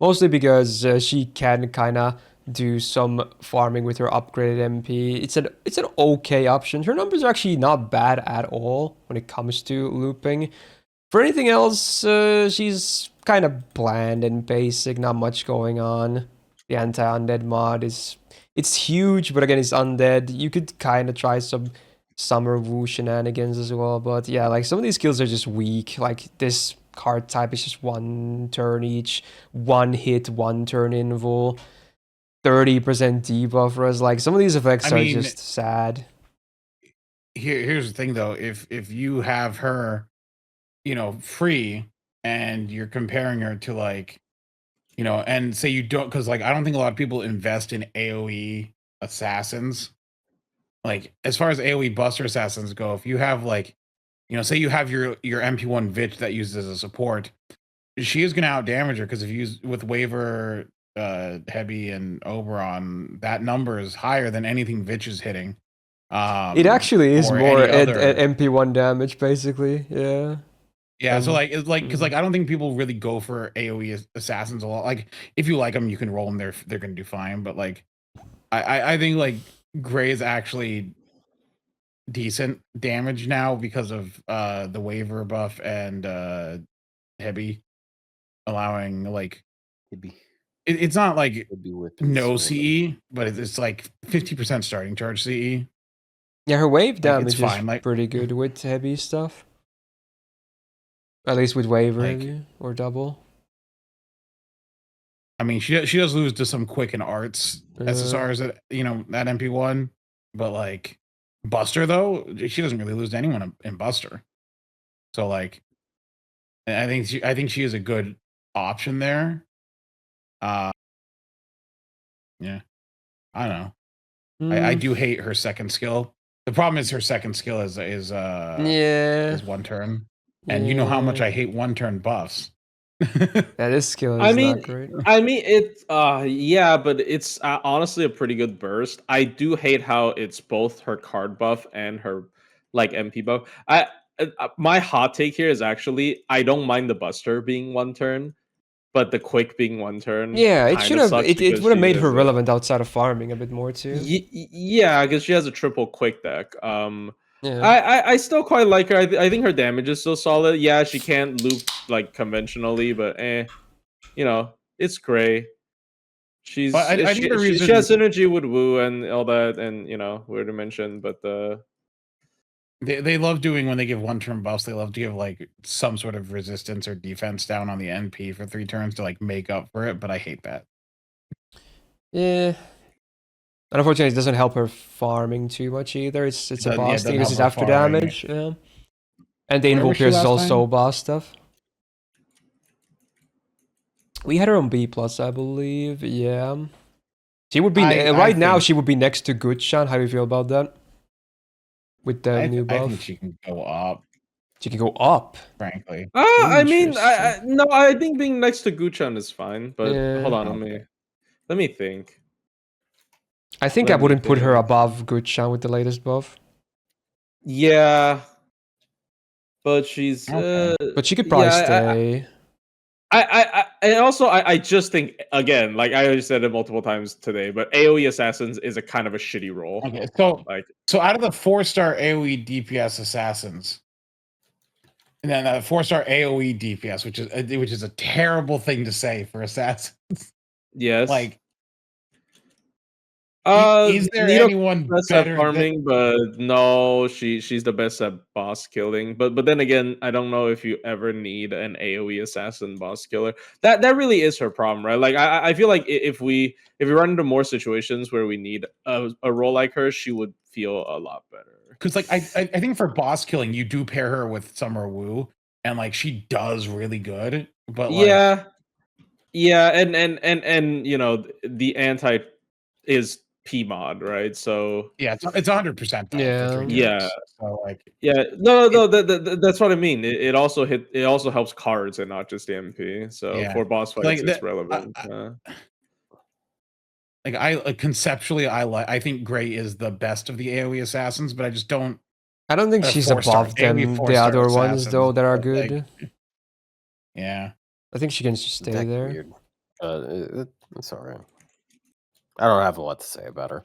Mostly because she can kind of do some farming with her upgraded MP. It's an okay option. Her numbers are actually not bad at all when it comes to looping. For anything else, she's kind of bland and basic, not much going on. The anti-undead mod it's huge, but again, it's undead. You could kind of try some Summer Wu shenanigans as well, but yeah, like some of these skills are just weak. Like this card type is just one turn each, one hit, one turn invul. 30% debuff for us. Like, some of these effects I are mean, just sad. here's the thing though, if you have her, free, and you're comparing her to like, and say you don't, because like I don't think a lot of people invest in AoE assassins. Like as far as AoE buster assassins go, if you have like, say you have your MP1 Vitch that uses as a support, she is going to out damage her, because if you use with Waver, Heavy, and Oberon, that number is higher than anything Vitch is hitting. It actually is or more any other. at MP1 damage, basically. Yeah. Yeah, so Um, like it's like because like I don't think people really go for AoE assassins a lot. Like if you like them, you can roll them. They're gonna do fine. But like I think like Gray is actually decent damage now because of the Waver buff and Heavy allowing like it's not like no CE, but it's like 50% starting charge CE. Yeah, her wave Like, damage it's fine. is Like pretty good with heavy stuff. At least with Waver Like- heavy or double. I mean, she does lose to some quick and arts SSRs at that MP1, but like Buster though, she doesn't really lose to anyone in Buster. So like, I think she is a good option there. Yeah, I don't know. I do hate her second skill. The problem is her second skill is yeah. one turn, and you know how much I hate one turn buffs. Yeah, this skill is not great. I mean, it's yeah, but it's honestly a pretty good burst. I do hate how it's both her card buff and her like MP buff. My hot take here is actually I don't mind the Buster being one turn, but the quick being one turn. Yeah, it should have. sucks It because would have she made is her a- relevant outside of farming a bit more too. Yeah, because she has a triple quick deck. Yeah. I still quite like her. I think her damage is still solid. Yeah, she can't loop like conventionally, but it's Gray. She's But I think the she reason has synergy with Wu and all that, and we already mentioned, but they love doing when they give one turn buffs, they love to give like some sort of resistance or defense down on the NP for 3 turns to like make up for it, but I hate that. Yeah. And unfortunately, it doesn't help her farming too much either. It's a Yeah, it boss thing. doesn't This help is her after farming. damage. Yeah. And the Where Invul was she Pierce is last also time? boss stuff. We had her on B plus, I believe. Yeah. She would be right now. She would be next to Guchan. How do you feel about that? With the new buff, I think she can go up. She can go up. Frankly, I mean, Interesting. no, I think being next to Guchan is fine. But Yeah. hold on, let me think. I think I wouldn't put her above Guchan with the latest buff. Yeah, but she's but she could probably stay. And also I just think again, like I already said it multiple times today, but AoE assassins is a kind of a shitty role. Okay, so out of the 4-star AoE DPS assassins, and then 4-star AoE DPS, which is a terrible thing to say for assassins. Yes. Like, is there anyone best better at farming? But no, she's the best at boss killing. But then again, I don't know if you ever need an AoE assassin boss killer. That really is her problem, right? Like I feel like if we run into more situations where we need a role like her, she would feel a lot better. Because like I think for boss killing, you do pair her with Summer Wu, and like she does really good. But like, yeah, and the anti is P-mod, right? So yeah, it's 100%. Yeah. So like, yeah, no, that's what I mean. It also helps cards and not just the MP. So for boss fights, it's relevant. Like conceptually, I think Gray is the best of the AoE assassins, but I just don't. I don't think she's above them. The other ones though that are good. Like, yeah, I think she can just stay there. Weird. It's alright. I don't have a lot to say about her.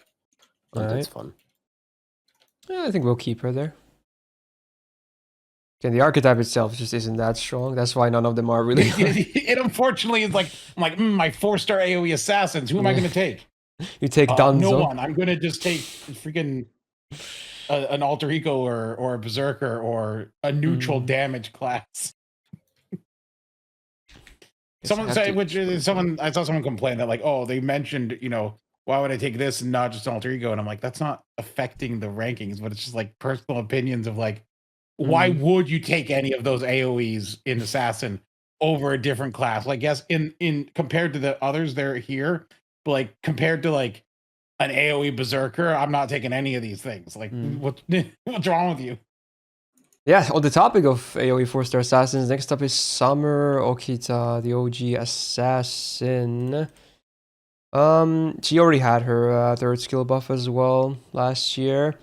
It's fun. Yeah, I think we'll keep her there. And the archetype itself just isn't that strong. That's why none of them are really. It unfortunately is like I'm like my 4-star AoE assassins. Who am I going to take? You take Danzou. No one. I'm going to just take freaking an alter ego or a berserker or a neutral damage class. Someone said, I saw someone complain that like, oh, they mentioned why would I take this and not just an alter ego? And I'm like, that's not affecting the rankings, but it's just like personal opinions of like, why would you take any of those AoEs in Assassin over a different class? Like, yes, in compared to the others, they're here, but like compared to like an AoE berserker, I'm not taking any of these things. Like, what's wrong with you? Yeah, on the topic of AoE 4-star assassins, next up is Summer Okita, the OG assassin. She already had her third skill buff as well last year.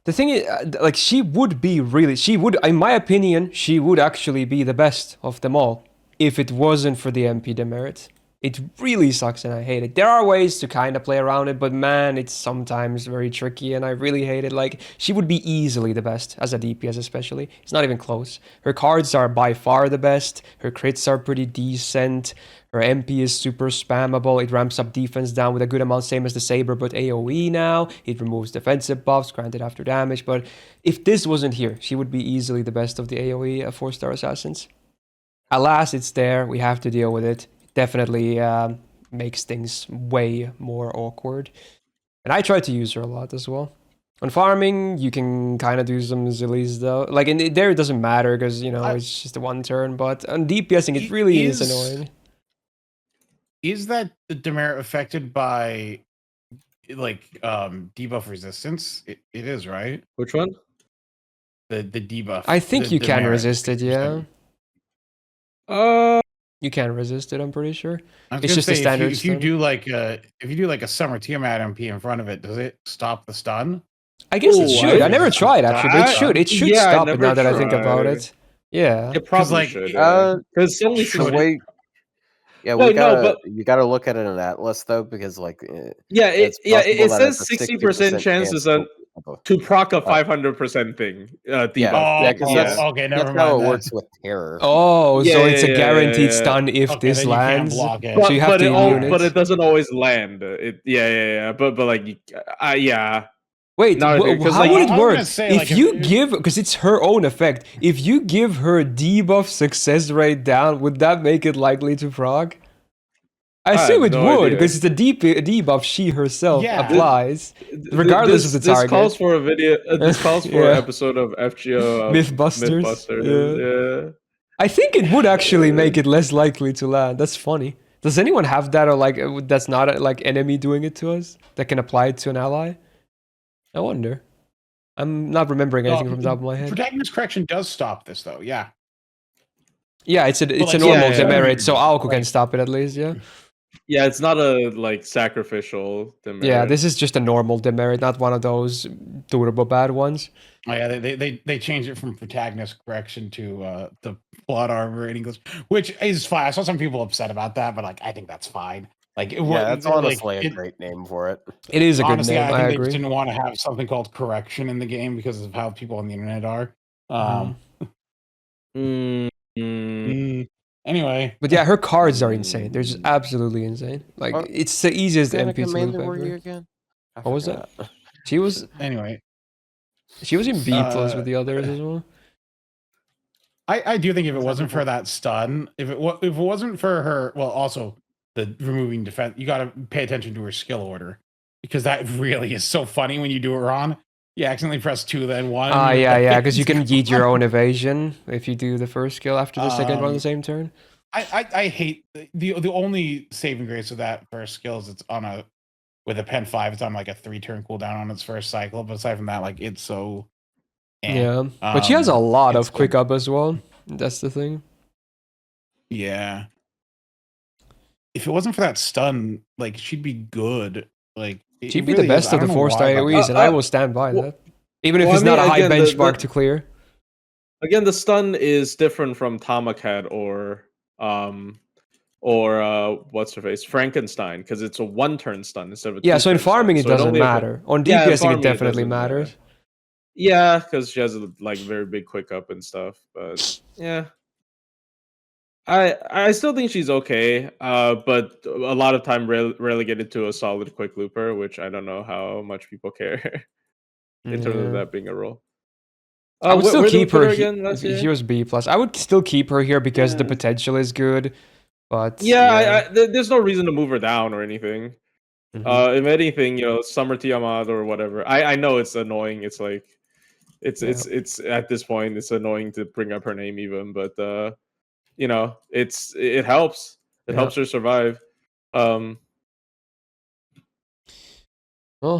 The thing is, like, she would, in my opinion, she would actually be the best of them all if it wasn't for the MP demerit. It really sucks and I hate it. There are ways to kind of play around it, but man, it's sometimes very tricky and I really hate it. Like, she would be easily the best, as a DPS especially. It's not even close. Her cards are by far the best. Her crits are pretty decent. Her MP is super spammable. It ramps up defense down with a good amount, same as the Saber, but AoE now. It removes defensive buffs, granted after damage. But if this wasn't here, she would be easily the best of the AoE 4-star assassins. Alas, it's there. We have to deal with it. Definitely makes things way more awkward. And I try to use her a lot as well. On farming, you can kind of do some zillies though. Like, there it doesn't matter because, you know, it's just a one turn. But on DPSing, it really is annoying. Is that the demerit affected by, like, debuff resistance? It is, right? Which one? The debuff. I think you can resist it, yeah. You can resist it, I'm pretty sure. It's just a standard if you do like a Summer Tiamat MP in front of it, does it stop the stun? I guess it should. I never tried actually, but it should stop it now that I think about it. Yeah. It probably should. Because the way. Yeah, you gotta look at it in Atlas though, because like it says 60% chances to proc a 500% thing. That's okay, never mind. That's how it works with terror. Oh, so it's a guaranteed stun if this lands. So you have to immune it. But it doesn't always land. But like, Wait, how would it work? If you like, give, because it's her own effect, if you give her debuff success rate down, would that make it likely to proc? I assume it would, because it's a debuff she herself applies, regardless of the target. This calls for a video. This calls for an episode of FGO Mythbusters. Yeah. I think it would actually make it less likely to land. That's funny. Does anyone have that, or like that's not like enemy doing it to us that can apply it to an ally? I wonder. I'm not remembering anything from the top of my head. Protagonist correction does stop this though, yeah. Yeah, it's a normal demerit, so Aoko can stop it at least, yeah. Yeah, it's not a like sacrificial demerit. Yeah, this is just a normal demerit, not one of those durable bad ones. Oh yeah, they changed it from protagonist correction to the plot armor in English, which is fine. I saw some people upset about that, but like I think that's fine. Like, that's honestly a great name for it. It is a good name. I agree. They didn't want to have something called correction in the game because of how people on the internet are. Anyway, but yeah, her cards are insane. They're just absolutely insane. Like, it's the easiest MP to loop ever. What was that? She was She was in B plus with the others as well. I do think if it wasn't for that stun, if it wasn't for her, well, also the removing defense, you got to pay attention to her skill order, because that really is so funny when you do it wrong. You accidentally press 2 then 1. Yeah, because you can yeet your own evasion if you do the first skill after the second one on the same turn. I hate the only saving grace of that first skill is it's on with a pen 5, it's on like a 3-turn cooldown on its first cycle. But aside from that, like it's so but she has a lot of quick up as well. That's the thing. Yeah. If it wasn't for that stun, like she'd be good. Like she'd be the best of the 4-star AoEs, and I will stand by that. Even if it's not a high benchmark to clear. Again, the stun is different from Tamakat or what's her face, Frankenstein, because it's a 1-turn stun instead of a so in farming it doesn't matter. On DPSing it definitely matters. Yeah, because she has a like very big quick up and stuff. But yeah, I still think she's okay. But a lot of time relegated to a solid quick looper, which I don't know how much people care in terms of that being a role. I would still keep her again. She was B plus. I would still keep her here because the potential is good. But there's no reason to move her down or anything. If anything, Summer Tiamat or whatever. I know it's annoying. It's like it's at this point it's annoying to bring up her name even, but it helps. It helps her survive. Well,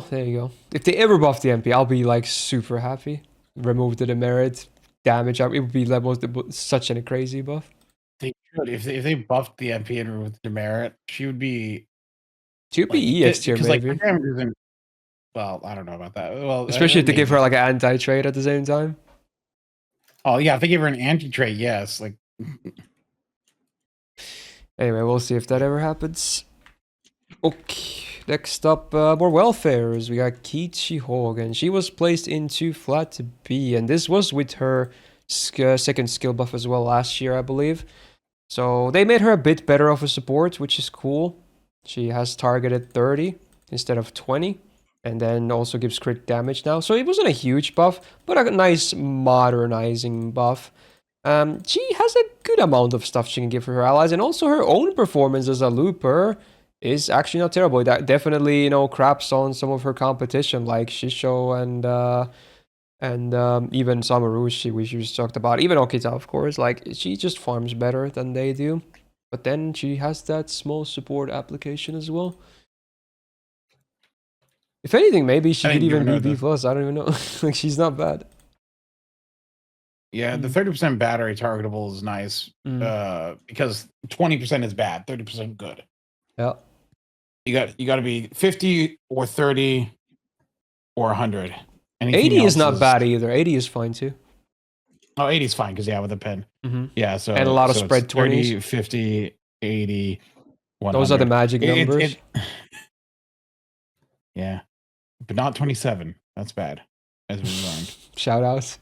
there you go. If they ever buff the MP, I'll be like super happy. Remove the demerit, damage up. It would be like such a crazy buff. They should. If they buffed the MP and removed the demerit, she would be. She would be EX tier maybe. Like, damage isn't. Well, I don't know about that. Well, especially if they give her like an anti-trade at the same time. Oh yeah, if they give her an anti-trade, yes. Like. Anyway, we'll see if that ever happens. Okay, next up, more welfares. We got Kiichi Hougen. She was placed into flat B, and this was with her second skill buff as well last year, I believe. So they made her a bit better of a support, which is cool. She has targeted 30 instead of 20, and then also gives crit damage now. So it wasn't a huge buff, but a nice modernizing buff. She has a good amount of stuff she can give for her allies, and also her own performance as a looper is actually not terrible. That definitely, craps on some of her competition like Shisho and even Samarushi, which we just talked about. Even Okita, of course. Like, she just farms better than they do. But then she has that small support application as well. If anything, maybe she could even be B+. I don't even know. Like, she's not bad. Yeah, the 30% battery targetable is nice because 20% is bad, 30% good. Yeah. You got to be 50 or 30 or 100. Anything 80 is not bad either. 80 is fine too. Oh, 80 is fine because with a pin. Yeah, so and a lot of spread 20s. 30, 50, 80, 100. Those are the magic numbers. Yeah, but not 27. That's bad, as we learned. Shout outs.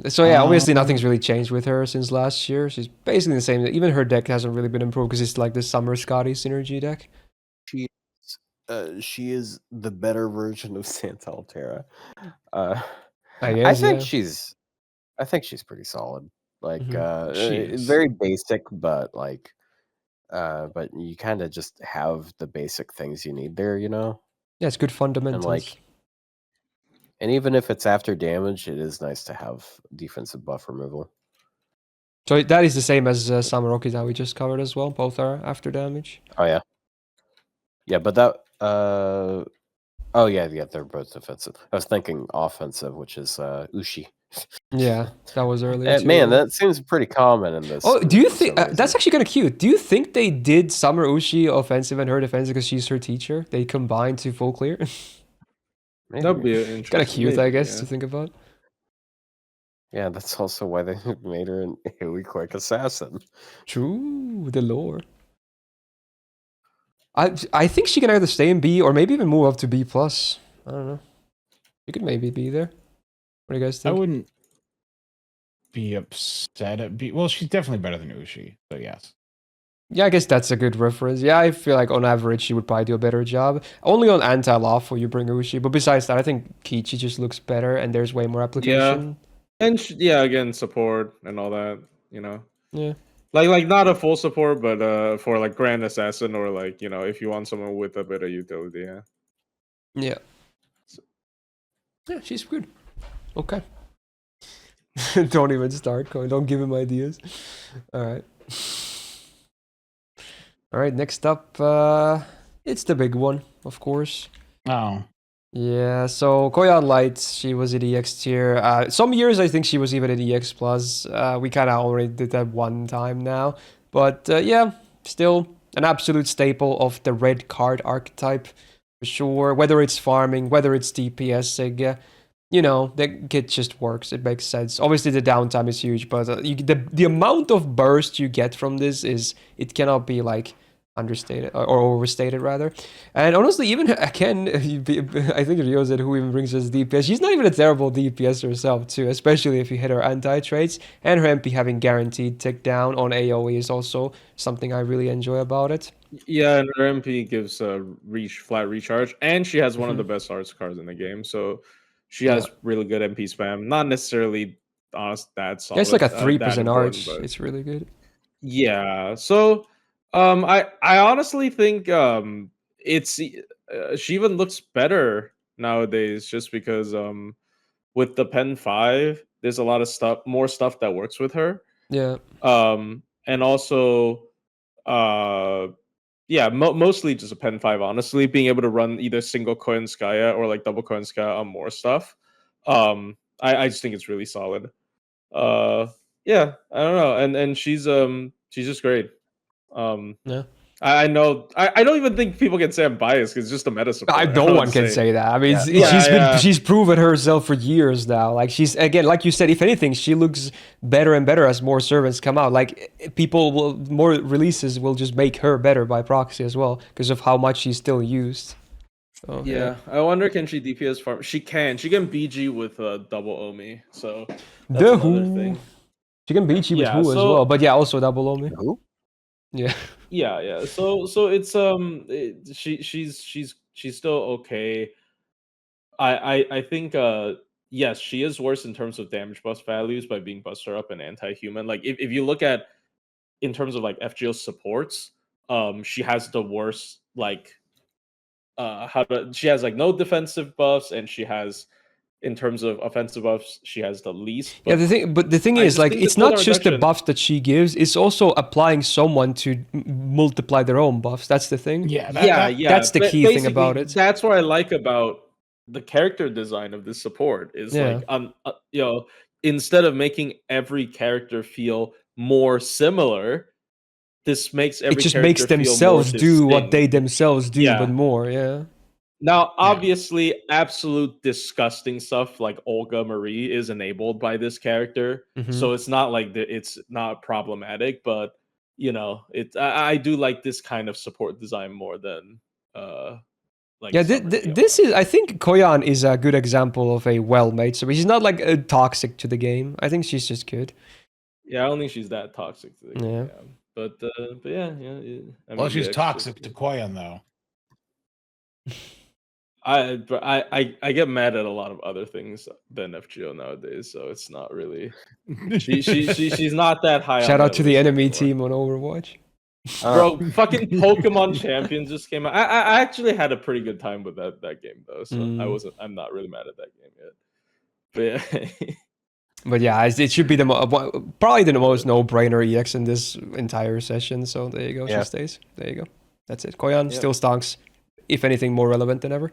So yeah, obviously nothing's really changed with her since last year. She's basically the same. Even her deck hasn't really been improved because it's like the Summer Scotty synergy deck. She is the better version of Santa Altera. I guess. I think she's pretty solid. Like very basic, but but you kind of just have the basic things you need there, Yeah, it's good fundamentals. And even if it's after damage, it is nice to have defensive buff removal. So that is the same as Summer Okita we just covered as well. Both are after damage. Oh yeah. Yeah, but that. Oh yeah, they're both defensive. I was thinking offensive, which is Ushi. Yeah, that was earlier. Man, that seems pretty common in this. Oh, do you think that's actually kind of cute? Do you think they did Summer Ushi offensive and her defensive because she's her teacher? They combined to full clear. That'd be interesting. Kind of cute, I guess, to think about. Yeah, that's also why they made her an AoE quick assassin. True, the lore. I think she can either stay in B or maybe even move up to B+. I don't know. She could maybe be there. What do you guys think? I wouldn't be upset at B. Well, she's definitely better than Ushi, so yes. Yeah, I guess that's a good reference. Yeah, I feel like on average she would probably do a better job. Only on anti-lawful you bring Ushi, but besides that, I think Kiichi just looks better and there's way more application. Yeah, and again, support and all that, Yeah. Like not a full support, but for like Grand Assassin or like, if you want someone with a bit of utility, yeah. Yeah. Yeah, she's good. Okay. Don't even start, Koyan. Don't give him ideas. Alright. Alright, next up, it's the big one, of course. Oh. Yeah, so Koyan Light, she was in EX tier. Some years I think she was even in EX plus. We kind of already did that one time now. But yeah, still an absolute staple of the red card archetype, for sure. Whether it's farming, whether it's DPSing, the kit just works. It makes sense. Obviously, the downtime is huge, but the amount of burst you get from this it cannot be like understated or overstated rather. And honestly, even again, I think Rio said who even brings us DPS. She's not even a terrible DPS herself too, especially if you hit her anti-traits. And her MP having guaranteed tick down on AoE is also something I really enjoy about it. Yeah, and her MP gives a flat recharge, and she has one of the best arts cards in the game, so she has really good MP spam. Not necessarily that solid. Yeah, it's like a 3% arch. It's really good. Yeah, so I honestly think it's she even looks better nowadays just because with the Pen 5, there's a lot of more stuff that works with her. Yeah. And also yeah, mostly just a Pen 5, honestly, being able to run either single Koyanskaya or like double Koyanskaya on more stuff. I just think it's really solid. Uh yeah, I don't know. And she's just great. Um Yeah. I know. I don't even think people can say I'm biased because it's just a meta support. No I one would can say. say that. I mean, Yeah. Yeah. she's proven herself for years now. Like she's again, like you said, if anything, she looks better and better as more servants come out. Like people will more releases will just make her better by proxy as well because of how much she's still used. So, Yeah, I wonder can she DPS farm? She can. She can BG with double Omii. So that's The another Who. thing. She can beat you with Yeah. Who as well, but yeah, also double on me. Who? Yeah. Yeah. So it's she's still okay. I think yes, she is worse in terms of damage buff values by being buster up and anti-human. Like if you look at in terms of like FGO supports, she has the worst like she has like no defensive buffs, and she has in terms of offensive buffs she has the least. Yeah, But the thing I is, just like, think the it's not cooldown just the reduction. buffs that she gives; it's also applying someone to multiply their own buffs. That's the thing. Yeah, That's the key thing about Basically, it. that's what I like about the character design of this support is Yeah, like instead of making every character feel more similar, this makes it every just makes character feel more themselves do what distinct. they themselves do, but Yeah. more. Yeah. Now, Yeah. obviously, absolute disgusting stuff like Olga Marie is enabled by this character, Mhm. so it's not like it's not problematic. But I do like this kind of support design more than like Yeah, Summer Tiamat. this is. I think Koyan is a good example of a well-made. So she's not like toxic to the game. I think she's just good. Yeah, I don't think she's that toxic to the game. Yeah. Yeah. But yeah. I Well, mean, she's yeah, toxic to Koyan though. I get mad at a lot of other things than FGO nowadays, so it's not really. She's not that high. Shout on out my to the list enemy anymore. team on Overwatch. Bro, fucking Pokemon Champions just came out. I actually had a pretty good time with that game though, so I'm not really mad at that game yet. But yeah. But yeah, it should be probably the most no-brainer EX in this entire session. So there you go. Yeah. She stays. There you go. That's it. Koyan Yep. still stonks. If anything, more relevant than ever.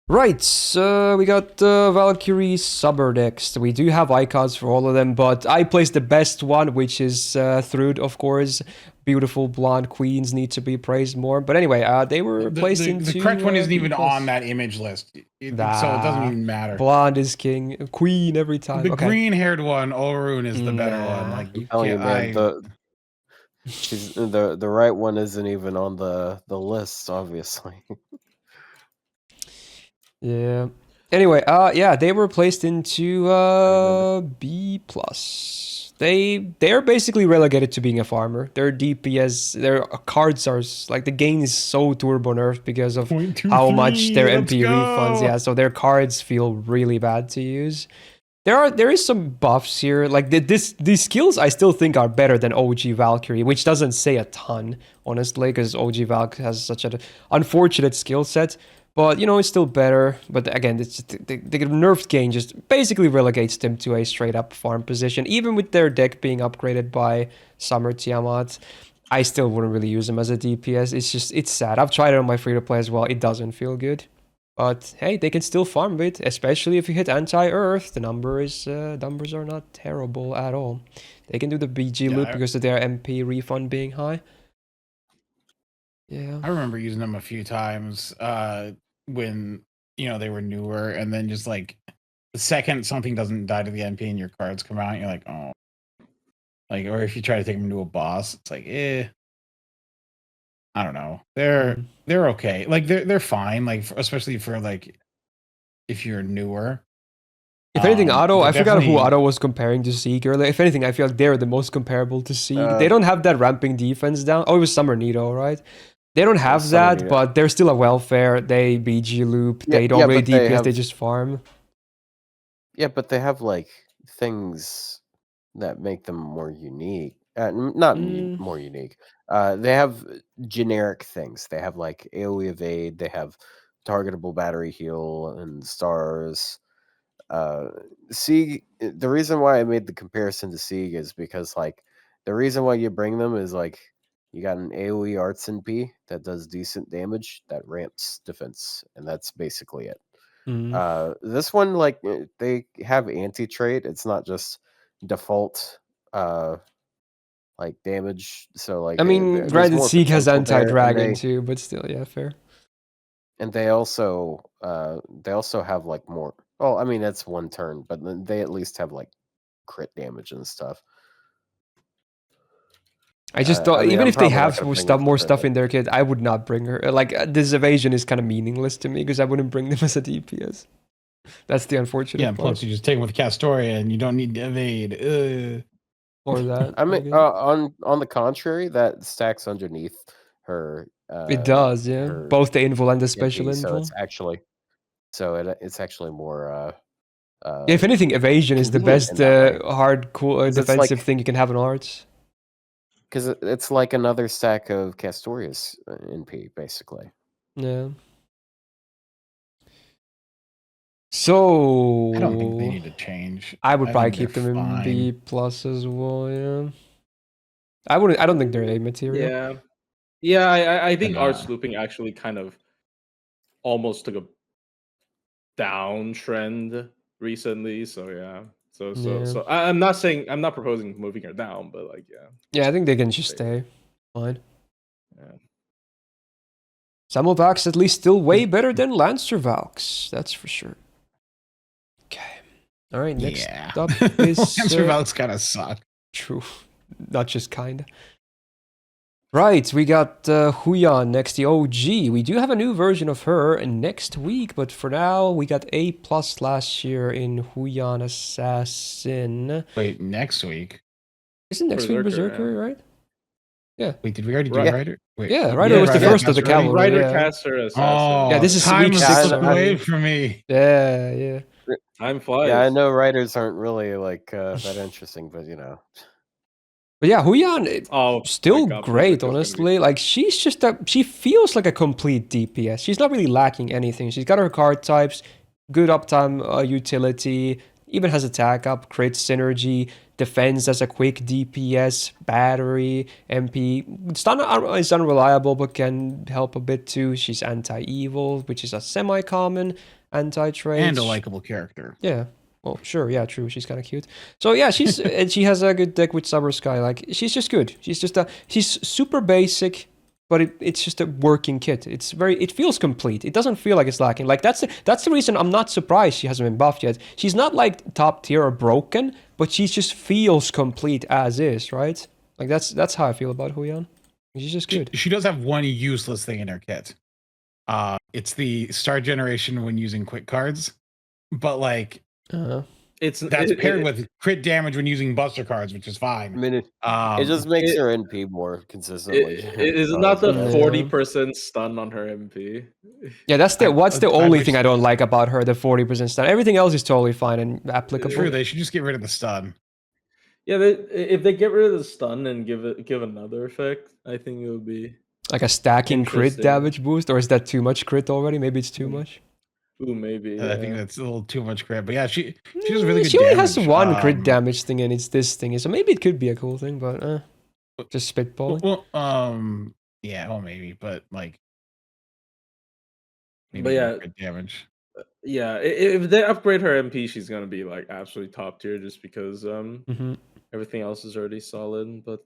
Right, so we got Valkyrie Summer next. We do have icons for all of them, but I placed the best one, which is Thrud, of course. Beautiful blonde queens need to be praised more. But anyway, they were placed into... The correct one isn't B+. even on that image list, so it doesn't even matter. Blonde is king. Queen every time. The Okay. green-haired one, Orun, is the better one. Nah. Like, I'm telling you, man, she's the right one isn't even on the list, obviously. Yeah. Anyway, yeah, they were placed into B+. They're basically relegated to being a farmer. Their DPS, their cards are like the gain is so turbo nerfed because of how much their MP refunds. Yeah, so their cards feel really bad to use. There is some buffs here. Like these skills, I still think are better than OG Valkyrie, which doesn't say a ton, honestly, because OG Valk has such an unfortunate skill set. But, you know, it's still better. But again, it's the nerfed gain just basically relegates them to a straight-up farm position. Even with their deck being upgraded by Summer Tiamat, I still wouldn't really use them as a DPS. It's sad. I've tried it on my free-to-play as well. It doesn't feel good. But, hey, they can still farm it, especially if you hit anti-earth. The numbers are not terrible at all. They can do the BG loop because of their MP refund being high. Yeah. I remember using them a few times when, they were newer, and then just like the second something doesn't die to the MP and your cards come out, you're like, oh. Like, or if you try to take them to a boss, it's like, I don't know. They're okay. Like they're fine. Like especially for like if you're newer. If anything, Otto, I forgot who definitely- Otto was comparing to Zeke earlier. If anything, I feel like they're the most comparable to Zeke. They don't have that ramping defense down. Oh, it was Summer Nito, right? They don't have Summer that, Nito. but they're still a welfare. They BG loop. They don't really but they DPS. They have- just farm. Yeah, but they have like things that make them more unique. Not Mm. more unique. They have generic things. They have like AoE evade. They have targetable battery heal and stars. Sieg. The reason why I made the comparison to Sieg is because like the reason why you bring them is like you got an AoE arts NP that does decent damage that ramps defense, and that's basically it. Mm. This one like they have anti trait. It's not just default. Like damage. So like I mean, there's granted, more Sieg has potential there, anti-dragon too, but still, yeah, fair. and they also have like more. Well, I mean that's one turn, but then they at least have like crit damage and stuff. I just thought, I mean, even I'm if they probably not have gonna more bring stuff, them more for stuff that. in their kit, I would not bring her. Like this evasion is kind of meaningless to me because I wouldn't bring them as a DPS. That's the unfortunate Yeah, and part. plus you just take them with Castoria and you don't need to evade. Or that. I mean, guess. on the contrary, that stacks underneath her. It does, yeah. Her Both the invul and the special MP, so invul. it's actually more. If anything, evasion is the convenient best in that way. hard cool 'Cause it's defensive like- thing you can have in arts. Because it's like another stack of Castoria's NP, basically. Yeah. So I don't think they need to change. I would probably think keep them they're in fine. B plus as well. Yeah. I wouldn't. I don't think they're A material. Yeah, yeah. I think And, arts looping actually kind of almost took a downtrend recently. So yeah. So I'm not saying I'm not proposing moving her down, but like yeah. Yeah, I think they can just stay. Fine. Yeah. Samovax at least still way better than Lancer Valks. That's for sure. Okay. All right. Next yeah. up is Lancer Valks kind of suck. true. Not just kinda. Right, we got Huyan next, the OG. We do have a new version of her next week, but for now, we got A+ last year in Huyan Assassin. Wait, next week? Isn't next week Berserker, Berserker, right? Yeah. Wait, did we already do Right. Rider? Wait, Yeah, Rider was the Rider first of the Caster already? cavalry. Rider, Yeah. caster, assassin. Oh, Yeah, this is time week is 6 slipped already. away from me. Yeah, yeah. Time flies. Yeah, I know writers aren't really like that interesting, but you know. But yeah, Huyan, Oh, still my God, great, Berserker's gonna be- honestly. Like, she's just she feels like a complete DPS. She's not really lacking anything. She's got her card types, good uptime utility, even has attack up, crit synergy, defense as a quick DPS, battery, MP. Stun is unreliable, but can help a bit too. She's anti-evil, which is a semi-common anti-trait. And a likable character. Yeah. Well, sure, yeah, true. She's kind of cute. So yeah, she's and she has a good deck with Summer Sky. Like she's just good. She's super basic, but it's just a working kit. It feels complete. It doesn't feel like it's lacking. Like that's the reason I'm not surprised she hasn't been buffed yet. She's not like top tier or broken, but she just feels complete as is, right? Like that's how I feel about Huyan. She's just good. She does have one useless thing in her kit. It's the star generation when using quick cards, but like. That's paired with crit damage when using buster cards, which is fine. I mean, it just makes her NP more consistently. It is not the 40% stun on her MP. Yeah, that's the only thing I don't like about her, the 40% stun. Everything else is totally fine and applicable. True, they should just get rid of the stun. Yeah, if they get rid of the stun and give another effect, I think it would be like a stacking crit interesting. damage boost, or is that too much crit already? Maybe it's too much. Ooh, maybe. I think that's a little too much crit, but yeah, she does really good She only damage. has one crit damage thing, and it's this thing. So maybe it could be a cool thing, but just spitballing. Well, yeah, well, maybe, but like, maybe But yeah, crit damage. Yeah, if they upgrade her MP, she's gonna be like absolutely top tier, just because everything else is already solid. But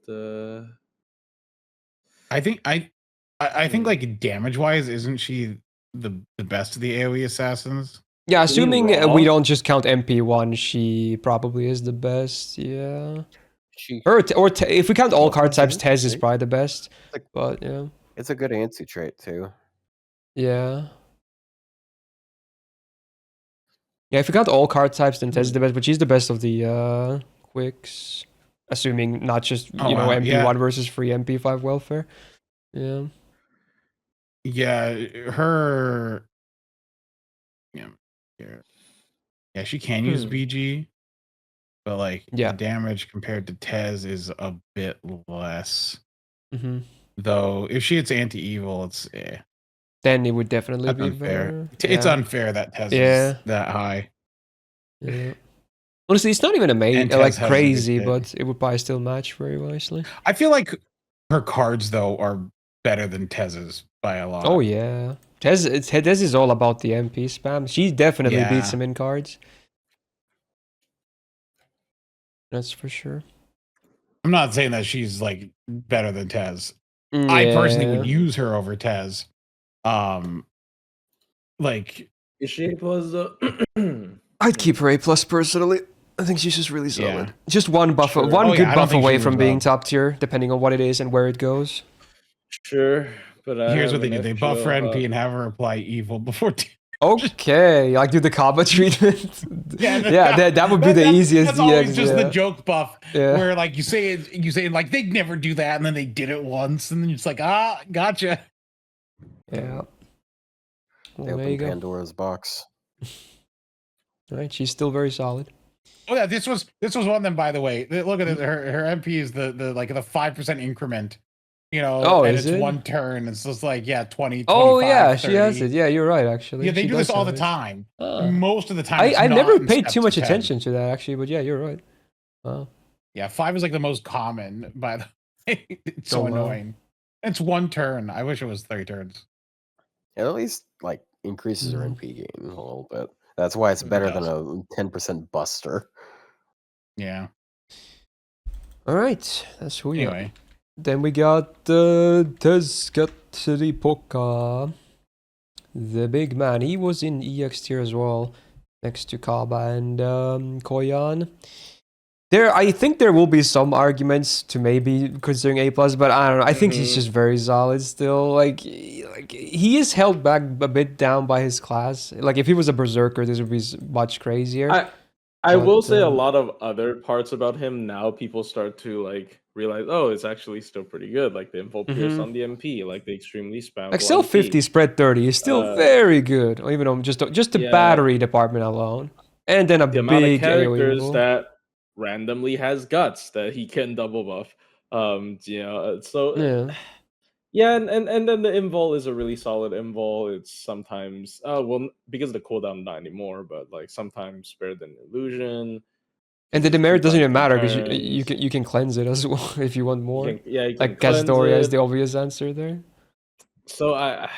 I think like damage wise, isn't she the best of the AoE assassins? Yeah, assuming raw? we don't just count MP1, she probably is the best. Yeah. If we count all card types, Tez is probably the best. But yeah. It's a good anti trait too. Yeah. Yeah, if you count all card types, then Tez is the best, but she's the best of the quicks. Assuming not just, MP1 versus free MP5 welfare. Yeah. Yeah, her. Yeah, she can use BG. but like Yeah. the damage compared to Tez is a bit less. Mm-hmm. Though if she hits anti-evil, it's Then it would definitely that's be unfair. better. It's Yeah. unfair that Tez is Yeah. that high. Yeah. Honestly, it's not even And amazing, Tez like has a good crazy, hit. but it would probably still match very nicely. I feel like her cards though are better than Tez's by a lot. Oh yeah, Tez is all about the MP spam. She definitely beats Yeah. him in cards. That's for sure. I'm not saying that she's like better than Tez. I personally would use her over Tez. Like Is she A plus though? I'd keep her A+ personally. I think she's just really solid. Yeah. Just one buff, Sure. one Oh, yeah, good I don't buff think away she from was being up. top tier, depending on what it is and where it goes. Sure, but I here's have what they an do: they buff FGO her hub. NP and have her apply evil before. Okay, like do the Kaba treatment. Yeah, that would be the easiest That's DX. always just yeah. the joke buff, Yeah. where like you say like they'd never do that, and then they did it once, and then it's like gotcha. Yeah. They Well, there you opened go. Pandora's box. All right, she's still very solid. Oh yeah, this was one of them, by the way. Look at it. Her MP is the like the 5% increment. You know, Oh, and is it's it? one turn. It's just like 20, 25, Oh yeah, 30. she has it. Yeah, you're right. Actually, Yeah, they She do this does all have the it. time. Ah. Most of the time, it's I not never in paid steps too much to 10. attention to that actually, but yeah, you're right. Wow. Yeah, 5 is like the most common. By the way, it's so Oh, wow. annoying. It's one turn. I wish it was 3 turns. It at least like increases her Mhm. NP gain a little bit. That's why it's It better than does. a 10% buster. Yeah. All right, that's who you. Anyway, Then we got Tezcatlipoca, the big man. He was in EX tier as well, next to Kaba and Koyan. I think there will be some arguments to maybe considering A+, but I don't know. I think he's just very solid still. Like he is held back a bit down by his class. Like if he was a berserker, this would be much crazier. I will But, say a lot of other parts about him now people start to like realize, oh, it's actually still pretty good. Like the info pierce on the MP, like the extremely spam. like still 50 spread 30 is still very good. Even though just the Yeah. battery department alone, and then a The amount of big AoE characters invo. that randomly has guts that he can double buff. So Yeah. yeah, and then the invul is a really solid invul. It's sometimes because the cooldown not anymore, but like sometimes better than illusion. And the It's demerit doesn't 2 even matter because turns. you can cleanse it as well if you want more. You can Like cleanse Castoria is it. the obvious answer there. So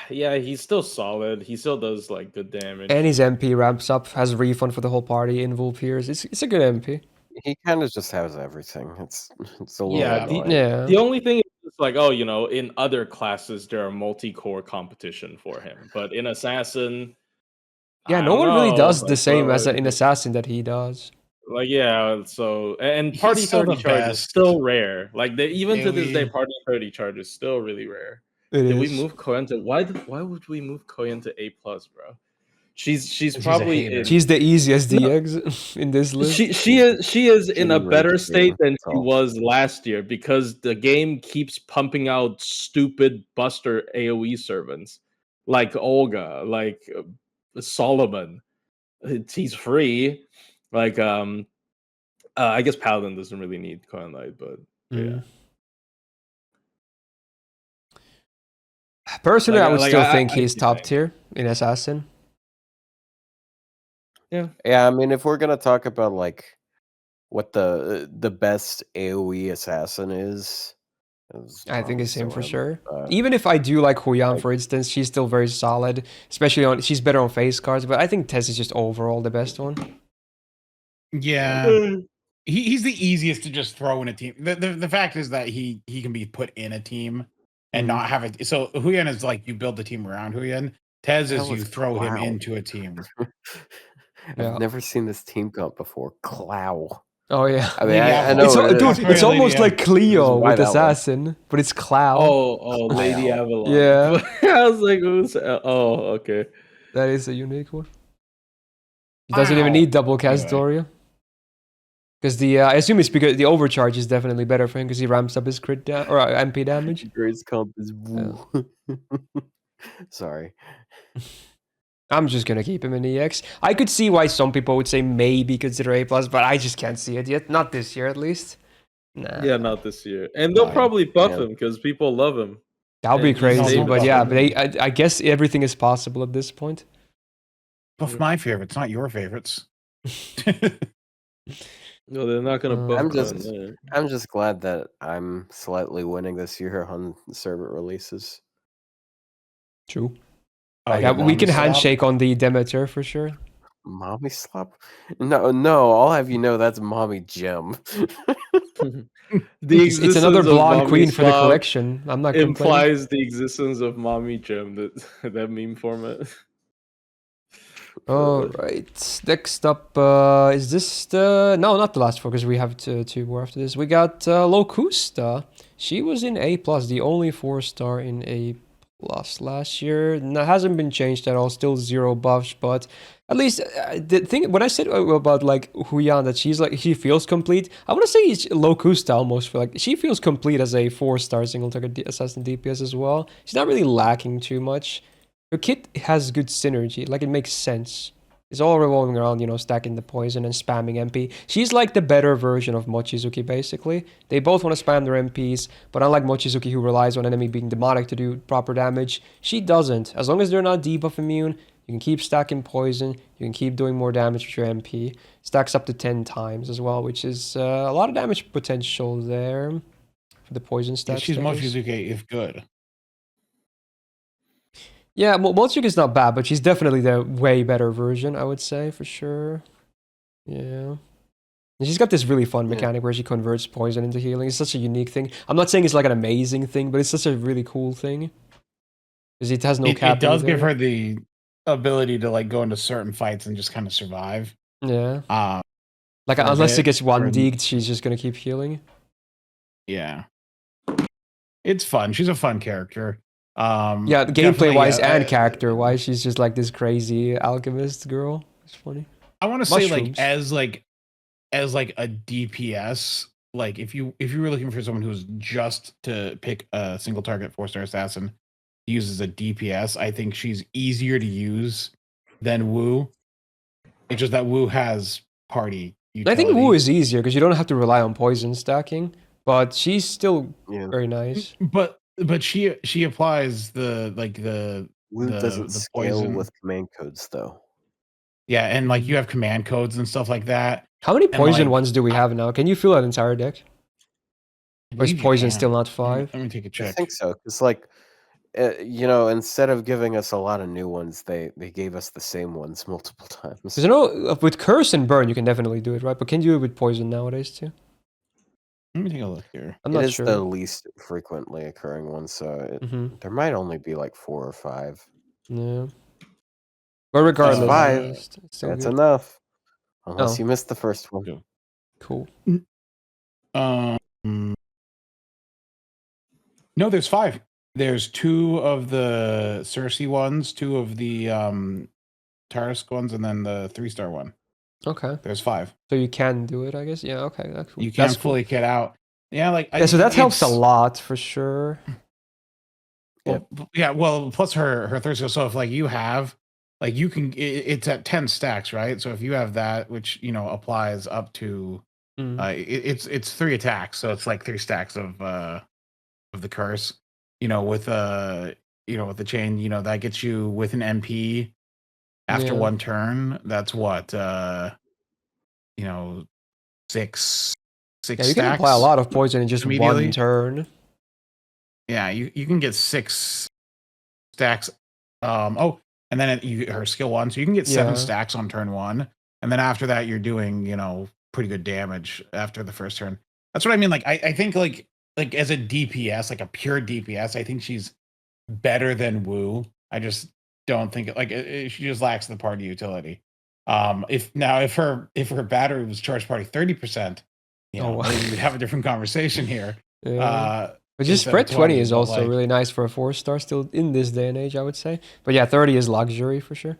he's still solid. He still does like good damage. And his MP ramps up, has refund for the whole party, invul pierce. It's a good MP. He kind of just has everything. It's a little Yeah, annoying. the only thing is it's like, oh, in other classes there are multi-core competition for him, but in Assassin, Yeah, I no don't one really know, does the like, same as in Assassin that he does. like yeah. So and He's party still 30 the charge is best. still rare. Like even to this day, AoE. party 30 charge is still really rare. It Did we is. move Koyan to why would we move Koyan to A+, bro? She's He's a probably hater. She's the easiest No. DX in this list. She is in a She better rates state than she herself. was last year because the game keeps pumping out stupid buster AoE servants like Olga, like Solomon. He's free. Like I guess Paladin doesn't really need Koyan Light, but yeah. Personally, I would Like, still I think I he's see top that. tier in Assassin. Yeah. Yeah, I mean, if we're gonna talk about like what the best AoE assassin is, I think it's him for sure. But Even if I do like Huyan, Like- for instance, she's still very solid. Especially she's better on face cards, but I think Tez is just overall the best one. Yeah. He's the easiest to just throw in a team. The fact is that he can be put in a team and Mhm. not have it. So Huyan is like you build the team around Huyan. Tez Hell is you is throw him Cloud? into a team. Yeah. I've never seen this team comp before. Clow. Oh yeah. I mean, Lady I Apple. know It's, what it is. dude, it's Lady almost Apple. like Cleo White with Outlaw. Assassin, but it's Cloud. Oh, Lady Wow. Avalon. Yeah. I was like, who's okay. That is a unique one. He doesn't even Wow. need double Anyway. Castoria. Because I assume it's because the overcharge is definitely better for him because he ramps up his crit or MP damage. Grace comp is woo. Sorry. I'm just gonna keep him in EX. I could see why some people would say maybe consider A+, but I just can't see it yet. Not this year, at least. Nah. Yeah, not this year. And they'll probably buff him because people love him. That'll be And he crazy, stayed but with yeah, them. but I guess everything is possible at this point. Buff my favorites, not your favorites. No, they're not gonna buff I'm just glad that I'm slightly winning this year on servant releases. True. Oh, Like, yeah, we mommy can slap. handshake on the Demeter for sure. Mommy slap? No, I'll have you know that's mommy gem. The It's another existence of blonde Mommy queen for the Slop collection. I'm not complaining. implies the existence of Mommy Gem, that meme format. All right. Next up, is this the... No, not the last four, because we have two more after this. We got Locusta. She was in A+, the only 4-star in A+ last year. That hasn't been changed at all. Still 0 buffs, but at least the thing... When I said about, like, Huyan, that she feels complete, I want to say it's Locusta almost. Like, she feels complete as a 4-star single-target assassin DPS as well. She's not really lacking too much. Her kit has good synergy, like it makes sense. It's all revolving around, stacking the poison and spamming MP. She's like the better version of Mochizuki, basically. They both want to spam their MPs, but unlike Mochizuki, who relies on enemy being demonic to do proper damage, she doesn't. As long as they're not debuff immune, you can keep stacking poison, you can keep doing more damage with your MP. Stacks up to 10 times as well, which is a lot of damage potential there for the poison stats. She's Mochizuki if good. Yeah, Mochizuki's not bad, but she's definitely the way better version, I would say, for sure. Yeah. And she's got this really fun mechanic where she converts poison into healing. It's such a unique thing. I'm not saying it's like an amazing thing, but it's such a really cool thing. Because it has no cap. It does give her the ability to like go into certain fights and just kind of survive. Yeah. Like unless she gets one deeked, she's just gonna keep healing. Yeah. It's fun. She's a fun character. Yeah, gameplay wise and character wise, she's just like this crazy alchemist girl. It's funny. I want to say like as a DPS, like if you were looking for someone who's just to pick a single target 4-star assassin to use as a DPS, I think she's easier to use than Wu. It's just that Wu has party utility. I think Wu is easier because you don't have to rely on poison stacking, but she's still very nice. But she applies the Wu doesn't scale poison with command codes though. Yeah, and like you have command codes and stuff like that. How many poison ones do we have now? Can you fill that entire deck? Or is poison still not 5? Let me take a check. I think so. It's like, instead of giving us a lot of new ones, they gave us the same ones multiple times. Because I know with curse and burn you can definitely do it, right? But can you do it with poison nowadays too? Let me take a look here. I'm not it is sure. the least frequently occurring one, so there might only be like 4 or 5. Yeah. But regardless, 5. That's enough. Unless you missed the first one. Cool. No, there's 5. There's 2 of the Cersei ones, 2 of the Tarisk ones, and then the 3-star one. Okay. There's 5. So you can do it, I guess. Yeah, okay. That's cool. You can fully kit out. Yeah, like so that helps a lot for sure. Well, yeah, well, plus her 3-star. So if like you have like you can it's at 10 stacks, right? So if you have that, which applies up to it's 3 attacks, so it's like 3 stacks of the curse. With the chain, that gets you with an MP after 1 turn. That's what 6 yeah, you stacks. can apply a lot of poison in just 1 turn. Yeah, you can get 6 stacks. And then her skill 1, so you can get 7 stacks on turn 1, and then after that you're doing pretty good damage after the first turn. That's what I mean. Like I think like as a DPS, like a pure DPS, I think she's better than Wu. I just don't think she just lacks the party utility. If her battery was charged party 30%, maybe we'd have a different conversation here. Yeah. But just spread 20 is also really nice for a 4-star still in this day and age, I would say. But yeah, 30 is luxury for sure.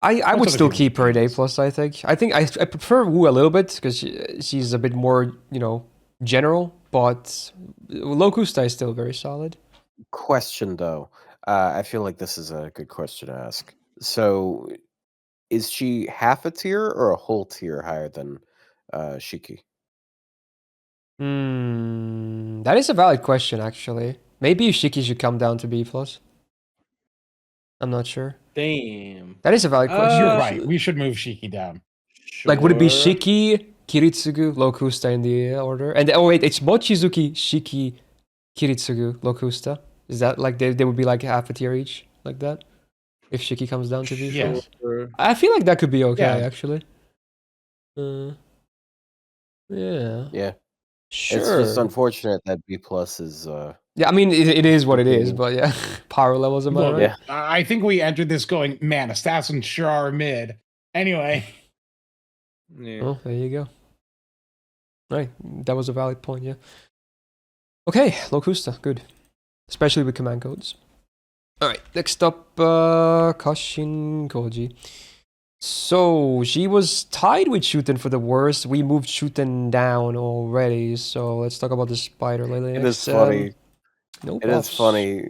I would still keep her at A+, I think. I prefer Wu a little bit because she's a bit more, general, but Locusta is still very solid. Question though. I feel like this is a good question to ask. So, is she half a tier or a whole tier higher than Shiki? That is a valid question, actually. Maybe Shiki should come down to B+. I'm not sure. Damn. That is a valid question. You're Uh, right. We should move Shiki down. Like, would it be Sure. Shiki, Kiritsugu, Locusta in the order? And oh wait, it's Mochizuki, Shiki, Kiritsugu, Locusta. Is that like they would be like half a tier each, like that? If Shiki comes down to B+. Yeah. Sure. I feel like that could be okay, Yeah. actually. Yeah. Yeah. Sure. It's just unfortunate that B plus is. Yeah, I mean, it is what it is, Mhm. but yeah. Power levels, am I Look, right? Yeah. I think we entered this going, man, assassins sure are mid. Anyway, Yeah. Oh, there you go. Right, that was a valid point, yeah. Okay, Locusta, good. Especially with command codes. Alright, next up, Kashin Koji. So, she was tied with Shuten for the worst. We moved Shuten down already, so let's talk about the spider lily It next. is funny. No It is buffs. funny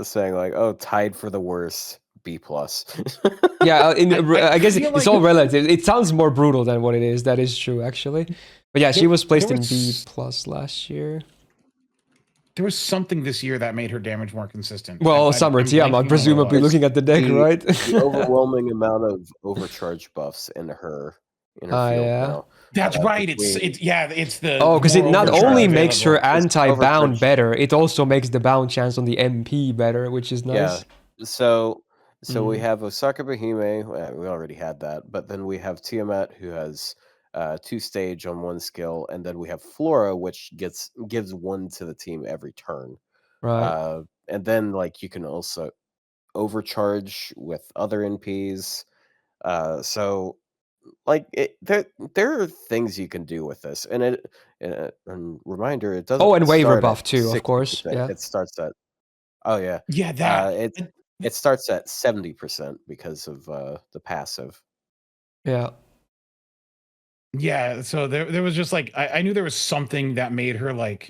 saying like, "Oh, tied for the worst, B plus." Yeah, I guess feel it's like- all relative. It sounds more brutal than what it is. That is true, actually. But yeah, she There- was placed there in B was- plus last year. there was something this year that made her damage more consistent. Well, I'm Summer blanking on what it presumably was. looking at the deck, The- right? the overwhelming amount of overcharge buffs in her field yeah. now. That's right. It's the Oh, because it more not overcharge only makes her available. anti-bound overcharge. better, it also makes the bound chance on the MP better, which is nice. Yeah. So we Mhm. have Osakabehime. We already had that, but then we have Tiamat, who has 2 stage on 1 skill, and then we have Flora, which gives 1 to the team every turn. Right. And then like you can also overcharge with other NPs. So like there are things you can do with this, and and reminder, it doesn't. Oh, and waiver start buff at too, of course. 60%. Yeah. It starts at yeah. Yeah, that. It starts at 70% because of the passive. Yeah. Yeah, so there was just like I knew there was something that made her like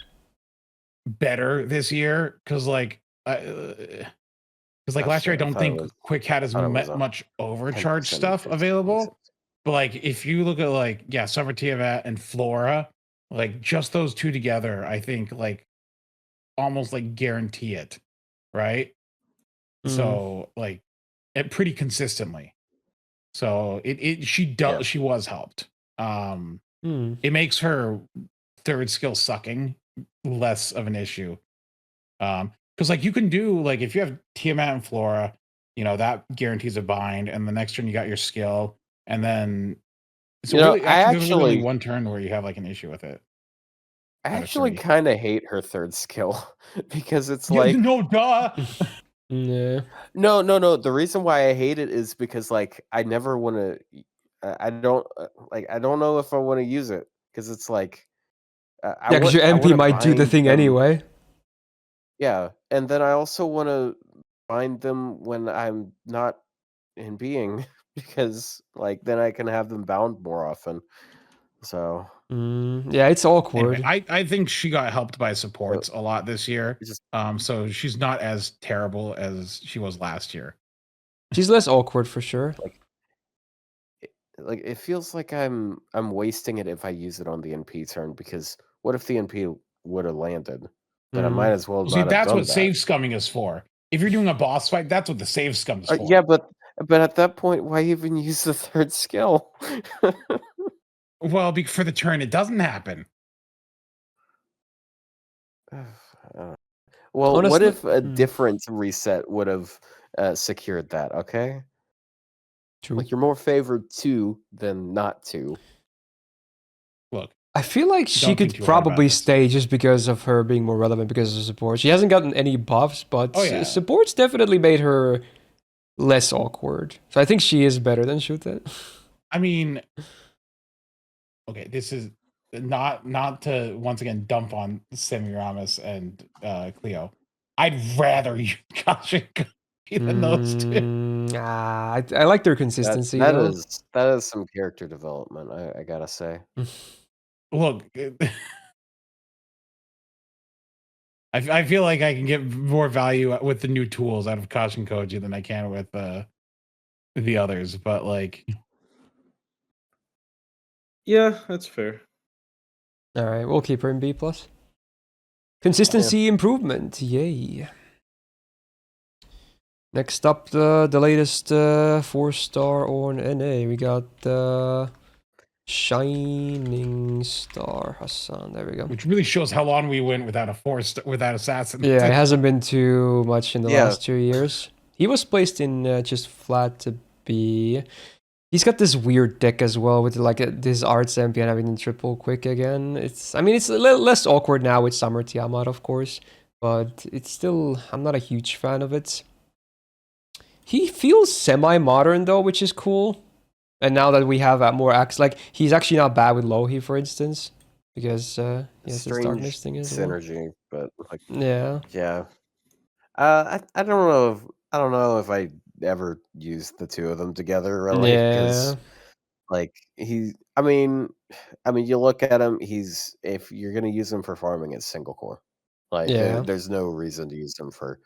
better this year because like last year I don't think Quick had as thought it was much overcharge 10% stuff increase. available. But like if you look at like Summer Tiamat and Flora, like just those two together, I think like almost like guarantee it, right? So like it pretty consistently. So she was helped. It makes her third skill sucking less of an issue. Because like you can do like if you have Tiamat and Flora, you know that guarantees a bind, and the next turn you got your skill, and then so really, there's really only one turn where you have like an issue with it. I actually kind of hate her third skill because it's Yeah, like no, duh. Yeah. No. The reason why I hate it is because like I never want to. I don't I don't know if I want to use it because it's like. Yeah, because your MP might do the thing anyway. Yeah, and then I also want to bind them when I'm not in being because like then I can have them bound more often. So yeah, it's awkward. Anyway, I think she got helped by supports a lot this year. So she's not as terrible as she was last year. She's less awkward for sure. Like it feels like I'm wasting it if I use it on the NP turn because what if the NP would have landed? Then I might as well. See, that's what save scumming is for. If you're doing a boss fight, that's what the save scum is for. Yeah, but at that point, why even use the third skill? Well, for the turn, it doesn't happen. Well, honestly, what if a different reset would have secured that? Okay, true. like you're more favored to than not to. Look, I feel like she could probably stay just because of her being more relevant because of support. She hasn't gotten any buffs, but support's definitely made her less awkward. So I think she is better than Shuten. I mean, okay, this is not to once again dump on Semiramis and Cleo. I'd rather you Kashin Koji than those two. I like their consistency. That is some character development. I gotta say. Look, I feel like I can get more value with the new tools out of Kashin Koji than I can with the others. But like, Yeah, that's fair. All right, we'll keep her in B plus. Consistency improvement, yay. Next up, the latest 4-star on NA. We got the Shining Star Hassan. There we go. which really shows how long we went without without assassin. Yeah, it hasn't been too much in the Yeah. last 2 years. He was placed in just flat to B. He's got this weird deck as well with like this Arts MP and having the triple quick again. I mean, it's a little less awkward now with Summer Tiamat, of course, but it's still, I'm not a huge fan of it. He feels semi-modern though, which is cool. And now that we have more acts, like he's actually not bad with Lohi, for instance, because he has this darkness thing as well. synergy, but like Yeah. yeah. I don't know if I ever used the two of them together really, because like I mean you look at him, if you're gonna use him for farming, it's single core. Like Yeah. there's no reason to use him for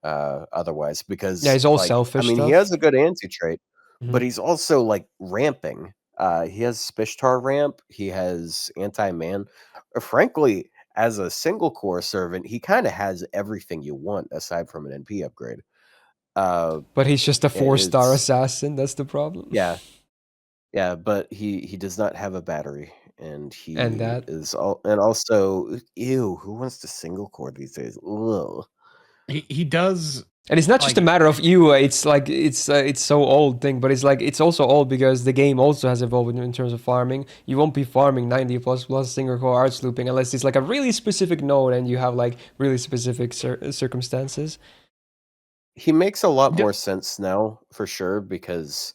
otherwise, because Yeah, he's all like, selfish I mean, he stuff. has a good anti-trait, but Mhm. he's also like ramping. He has Spishtar ramp, he has anti-man. Frankly, as a single core servant, he kind of has everything you want aside from an NP upgrade. But he's just a 4-star it's assassin. That's the problem. yeah, but he does not have a battery, and And he that. is and also, ew, who wants to single core these days? Ugh. He does. And it's not just a matter of you. It's like it's so old thing, but it's also old because the game also has evolved in terms of farming. You won't be farming 90 plus single core arts looping unless it's like a really specific node and you have like really specific circumstances. He makes a lot more sense now, for sure, because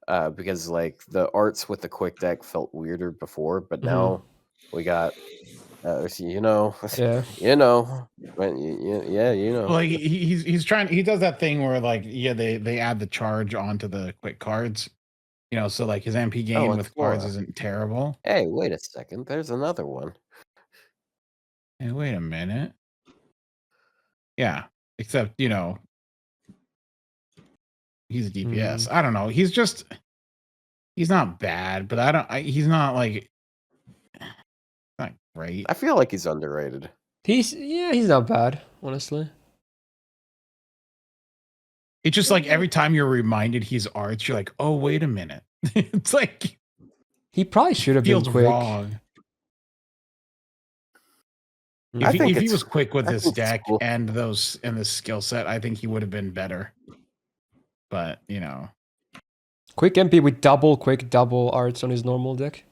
like the arts with the quick deck felt weirder before, but now we got you know Yeah. you know yeah, you know. Like he's trying. He does that thing where like they add the charge onto the quick cards. You know, so like his MP game with cards isn't terrible. Hey, wait a second. There's another one. Hey, wait a minute. Yeah, except you know, he's a DPS. I don't know. He's not bad, but he's not like not great. I feel like he's underrated. He's not bad, honestly. It's just like every time you're reminded he's arts, you're like, oh wait a minute. It's like he probably should have been quick. Wrong. If he was quick with this deck and this skill set, I think he would have been better. But you know, quick MP with double arts on his normal deck.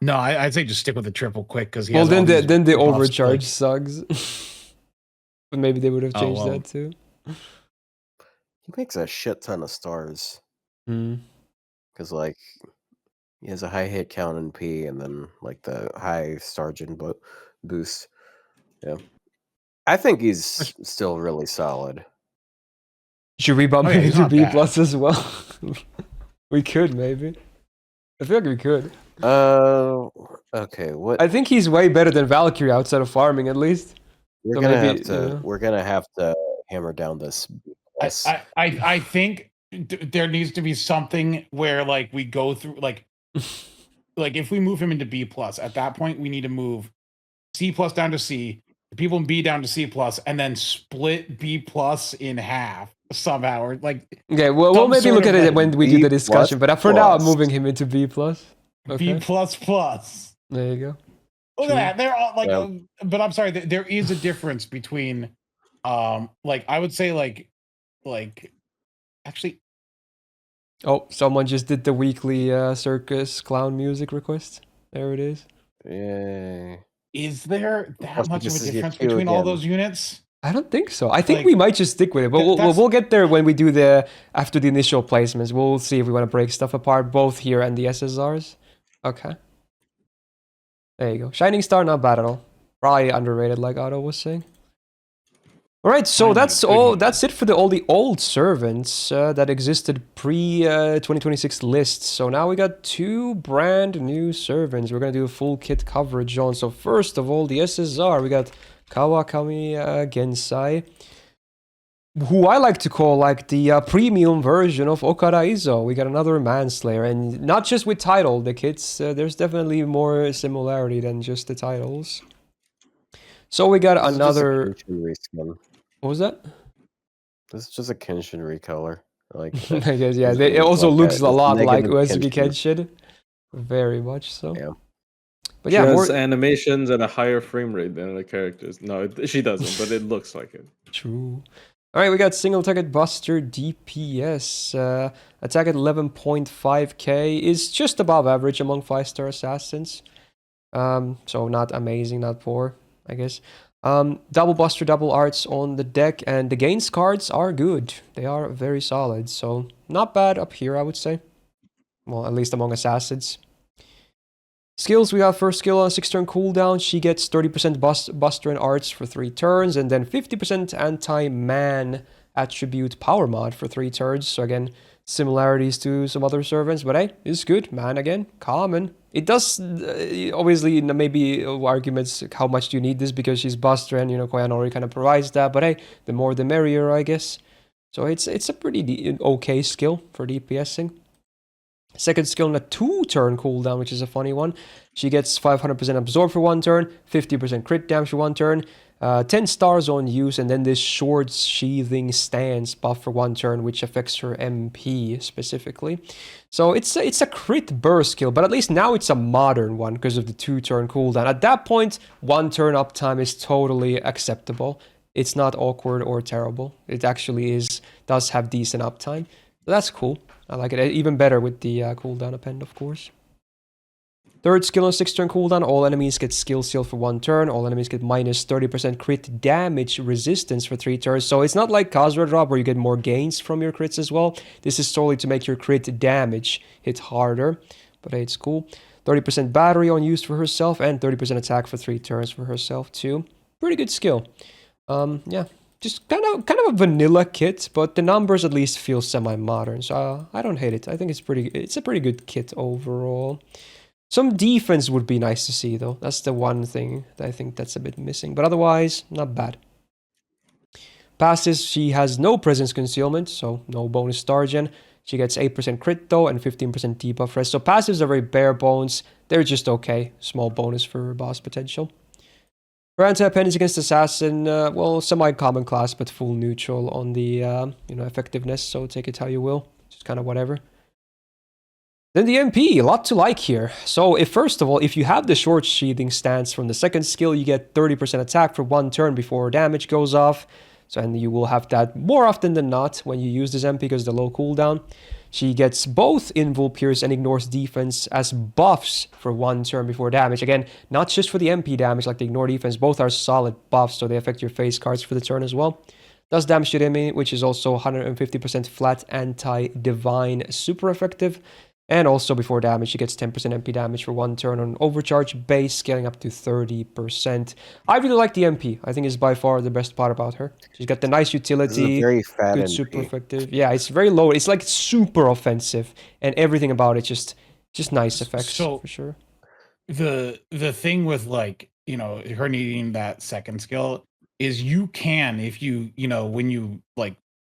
No, I'd say just stick with the triple quick because well, then the overcharge sucks. But maybe they would have changed that too. He makes a shit ton of stars. Because like he has a high hit count in P, and then like the high star gen boost. Yeah, I think he's still really solid. Should we bump him to B plus as well? We could maybe. I feel like we could. Okay. What? I think he's way better than Valkyrie outside of farming, at least. We're gonna have to hammer down this. I think there needs to be something where like we go through like if we move him into B plus, at that point we need to move C plus down to C, the people in B down to C plus, and then split B plus in half somehow. Or like okay, well we'll maybe look at it when we do the discussion. But for now, I'm moving him into B plus. Okay. B plus plus. There you go. Look at that. They're all like, but I'm sorry. There is a difference between, like I would say like actually. Oh, someone just did the weekly circus clown music request. There it is. Yeah. Is there that much of a difference between all those units? I don't think so. I think we might just stick with it, but we'll get there when we do after the initial placements. We'll see if we want to break stuff apart, both here and the SSRs. Okay. There you go. Shining Star, not bad at all. Probably underrated, like Otto was saying. All right, so Finally, that's good all. one. That's it for all the old servants that existed pre 2026 lists. So now we got 2 brand new servants. We're gonna do a full kit coverage on. So first of all, the SSR. We got Kawakami Gensai, who I like to call like the premium version of Okada Izo. We got another Manslayer, and not just with title. The kits. There's definitely more similarity than just the titles. So we got This is just a another. Kenshin reskin. What was that? This is just a Kenshin recolor. Like I guess, yeah. just It look also like looks a just lot like negative Uesugi Kenshin. Kenshin. Very much so. Yeah. But She yeah, has more animations and a higher frame rate than the characters. No, she doesn't, but it looks like it. true. Alright, we got single target buster DPS. Attack at 11.5k is just above average among 5-star assassins. So not amazing, not poor, I guess. Double buster, double arts on the deck, and the gains cards are good. They are very solid, so not bad up here, I would say. Well, at least among assassins. Skills, we have first skill on 6-turn cooldown. She gets 30% buster and arts for 3 turns, and then 50% anti-man attribute power mod for 3 turns. So again, similarities to some other servants, but hey, it's good. Man again, common. It does, obviously, maybe arguments, how much do you need this, because she's buster and, Koyan already kind of provides that, but hey, the more the merrier, I guess. So it's a pretty okay skill for DPSing. Second skill on a 2-turn cooldown, which is a funny one. She gets 500% absorb for 1 turn, 50% crit damage for 1 turn, 10 stars on use, and then this short sheathing stance buff for 1 turn, which affects her MP specifically. So it's a crit burst skill, but at least now it's a modern one because of the 2-turn cooldown. At that point, 1 turn uptime is totally acceptable. It's not awkward or terrible. It actually does have decent uptime. So that's cool. I like it. Even better with the cooldown append, of course. Third skill on 6-turn cooldown. All enemies get skill seal for 1 turn. All enemies get minus 30% crit damage resistance for 3 turns. So it's not like Khazra drop where you get more gains from your crits as well. This is solely to make your crit damage hit harder. But hey, it's cool. 30% battery on use for herself, and 30% attack for 3 turns for herself too. Pretty good skill. Yeah. Just kind of a vanilla kit, but the numbers at least feel semi-modern, so I don't hate it. I think it's a pretty good kit overall. Some defense would be nice to see though. That's the one thing that I think that's a bit missing, but otherwise, not bad. Passes, she has no presence concealment, so no bonus star gen. She gets 8% crit though, and 15% debuff rest. So passives are very bare bones. They're just okay. Small bonus for boss potential. Her anti-append is against assassin, well, semi-common class, but full neutral on the, effectiveness, so take it how you will. Just kind of whatever. Then the MP, a lot to like here. So first of all, if you have the short sheathing stance from the second skill, you get 30% attack for 1 turn before damage goes off. So, and you will have that more often than not when you use this MP because of the low cooldown. She gets both Invul Pierce and Ignores Defense as buffs for 1 turn before damage. Again, not just for the MP damage like the Ignore Defense, both are solid buffs, so they affect your face cards for the turn as well. Does damage to the enemy, which is also 150% flat anti-divine super effective. And also before damage, she gets 10% MP damage for 1 turn on overcharge base, scaling up to 30%. I really like the MP. I think it's by far the best part about her. She's got the nice utility, This is a very fat good MP. super effective. Yeah, it's very low. It's like super offensive, and everything about it just nice effects So, for sure. The thing with her needing that second skill is you can, if you when you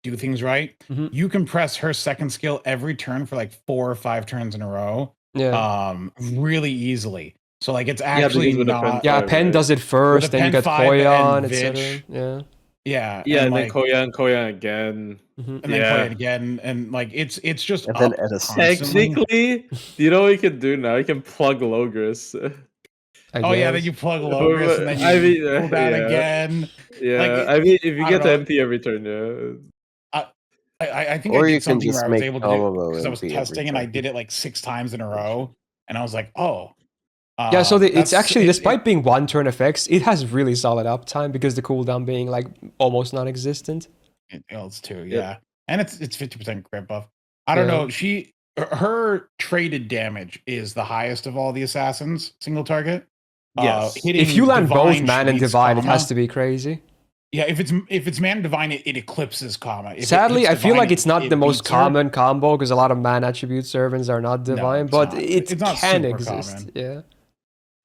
do things right, you can press her second skill every turn for 4 or 5 turns in a row. Yeah. Really easily. So it's actually not. Yeah, Pen does it first, then you got Koyan, etc. Yeah. Yeah. Yeah, and then Koyan again. And then Koyan again. And it's just and up then technically, you know what you can do now? You can plug Logris. Yeah, then you plug Logris and then you pull that again. Yeah, I mean, if you get the MP every turn, I think or I you did can something just where I was make able to do it because I was MP testing and I did it 6 times in a row, and I was like, oh. Yeah, so it's actually, despite being 1 turn effects, it has really solid uptime because the cooldown being almost non-existent. It's 2, yeah. And it's 50% crit buff. I don't know. Her traded damage is the highest of all the assassins, single target. Yes. If you land both man and divine, it has to be crazy. Yeah, if it's man divine, it eclipses Kama. If Sadly, it's I feel divine, like it's not the most beats her. common combo because a lot of man attribute servants are not divine, it's but not. it It's not can super exist. common.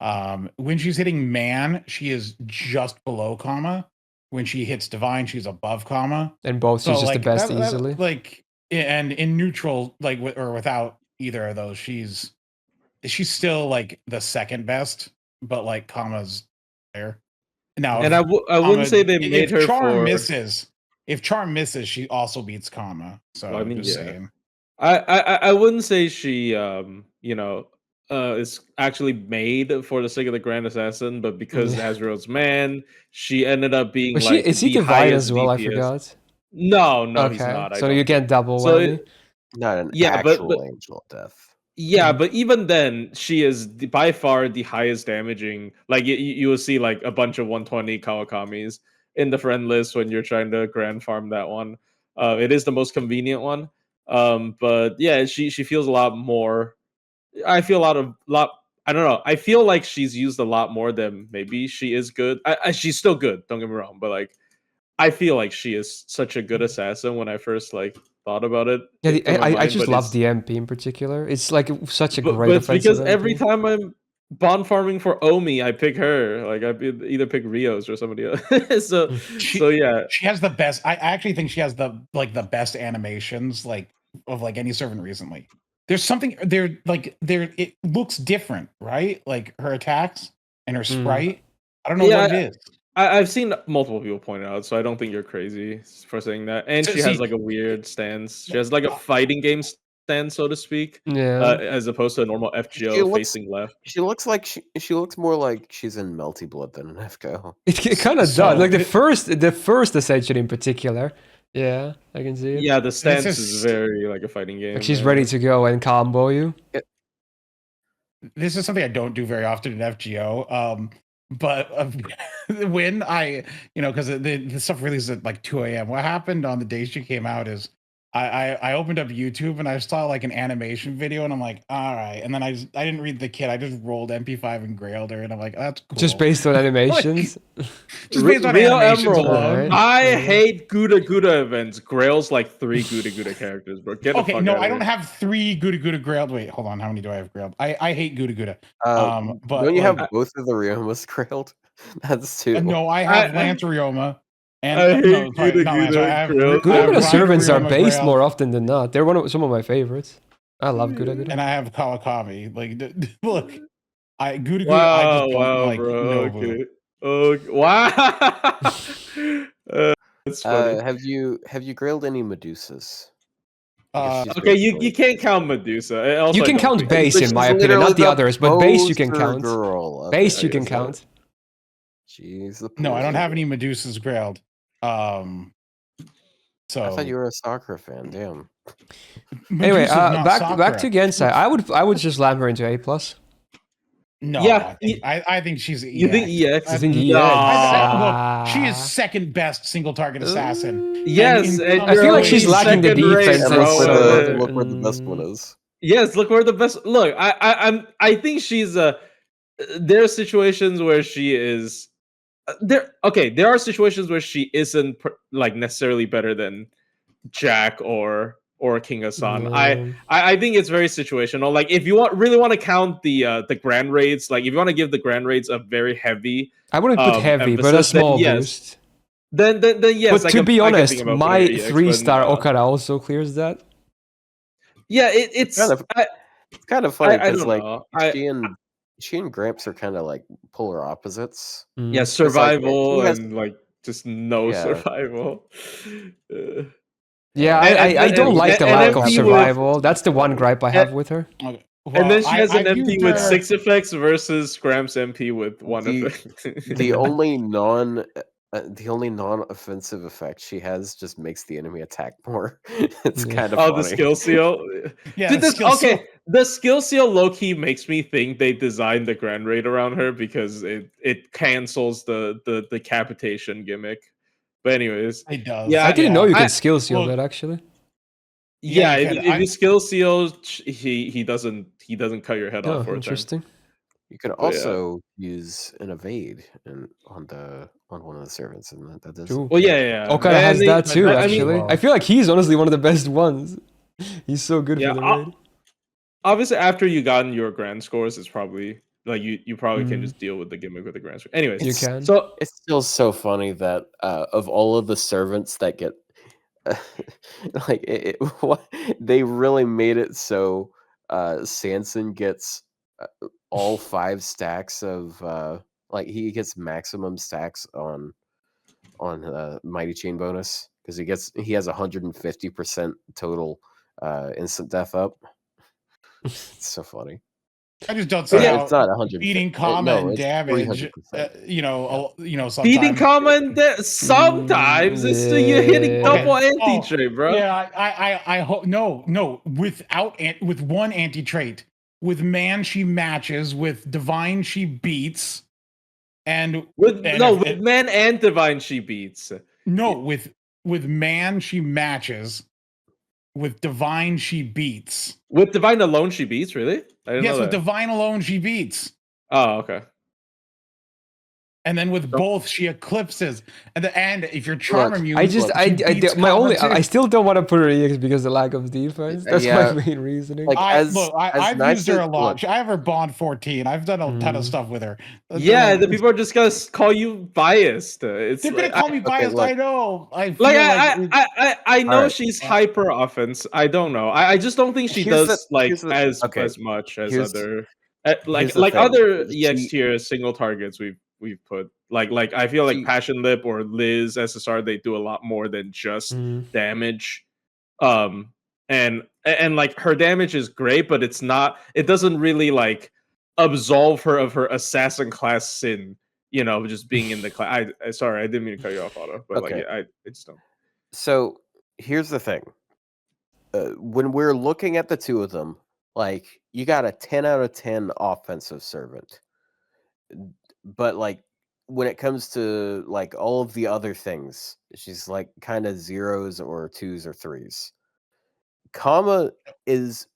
Yeah. When she's hitting man, she is just below Kama. When she hits divine, she's above Kama. And both So she's just the like best easily. like, and in neutral, like or without either of those, she's still like the second best, but like Kama's there. Now, And I wouldn't say they made if her Charm for. misses, she also beats Kama. So Well, I mean, just yeah. saying. I wouldn't say she is actually made for the sake of the Grand Assassin, but because Azrael's man, she ended up being Was like is he the divine highest as well? I DPS. forgot. No, he's Okay, not. I so don't you think. can't double So whammy. Not an Yeah, but actual angel of death. yeah, but even then, she is by far the highest damaging. Like you will see like a bunch of 120 Kawakamis in the friend list when you're trying to grand farm that one. It is the most convenient one. But yeah, she feels a lot more. I feel a lot. I don't know. I feel like she's used a lot more than maybe she is good. She's still good. Don't get me wrong, but like I feel like she is such a good assassin when I first like thought about it. Yeah, in my I mind, just but love it's- the MP in particular. It's like such a but great it's offensive because every MP. time I'm bond farming for Omii, I pick her. Like I either pick Rios or somebody else. so yeah. She has the best. I actually think she has the best animations of any servant recently. There's something there it looks different, right? Like her attacks and her sprite. I don't know what it is. I've seen multiple people point it out, so I don't think you're crazy for saying that. And she has like a weird stance. She has like a fighting game stance, so to speak, Yeah. as opposed to a normal She FGO looks- facing left. She looks like she looks more like she's in Melty Blood than an FGO. It kind of So- does. Like the first Ascension in particular. Yeah, I can see it. Yeah, the stance is- is very like a fighting game. Like she's yeah. ready to go and combo you. This is something I don't do very often in FGO. But when I, because the stuff releases at like 2 a.m. What happened on the day she came out is I opened up YouTube and I saw like an animation video and I'm like, all right. And then I didn't read the kit. I just rolled MP5 and grailed her and I'm like, that's cool. Just based on animations. Just based on Real animations Emerald. alone. Right. I hate Gouda events. Grail's like 3 Gouda characters, bro. Get the Okay, fuck no, out of I don't here. have 3 Gouda grailed. Wait, hold on. How many do I have grailed? I hate Gouda. But don't you have both of the Riomas grailed? That's two. No, I have I- Lance Ryoma. And I hate no, sorry, Gouda not Lance, I have grailed. Gouda Ryan servants are Ryoma based grailed, more often than not. They're some of my favorites. I love Gouda. and I have Kawakami. Like, look, Gouda. Wow, I just don't like bro. Nobu. Okay. Wow. That's funny. Have you grailed any Medusas? Uh, She's Okay, you basically- can't count Medusa. Also, You I can don't count think- base But in my she's opinion, not the literally others, but base you can poster count. Girl. Base I you can guess so. count. She's the no, I don't poster have any girl. Medusas grailed. So I thought you were a Sakura fan. Damn. Anyway, Medusa's not back Sakura. to Gensai. I would just slam her into A+. No, Yeah, I think she's You think EX? I think No. Look, she is second best single target assassin. Yes, And and I feel you're like she's only lacking the second rate, defense And and bro. so- look where the best one is. Yes, look where the best. Look, I think she's there are situations where she is. There are situations where she isn't like necessarily better than Jack or King Hassan. Yeah. I think it's very situational. Like if you really want to count the grand raids, like if you want to give the grand raids a very heavy, I wouldn't put heavy, but a emphasis, then small yes. boost. then yes. But I to can- be I can honest, think about my putting her EX, 3-star but, Okada also clears that. Yeah, it's Kind of- I, It's kind of funny I because don't like know. she and Gramps are kind of like polar opposites. Mm. Yeah, like, survival he has- and like just no Yeah. survival. Yeah, I and- don't and- like the and lack of MP with- survival. That's the one gripe I have with her. Okay. And then she Well, has an I MP viewed with her- 6 effects versus Scramps MP with 1 The- effect. The only non-offensive effect she has just makes the enemy attack more. It's Yeah. kind of Oh, funny. the skill seal. Yeah, Dude, the skill seal. the skill seal low key makes me think they designed the grand raid around her because it cancels the decapitation gimmick. But anyways, It does. Yeah, I didn't know you I- can skill seal well, that actually. yeah, you if can. you skill seal, he doesn't cut your head Oh, off for a turn. interesting. You can also use an evade on one of the servants, and that does. True. Well, yeah. Okita And has that too, I actually. mean, well. I feel like he's honestly one of the best ones. He's so good yeah. for the raid. Obviously, after you gotten your grand scores, it's probably like you probably can Mm. just deal with the gimmick with the grand score. Anyways, You can. So It's still so funny that of all of the servants that get like they really made it so Sanson gets all 5 stacks of like he gets maximum stacks on Mighty Chain bonus because he has 150% total instant death up. It's so funny. I just don't see Yeah, how it's not 100. beating comma No, and it's damage. 300%. Sometimes beating common sometimes it's still you're hitting yeah. double Okay. anti-trade, bro. Yeah, I hope no. With one anti trait, with man she matches, with divine she beats, and With and man and divine she beats. no with man she matches, with divine she beats. With divine alone she beats, really? I didn't Yes, know with that. divine alone she beats. Oh, okay. And then with both, she eclipses. And if you're charm immune, I just, she beats common too. I still don't want to put her EX because of the lack of defense. That's Yeah. my main reasoning. Like, I've nice used her a as- lot. look. I have her bond 14. I've done a ton of stuff with her. Yeah, the people are just gonna call you biased. It's They're gonna like, call me biased. look. I know. I feel like I know Alright. she's hyper offense. I don't know. I just don't think she Here's does the- as much as Here's- other here's the thing. other She- EX tier single targets we've put. Like I feel like She- Passion Lip or Liz SSR, they do a lot more than just damage. And like her damage is great, but it doesn't really like absolve her of her assassin class sin, just being in the class. Sorry, I didn't mean to cut you off, Otto, but Okay. I just don't. So here's the thing. When we're looking at the two of them, like you got a 10 out of 10 offensive servant. But like when it comes to like all of the other things, she's like kind of 0s or 2s or 3s. Kama is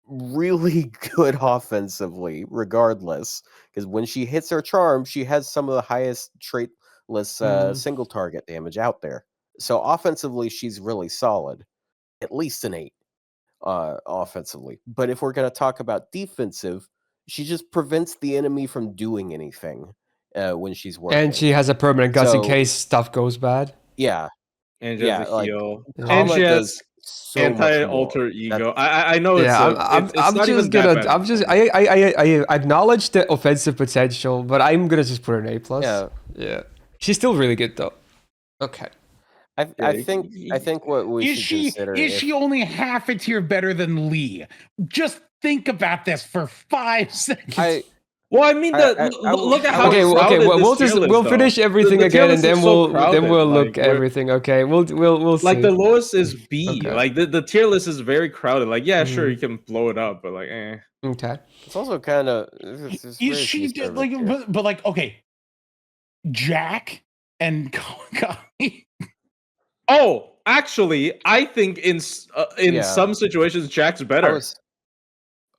really good offensively, regardless, because when she hits her charm, she has some of the highest traitless single target damage out there. So offensively, she's really solid, at least an 8 offensively. But if we're going to talk about defensive, she just prevents the enemy from doing anything when she's working. And she has a permanent guts in So- case stuff goes bad. Yeah, And she has a like, heal. Yeah. And she Kama has does so much more. anti-alter ego. That's- I know Yeah, it's I'm not just even that gonna. bad. I'm just. I acknowledge the offensive potential, but I'm gonna just put her an A plus. Yeah. Yeah. She's still really good though. Okay. I think what we should consider Is if- she only half a tier better than Lee? Just think about this for 5 seconds. Well, I mean, I look at how Okay. crowded We'll this tier we'll list, finish though. everything The tier again, and list is then so we'll crowded, look like, everything. Okay. We'll see. Like the lowest is B. Okay. Like the tier list is very crowded. Like sure Mhm. you can blow it up, but like Okay. It's also kind of. Is she like, but like, okay, Jack and Kawakami. Oh, actually, I think in some situations Jack's better.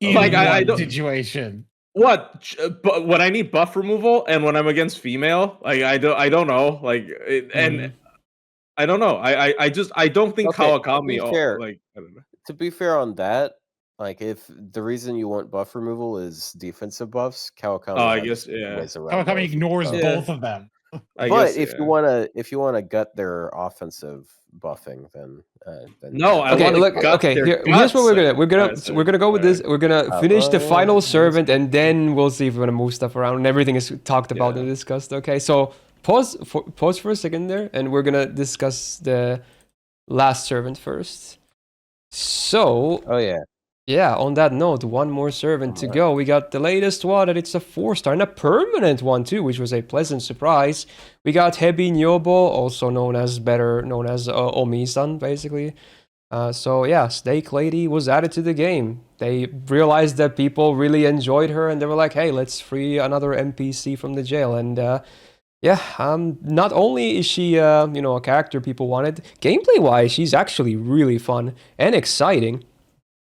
In Like, I what don't- situation. But when I need buff removal and when I'm against female, like I don't know, like and I don't know. I don't think Okay, to Kawakami. be fair, Like I don't know. To be fair on that, like if the reason you want buff removal is defensive buffs, Kawakami. I has guess, yeah. ways around Kawakami those. ignores So- both of them. I But guess, if yeah. you wanna gut their offensive buffing, then No, I Okay, wanna look. gut Okay, their here's what guts. we're gonna go with this. We're gonna finish the yeah, final that's servant, and then we'll see if we're gonna move stuff around. And everything is talked about and discussed. Okay, so pause for a second there, and we're gonna discuss the last servant first. So Oh yeah. yeah, on that note, one more servant to go. We got the latest one, and it's a 4-star and a permanent one too, which was a pleasant surprise. We got Hebi Nyobo, also known as Omii-san, basically. So yeah, Snake Lady was added to the game. They realized that people really enjoyed her, and they were like, "Hey, let's free another NPC from the jail." And not only is she a character people wanted, gameplay-wise, she's actually really fun and exciting.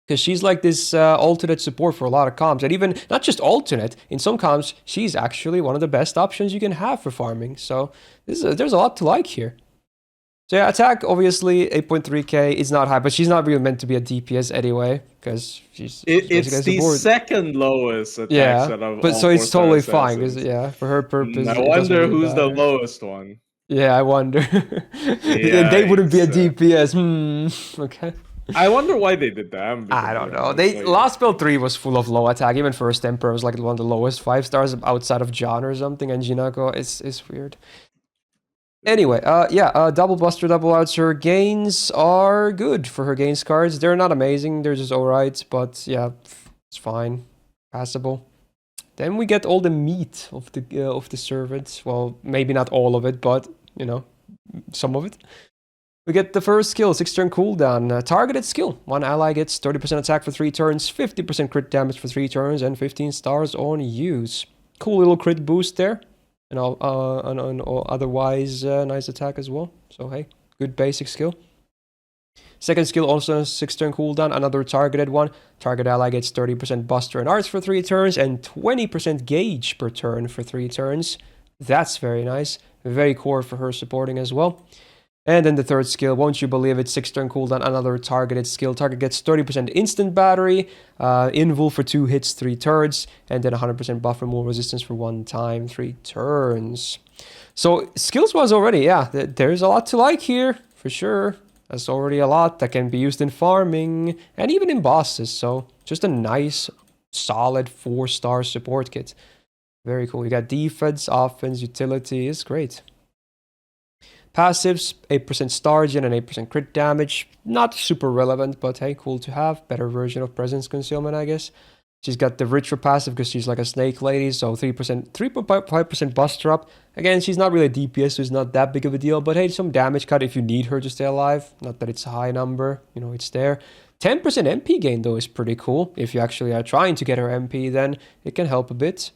Because she's like this alternate support for a lot of comps. And even, not just alternate, in some comps, she's actually one of the best options you can have for farming. So there's a lot to like here. So yeah, attack, obviously, 8.3k is not high, but she's not really meant to be a DPS anyway, because she's It's the second lowest attack set of but all so it's 4-star totally fine, assassins. because for her purpose, I it doesn't wonder really who's the matter. lowest one. Yeah, I wonder. They wouldn't be a DPS. Okay. I wonder why they did that. I don't know. Last spell 3 was full of low attack. Even First Emperor was like one of the lowest 5 stars outside of John or something, and Jinako is weird. Anyway, double buster, double outs. Her gains are good for her gains cards. They're not amazing. They're just alright, but yeah, it's fine, passable. Then we get all the meat of the servant. Well, maybe not all of it, but you know, some of it. We get the first skill, 6-turn cooldown. Targeted skill. One ally gets 30% attack for 3 turns, 50% crit damage for 3 turns, and 15 stars on use. Cool little crit boost there. And otherwise, nice attack as well. So hey, good basic skill. Second skill also 6-turn cooldown, another targeted one. Target ally gets 30% buster and arts for 3 turns, and 20% gauge per turn for 3 turns. That's very nice. Very core for her supporting as well. And then the third skill, won't you believe it, 6-turn cooldown, another targeted skill. Target gets 30% instant battery, invul for 2 hits, 3 turns, and then 100% buff removal resistance for 1 time, 3 turns. So skills-wise already, yeah, there's a lot to like here, for sure. That's already a lot that can be used in farming, and even in bosses, so just a nice, solid 4-star support kit. Very cool. You got defense, offense, utility, it's great. Passives, 8% star gen and 8% crit damage. Not super relevant, but hey, cool to have. Better version of presence concealment, I guess. She's got the richer passive because she's like a snake lady, so 3.5% buster up. Again, she's not really a DPS, so it's not that big of a deal, but hey, some damage cut if you need her to stay alive. Not that it's a high number, you know, it's there. 10% MP gain, though, is pretty cool. If you actually are trying to get her MP, then it can help a bit.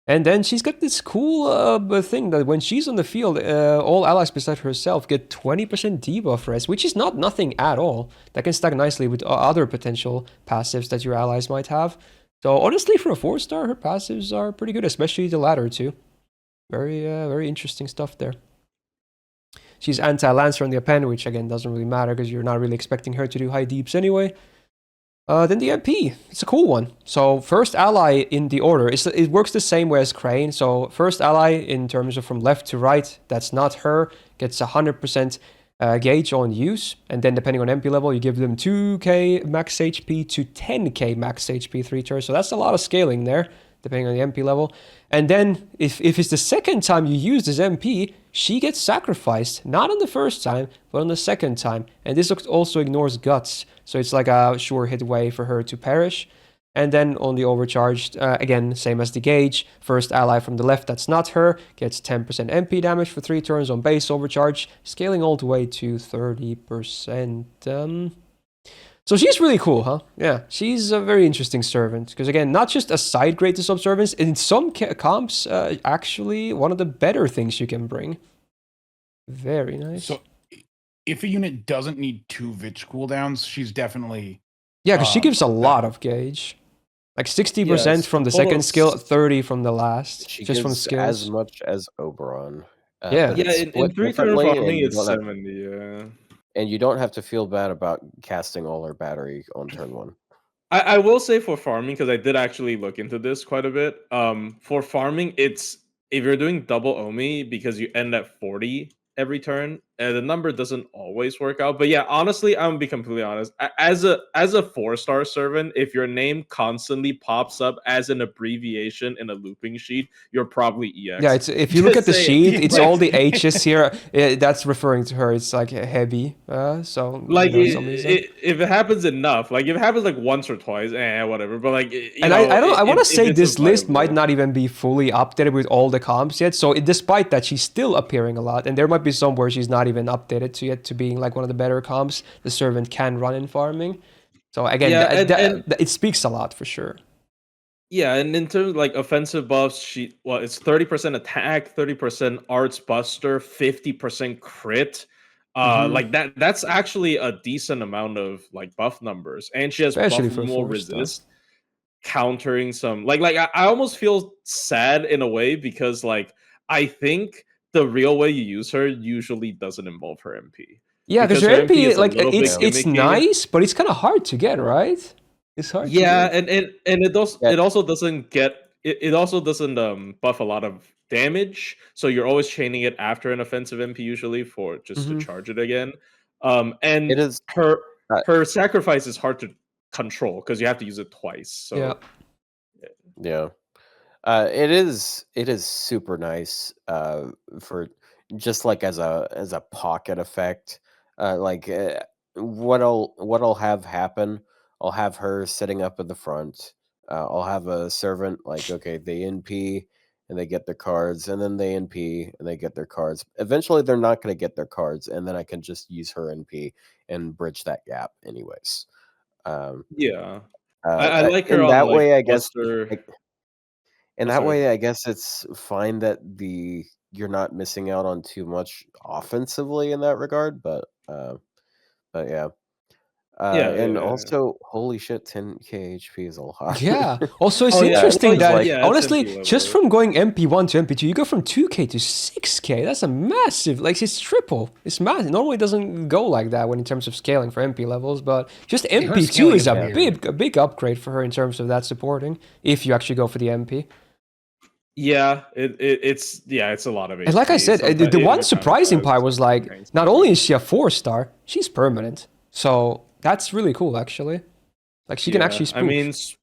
And then she's got this cool thing that when she's on the field, all allies besides herself get 20% debuff res, which is not nothing at all. That can stack nicely with other potential passives that your allies might have. So honestly, for a 4-star, her passives are pretty good, especially the latter two. Very interesting stuff there. She's anti-Lancer on the append, which again doesn't really matter because you're not really expecting her to do high deeps anyway. Then the MP, it's a cool one. So first ally in the order, it works the same way as Crane. So first ally in terms of from left to right, that's not her, gets 100% gauge on use. And then depending on MP level, you give them 2k max HP to 10k max HP 3 turns. So that's a lot of scaling there, depending on the MP level. And then if it's the second time you use this MP, she gets sacrificed, not on the first time, but on the second time. And this also ignores guts. So it's like a sure hit way for her to perish. And then on the overcharged, again, same as the gauge. First ally from the left, that's not her, gets 10% MP damage for 3 turns on base overcharge, scaling all the way to 30%. So she's really cool, huh? Yeah, she's a very interesting servant. Because again, not just a side grade to subservience, in some comps, actually one of the better things you can bring. Very nice. So if a unit doesn't need 2 Vich cooldowns, she's definitely... Yeah, because she gives a lot of gauge. Like 60% from the second skill, 30 from the last. She just gives from skills. as much as Oberon. Yeah. Yeah, in 3-turn farming, it's 70, yeah. And you don't have to feel bad about casting all her battery on turn 1. I will say for farming, because I did actually look into this quite a bit. For farming, it's if you're doing double Omii because you end at 40 every turn, the number doesn't always work out. But yeah, honestly, I'm gonna be completely honest. As a 4-star servant, if your name constantly pops up as an abbreviation in a looping sheet, you're probably EX. Yeah, it's if you look at the sheet, it's all the H's here. That's referring to her. It's like heavy. So like if it happens enough, like if it happens like once or twice, whatever. But like, I want to say this list might not even be fully updated with all the comps yet. So despite that, she's still appearing a lot, and there might be some where she's not even updated to being like one of the better comps the servant can run in farming. So again, it speaks a lot for sure. Yeah, and in terms of like offensive buffs, it's 30% attack, 30% arts buster, 50% crit. Mhm. Like that's actually a decent amount of like buff numbers, and she has Especially buff for removal 4-star. resist, countering some I almost feel sad in a way because like I think the real way you use her usually doesn't involve her MP Yeah, because because your her MP MP, is a like, little bit it's gimmicky. nice, but it's kind of hard to get, right? It's hard to Yeah, get. and Yeah. it also doesn't get it also doesn't buff a lot of damage, so you're always chaining it after an offensive MP usually for just to Mhm. charge it again. It And is. her Uh, her sacrifice is hard to control because you have to use it twice. Yeah. So Yeah. It is super nice for just like as a pocket effect. Like what'll have happen, I'll have her sitting up at the front. I'll have a servant like, okay, they NP and they get their cards, and then they NP and they get their cards. Eventually they're not going to get their cards, and then I can just use her NP and bridge that gap anyways. Um yeah, I like her in on that like way, I guess, Buster. like, in Oh, that sorry. way, I guess it's fine that you're not missing out on too much offensively in that regard, but yeah. Yeah, And yeah. also, holy shit, 10k HP is a lot. Yeah. Also, it's Oh yeah. interesting Well, that yeah, it's honestly, MP just level. from going MP1 to MP2, you go from 2k to 6k. That's a massive, like, it's triple. It's massive. Normally, it doesn't go like that when in terms of scaling for MP levels, but just Her MP2 scaling is is a weird. big upgrade for her in terms of that supporting. If you actually go for the MP. Yeah, it's a lot of And like I HP. said, Sometimes the one it kind of surprising part does was like, hang not together. only is she a 4-star, she's permanent. So that's really cool, actually. Like she can actually Yeah, I mean, spoof.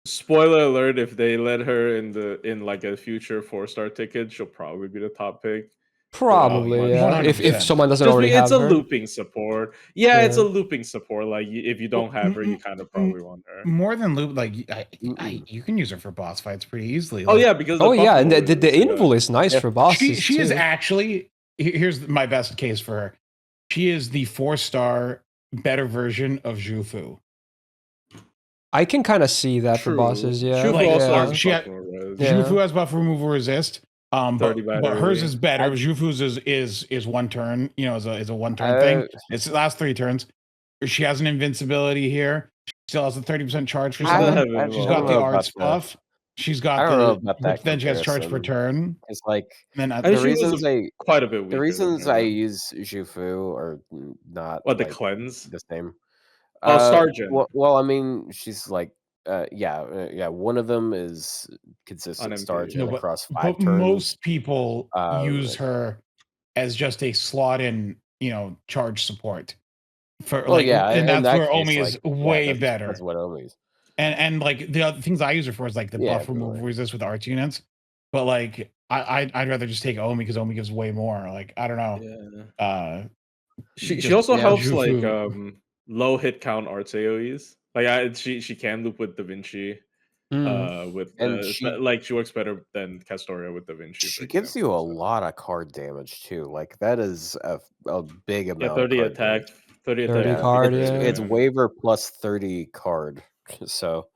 spoiler alert: if they let her in like a future 4-star ticket, she'll probably be the top pick. But Oh, Probably, yeah. If 100%. someone doesn't just already it's have a her. looping support. Yeah, it's Yeah. a looping support. Like if you don't have her, you kind of probably want her. More than loop, like Mm-mm. you can use her for boss fights pretty easily. Oh Like, yeah, because the Oh buff yeah, and roll the is invul is nice Yeah. for bosses she is too. actually, here's my best case for her. She is the 4-star better version of Zhufu. I can kind of see that for true. bosses, yeah. Shufu Like, also has she buff had- res. Yeah. Zhufu has buff removal resist. 30 But hers battery. is better. I- Zhufu's is one turn. You know, is a one turn thing. It's the last 3 turns. She has an invincibility here. She still has a 30% charge for She doesn't someone. have She's invul. got don't the know arts about that. buff. She's I got don't know the, about but that then she has charge per comparison. turn. It's like Then I the think she was reasons I quite a bit weaker. the reasons than I her. use Zhufu are not What, the like cleanse? the same. Oh, Stargent Well, I mean, she's like, yeah. One of them is on consistent MP. Stargent No, across 5 but turns. most people use Like, her as just a slot in, charge support. For well, yeah, and in that's that where case, Omii like, is yeah, way that's better. what Omi's. And like the other things I use her for is like the Yeah, buff removal definitely. resist with arts units. But like I'd rather just take Omii because Omii gives way more. Like I don't know. Yeah. She Just also helps like Zhufu. low hit count arts AoEs. Like she can loop with Da Vinci. With And she like she works better than Castoria with Da Vinci, for she gives you example. a So lot of card damage too. Like that is a big yeah, amount of 30 card attack, damage. 30 attack. 30 Yeah, card, it's yeah. waiver plus 30 card. So,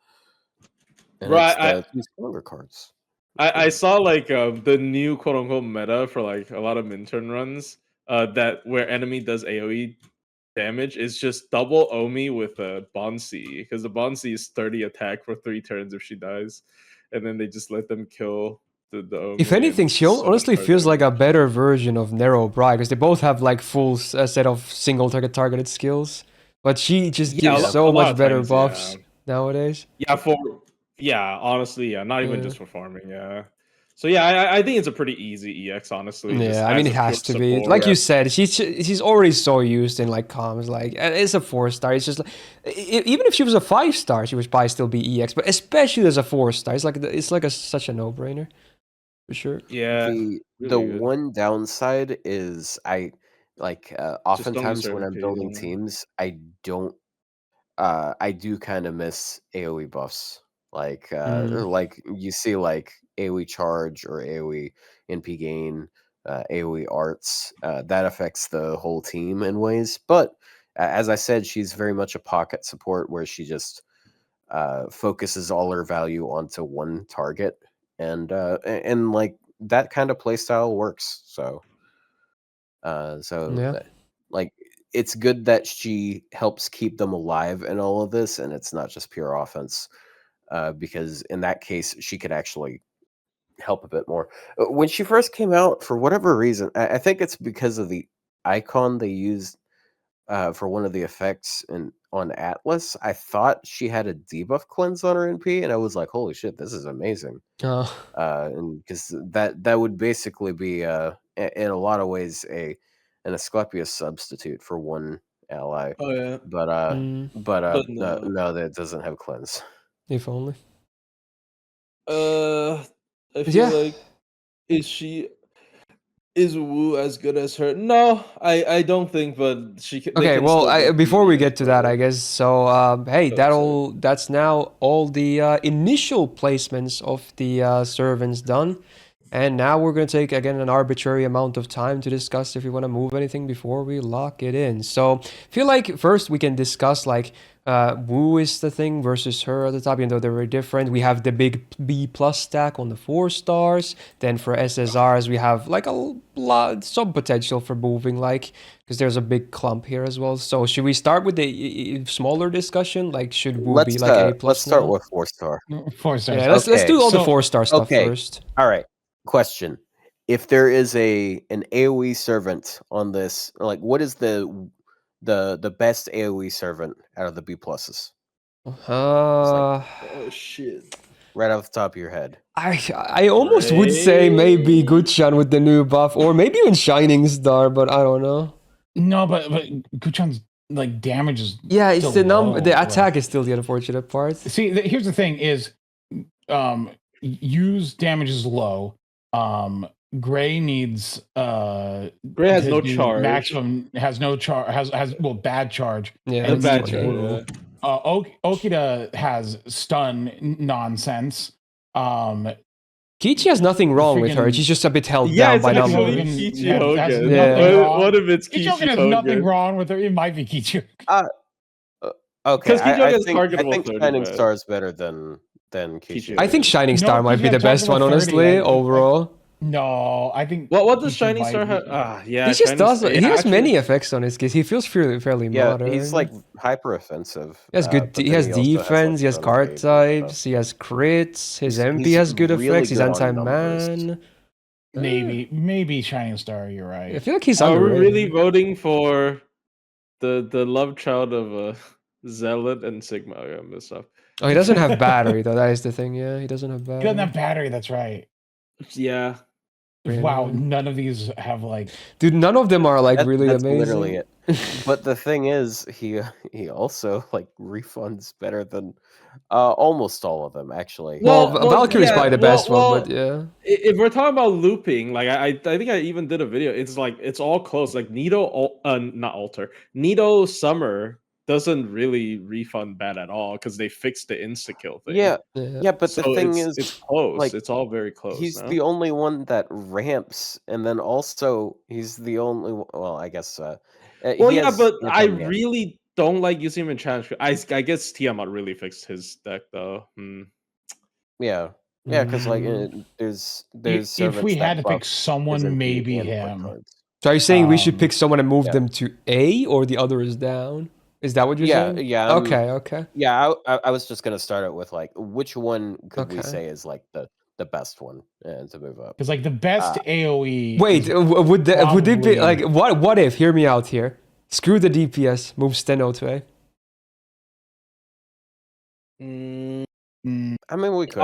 and Right. it's the 2 stronger cards. I saw like the new quote unquote meta for like a lot of Minturn runs. That where enemy does AoE damage is just double Omii with a Bonsi, because the Bonsi is 30 attack for 3 turns if she dies, and then they just let them kill the Omii. If and anything, it's she so much honestly more feels like a damage. better version of Narrow Bride because they both have like full set of single targeted skills, but she just Yeah, gives a so lot much of better times, buffs nowadays. honestly, not even Yeah. just for farming, yeah. So yeah, I think it's a pretty easy EX, honestly, just Yeah, I mean as it a pure has to be. Like support. you said, she's already so used in like comms. Like it's a 4-star. It's just like even if she was a 5-star, she would probably still be EX. But especially as a 4-star, it's like such a no-brainer for sure. Yeah, The really good. one downside is I like Just don't use oftentimes her when I'm building MP. teams, I do kind of miss AoE buffs. Like Mm. like you see like AoE charge or AoE NP gain, AoE arts. That affects the whole team in ways. But as I said, she's very much a pocket support where she just focuses all her value onto one target, and like that kind of playstyle works. So Yeah. like it's good that she helps keep them alive in all of this, and it's not just pure offense. Because in that case, she could actually help a bit more. When she first came out, for whatever reason, I think it's because of the icon they used for one of the effects on Atlas. I thought she had a debuff cleanse on her NP, and I was like, "Holy shit, this is amazing!" Oh. And because that would basically be in a lot of ways an Asclepius substitute for one ally. Oh yeah, But but no. no, that doesn't have cleanse. If only. I feel Yeah. like is Wu as good as her? No, I don't think, but she can. They Okay, can well, still get before we media get to for that, I it. guess, so, hey, Oh, sorry. that's now all the initial placements of the servants done. And now we're going to take, again, an arbitrary amount of time to discuss if we want to move anything before we lock it in. So, I feel like first we can discuss, like, Wu is the thing versus her at the top, even though they're very different. We have the big B+ stack on the 4 stars. Then for SSRs, we have, like, some potential for moving, like, because there's a big clump here as well. So, should we start with the smaller discussion? Like, should Wu be, like, A+ Let's start now? with 4-star. 4 stars. Yeah, let's Okay, do all the so- 4-star stuff okay. first. All right. Question: if there is an AOE servant on this, like, what is the best AOE servant out of the B pluses? Uh, Oh shit. Right off the top of your head. I almost would say maybe Guchan with the new buff, or maybe even Shining Star, but I don't know. No, but Guchan's like damage is Yeah, it's still the low, the like- attack is still the unfortunate part. See, here's the thing: is use damage is low. Gray needs Gray has to no do charge. maximum has no charge has well bad charge. Yeah, The And bad that's needs charge. true. Wu. Okita has stun nonsense. Kiichi has nothing wrong with her. Freaking- She's just a bit held Yeah, down it's by Kiichi actually numbers. Hougen Kiichi has Hougen. nothing wrong. What if it's Kiichi Kiichi Hougen has nothing Hougen? wrong with her. It might be Kiichi. Okay, 'Cause Kiichi I Hougen's think targetable 30 Shining bad. Star is better than Kiichi. Kiichi I think Hougen. Shining No, Star might Kiichi be the has best one, targetable 30. honestly, I- overall. No, I think. What does Kiichi Shining might Star be- have? Yeah, He just does. Shining He Star- has actually- many effects on his case. He feels fairly Yeah, modern. he's like hyper offensive. He has good. but He then has also has, like, defense. He has stun card evade and stuff. types. He has crits. His He's- MP he's has good really effects. He's good on anti-man. Maybe Shining Star. You're I right. feel like he's Are we underrated. really voting for the love child of Zealot and Sigma? I messed up. Oh, he doesn't have battery though. That is the thing. Yeah, he doesn't have He battery. doesn't have battery. That's right. Yeah. Really? Wow, none of these have like. Dude, none of them are like really That's amazing. literally it. But the thing is, he also like refunds better than almost all of them, actually. Well, Well, Valkyrie is yeah, probably the well- best one, well, but yeah. If we're talking about looping, like I think I even did a video. It's like it's all close. Like Nito Summer doesn't really refund bad at all because they fixed the insta kill thing. Yeah, Yeah. but So the thing it's is, close. like, It's all very close. he's no? the only one that ramps, and then also he's the only. Well, I guess. Well, he yeah, has but I anti-man. really don't like using him in challenge. I guess Tiamat really fixed his deck though. Yeah, because like there's If servants we that had to pick buff his someone, MP maybe and play him. cards. So are you saying we should pick Um, someone and move yeah. them to A, or the other is down? Is that what you're Yeah, saying? yeah. Okay. Yeah, I was just gonna start it with like which one could we Okay. say is like the best one to move up. Because like the best AOE. Wait, is would it be probably- like what if? Hear me out here. Screw the DPS. Move Stheno to A. Mm, I mean, we could.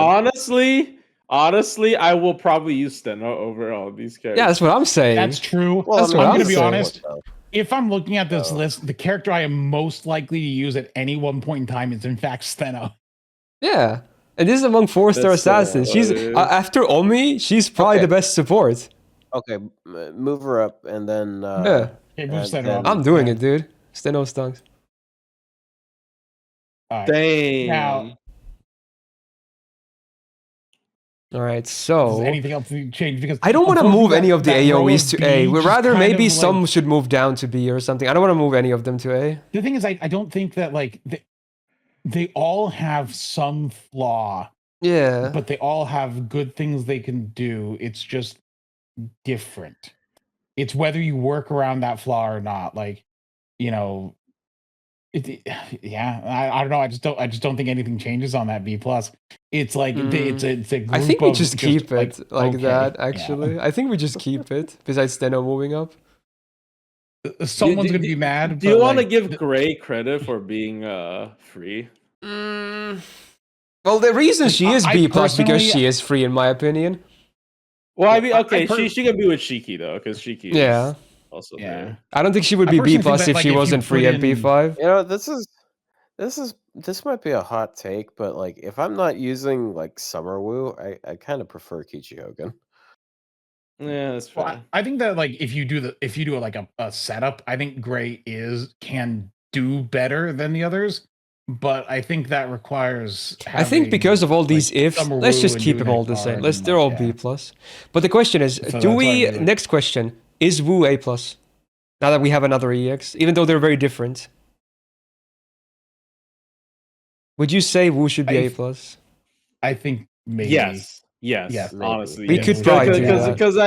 Honestly, I will probably use Stheno over all these characters. Yeah, that's what I'm saying. That's true. Well, That's I what mean, I'm I'm gonna be saying. honest. If I'm looking at this Oh. list, the character I am most likely to use at any one point in time is in fact Stheno. Yeah. And this is among 4-star That's so assassins. She's funny. after Omii, she's probably Okay. the best support. Okay, move her up, and then Yeah. Okay, move And Stheno then- up. I'm doing Yeah. it, dude. Stheno stunks. All right. Damn. Now- All right, Does so anything else need to change? Because I don't want to move any of the AoEs to A. We'd rather maybe maybe some should move down to B or something. I don't want to move any of them to A. The thing is, I don't think that like they all have some flaw, Yeah. but they all have good things they can do. It's just different. It's whether you work around that flaw or not. Like, you know, I don't know. I just don't think anything changes on that B plus. It's like it's a group I think we of just keep like, it like okay, that, yeah. actually. I think we just keep it, besides Stheno moving up. Someone's gonna be mad. Do you but, want to like, give Gray credit for being free? Well, the reason she is I B plus because personally- she is free, in my opinion. Well, I mean, I okay, per- she can be with Shiki though, because Shiki Yeah. is also Yeah. there. I don't think she would I be B personally think plus that, if like, she if you wasn't free put MP5. You know, this might be a hot take, but like if I'm not using like Summer Woo, I kind of prefer Kiichi Hougen. Yeah, that's fair. Well, I think that like if you do like a setup, I think Gray can do better than the others. But I think that requires. I think because of all these like, ifs, Summer let's Woo just and keep them all Yune the same. are, They're all yeah. B plus. But the question is, So do that's why I we? really- Next question: is Wu A plus? Now that we have another EX, even though they're very different, would you say Wu should be A plus? I think maybe. Yes, Yes, maybe. honestly, We yes. could probably do that. Because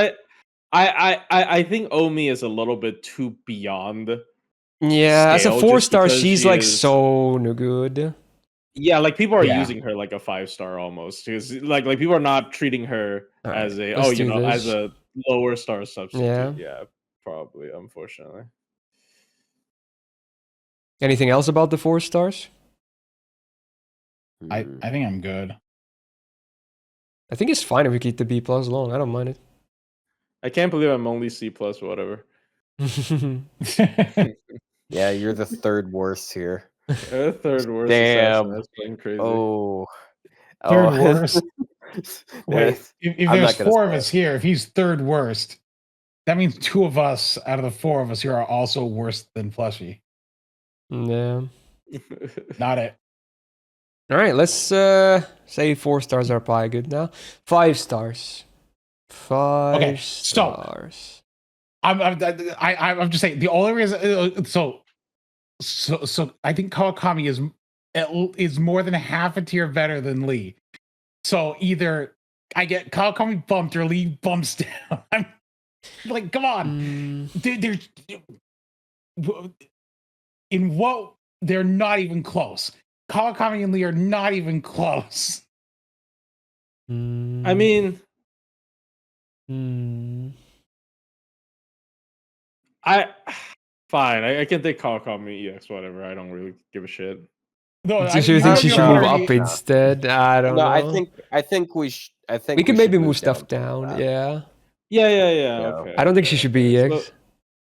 I think Omii is a little bit too beyond. Yeah, as a scale, 4-star, just because she's she like is- so no good. Yeah, like people are Yeah. using her like a 5-star almost. Because like people are not treating her All as right, a let's do as this. a lower star substitute. Yeah. Yeah, probably, unfortunately. Anything else about the 4 stars? I Hmm. think I'm good. I think it's fine if we keep the B plus long. I don't mind I can't believe I'm only C plus whatever. it. Yeah, you're the third worst here. Third worst. Damn. Assassin. That's fucking crazy. Oh. Third worst. Wait, Yes. if I'm there's not gonna 4 of say us here, if he's third worst, that means 2 of us out of the 4 of us here are also worse than Fleshy. Yeah. Not it. All right, let's say 4 stars are probably good now. 5 stars. 5 Okay, stop. stars. I'm just saying the only reason. So I think Kawakami is more than half a tier better than Lee. So either I get Kawakami bumped or Lee bumps down. I'm like, come on, in what they're not even close. Kawakami and Lee are not even close. I mean, fine. I can take Kawakami EX, whatever. I don't really give a shit. No, Do you think she should move up No. instead? I don't know. I think we we can maybe should move stuff down. down. Yeah. Yeah. Yeah. Okay. I don't think she should be EX. So,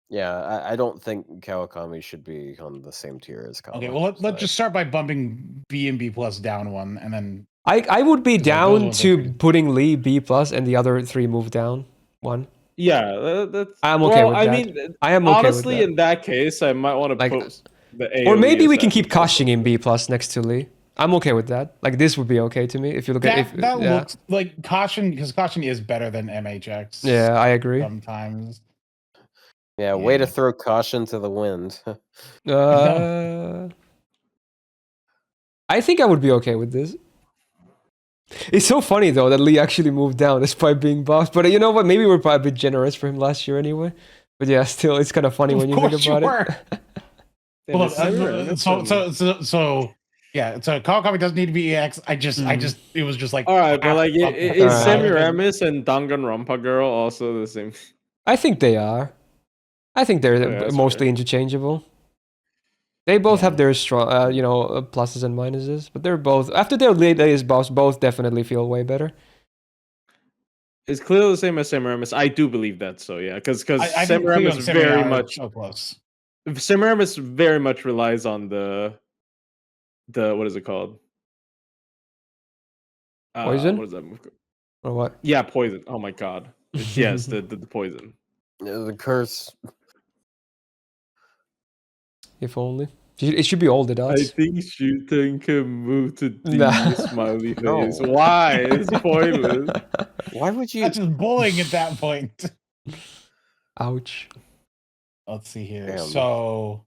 Yeah, I don't think Kawakami should be on the same tier as Kawa. Okay, well let's just start by bumping B and B plus down one, and then I would be Those down ones are to pretty- putting Lee B plus and the other 3 move down 1. yeah, that's. I'm okay with I that. mean, I am okay honestly, with that. in that case, I might want to Like, put the AoE Or maybe we can assassin keep Kashin in B plus next to Lee. I'm okay with that. Like this would be okay to me if you look at if that yeah. looks like Caution, because Caution is better than MHX. Yeah, I agree. Sometimes. Yeah, way Yeah. to throw caution to the wind. I think I would be okay with this. It's so funny though that Lee actually moved down despite being buffed. But you know what? Maybe we're probably a bit generous for him last year anyway. But yeah, still, it's kind of funny when you think about it. Damn, Well, it's Semiramis so yeah, so Kawakami doesn't need to be EX. It was just like all right, but like, is Alright. Semiramis and Danganronpa Girl also the same? I think they are. I think they're Yeah, that's mostly fair. interchangeable. They both Yeah. have their strong, pluses and minuses, but they're both after their latest buffs, both definitely feel way better. It's clearly the same as Semiramis. I do believe that. So yeah, because I think Cleo and Semiramis Semi very are much so close. Semiramis very much relies on the what is it called? Poison? What is that move? Or what? Yeah, poison. Oh my god. Yes, the poison. The curse. If only. It should be all the I dots. think Shuten can move to D Nah. smiley No. face. Why? It's pointless. Why would you? That's just bullying at that point. Ouch. Let's see here. Damn. So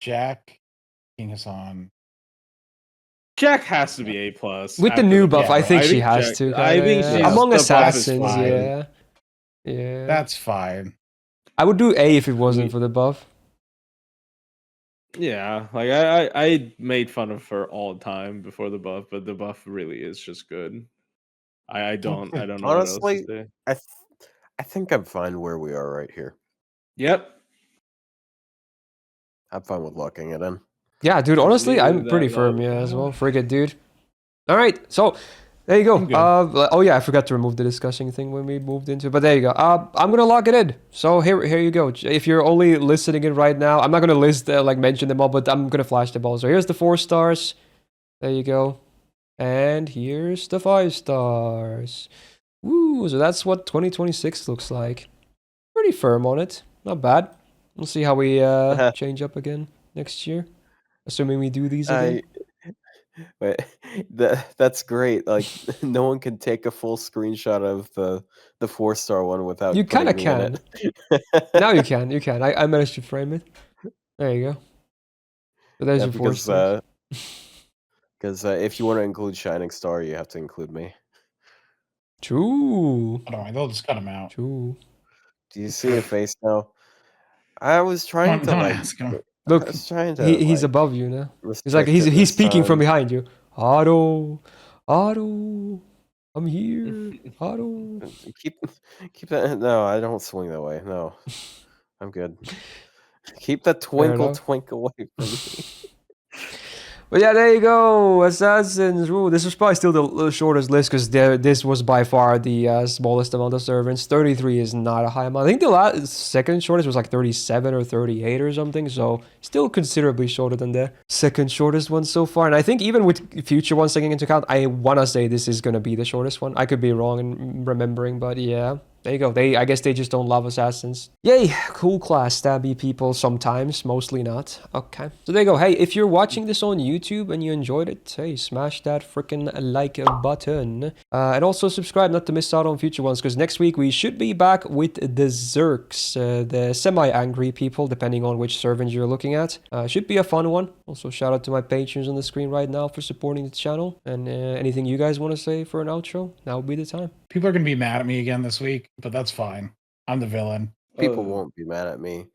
Jack, King Hassan, Jack has to be A+. With the new buff, yeah, I think I she think has Jack- to. I kinda, think yeah. she's- Among the buff is assassins, fine. yeah. Yeah. That's fine. I would do A if it wasn't for the buff. Yeah, like I made fun of her all the time before the buff, but the buff really is just good. I don't know what else Honestly, to say. I think I'm fine where we are right here. Yep. I'm fine with locking it in. Yeah, dude, honestly, leave it I'm at pretty that firm, level. yeah, as well. Frigate, dude. All right, so there you I'm good. go. Oh yeah, I forgot to remove the discussing thing when we moved into it, but there you go. I'm gonna lock it in. So here you go. If you're only listening in right now, I'm not gonna list like mention them all, but I'm gonna flash them all. So here's the 4 stars. There you go. And here's the 5 stars. Woo! So that's what 2026 looks like. Pretty firm on it. Not bad. We'll see how we change up again next year, assuming we do these again. Wait, that's great. Like no one can take a full screenshot of the 4-star one without You putting kinda me in it. Now you can. You can. I managed to frame it. There you go. So there's Yeah, your 4 stars. because if you want to include Shining Star, you have to include me. True. Hold on, they'll just cut him out. True. Do you see a face now? I was trying to Don't like. ask him. I Look, was trying to. he's like, above you now. He's like restrict it he's this peeking from time. behind you. Otto, I'm here. Otto. Keep that. No, I don't swing that way. No, I'm good. Keep that Fair twinkle enough. away from me. But yeah, there you go. Assassins. Ooh, this was probably still the shortest list because this was by far the smallest amount of servants. 33 is not a high amount. I think the second shortest was like 37 or 38 or something. So still considerably shorter than the second shortest one so far. And I think even with future ones taking into account, I want to say this is going to be the shortest one. I could be wrong in remembering, but yeah. There you go. I guess they just don't love assassins. Yay, cool class, stabby people sometimes, mostly not. Okay. So there you go. Hey, if you're watching this on YouTube and you enjoyed it, hey, smash that freaking like button. And also subscribe not to miss out on future ones, because next week we should be back with the Zerks, the semi-angry people, depending on which servant you're looking at. Should be a fun one. Also, shout out to my patrons on the screen right now for supporting the channel. And anything you guys want to say for an outro, now would be the time. People are gonna be mad at me again this week, but that's fine. I'm the villain. People won't be mad at me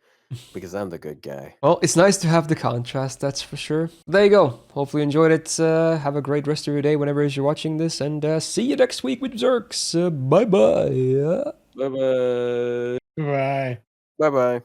because I'm the good guy. Well, it's nice to have the contrast, that's for sure. There you go. Hopefully you enjoyed it. Have a great rest of your day whenever you're watching this. And see you next week with Zerks. Bye-bye. Bye bye. Bye. Bye bye.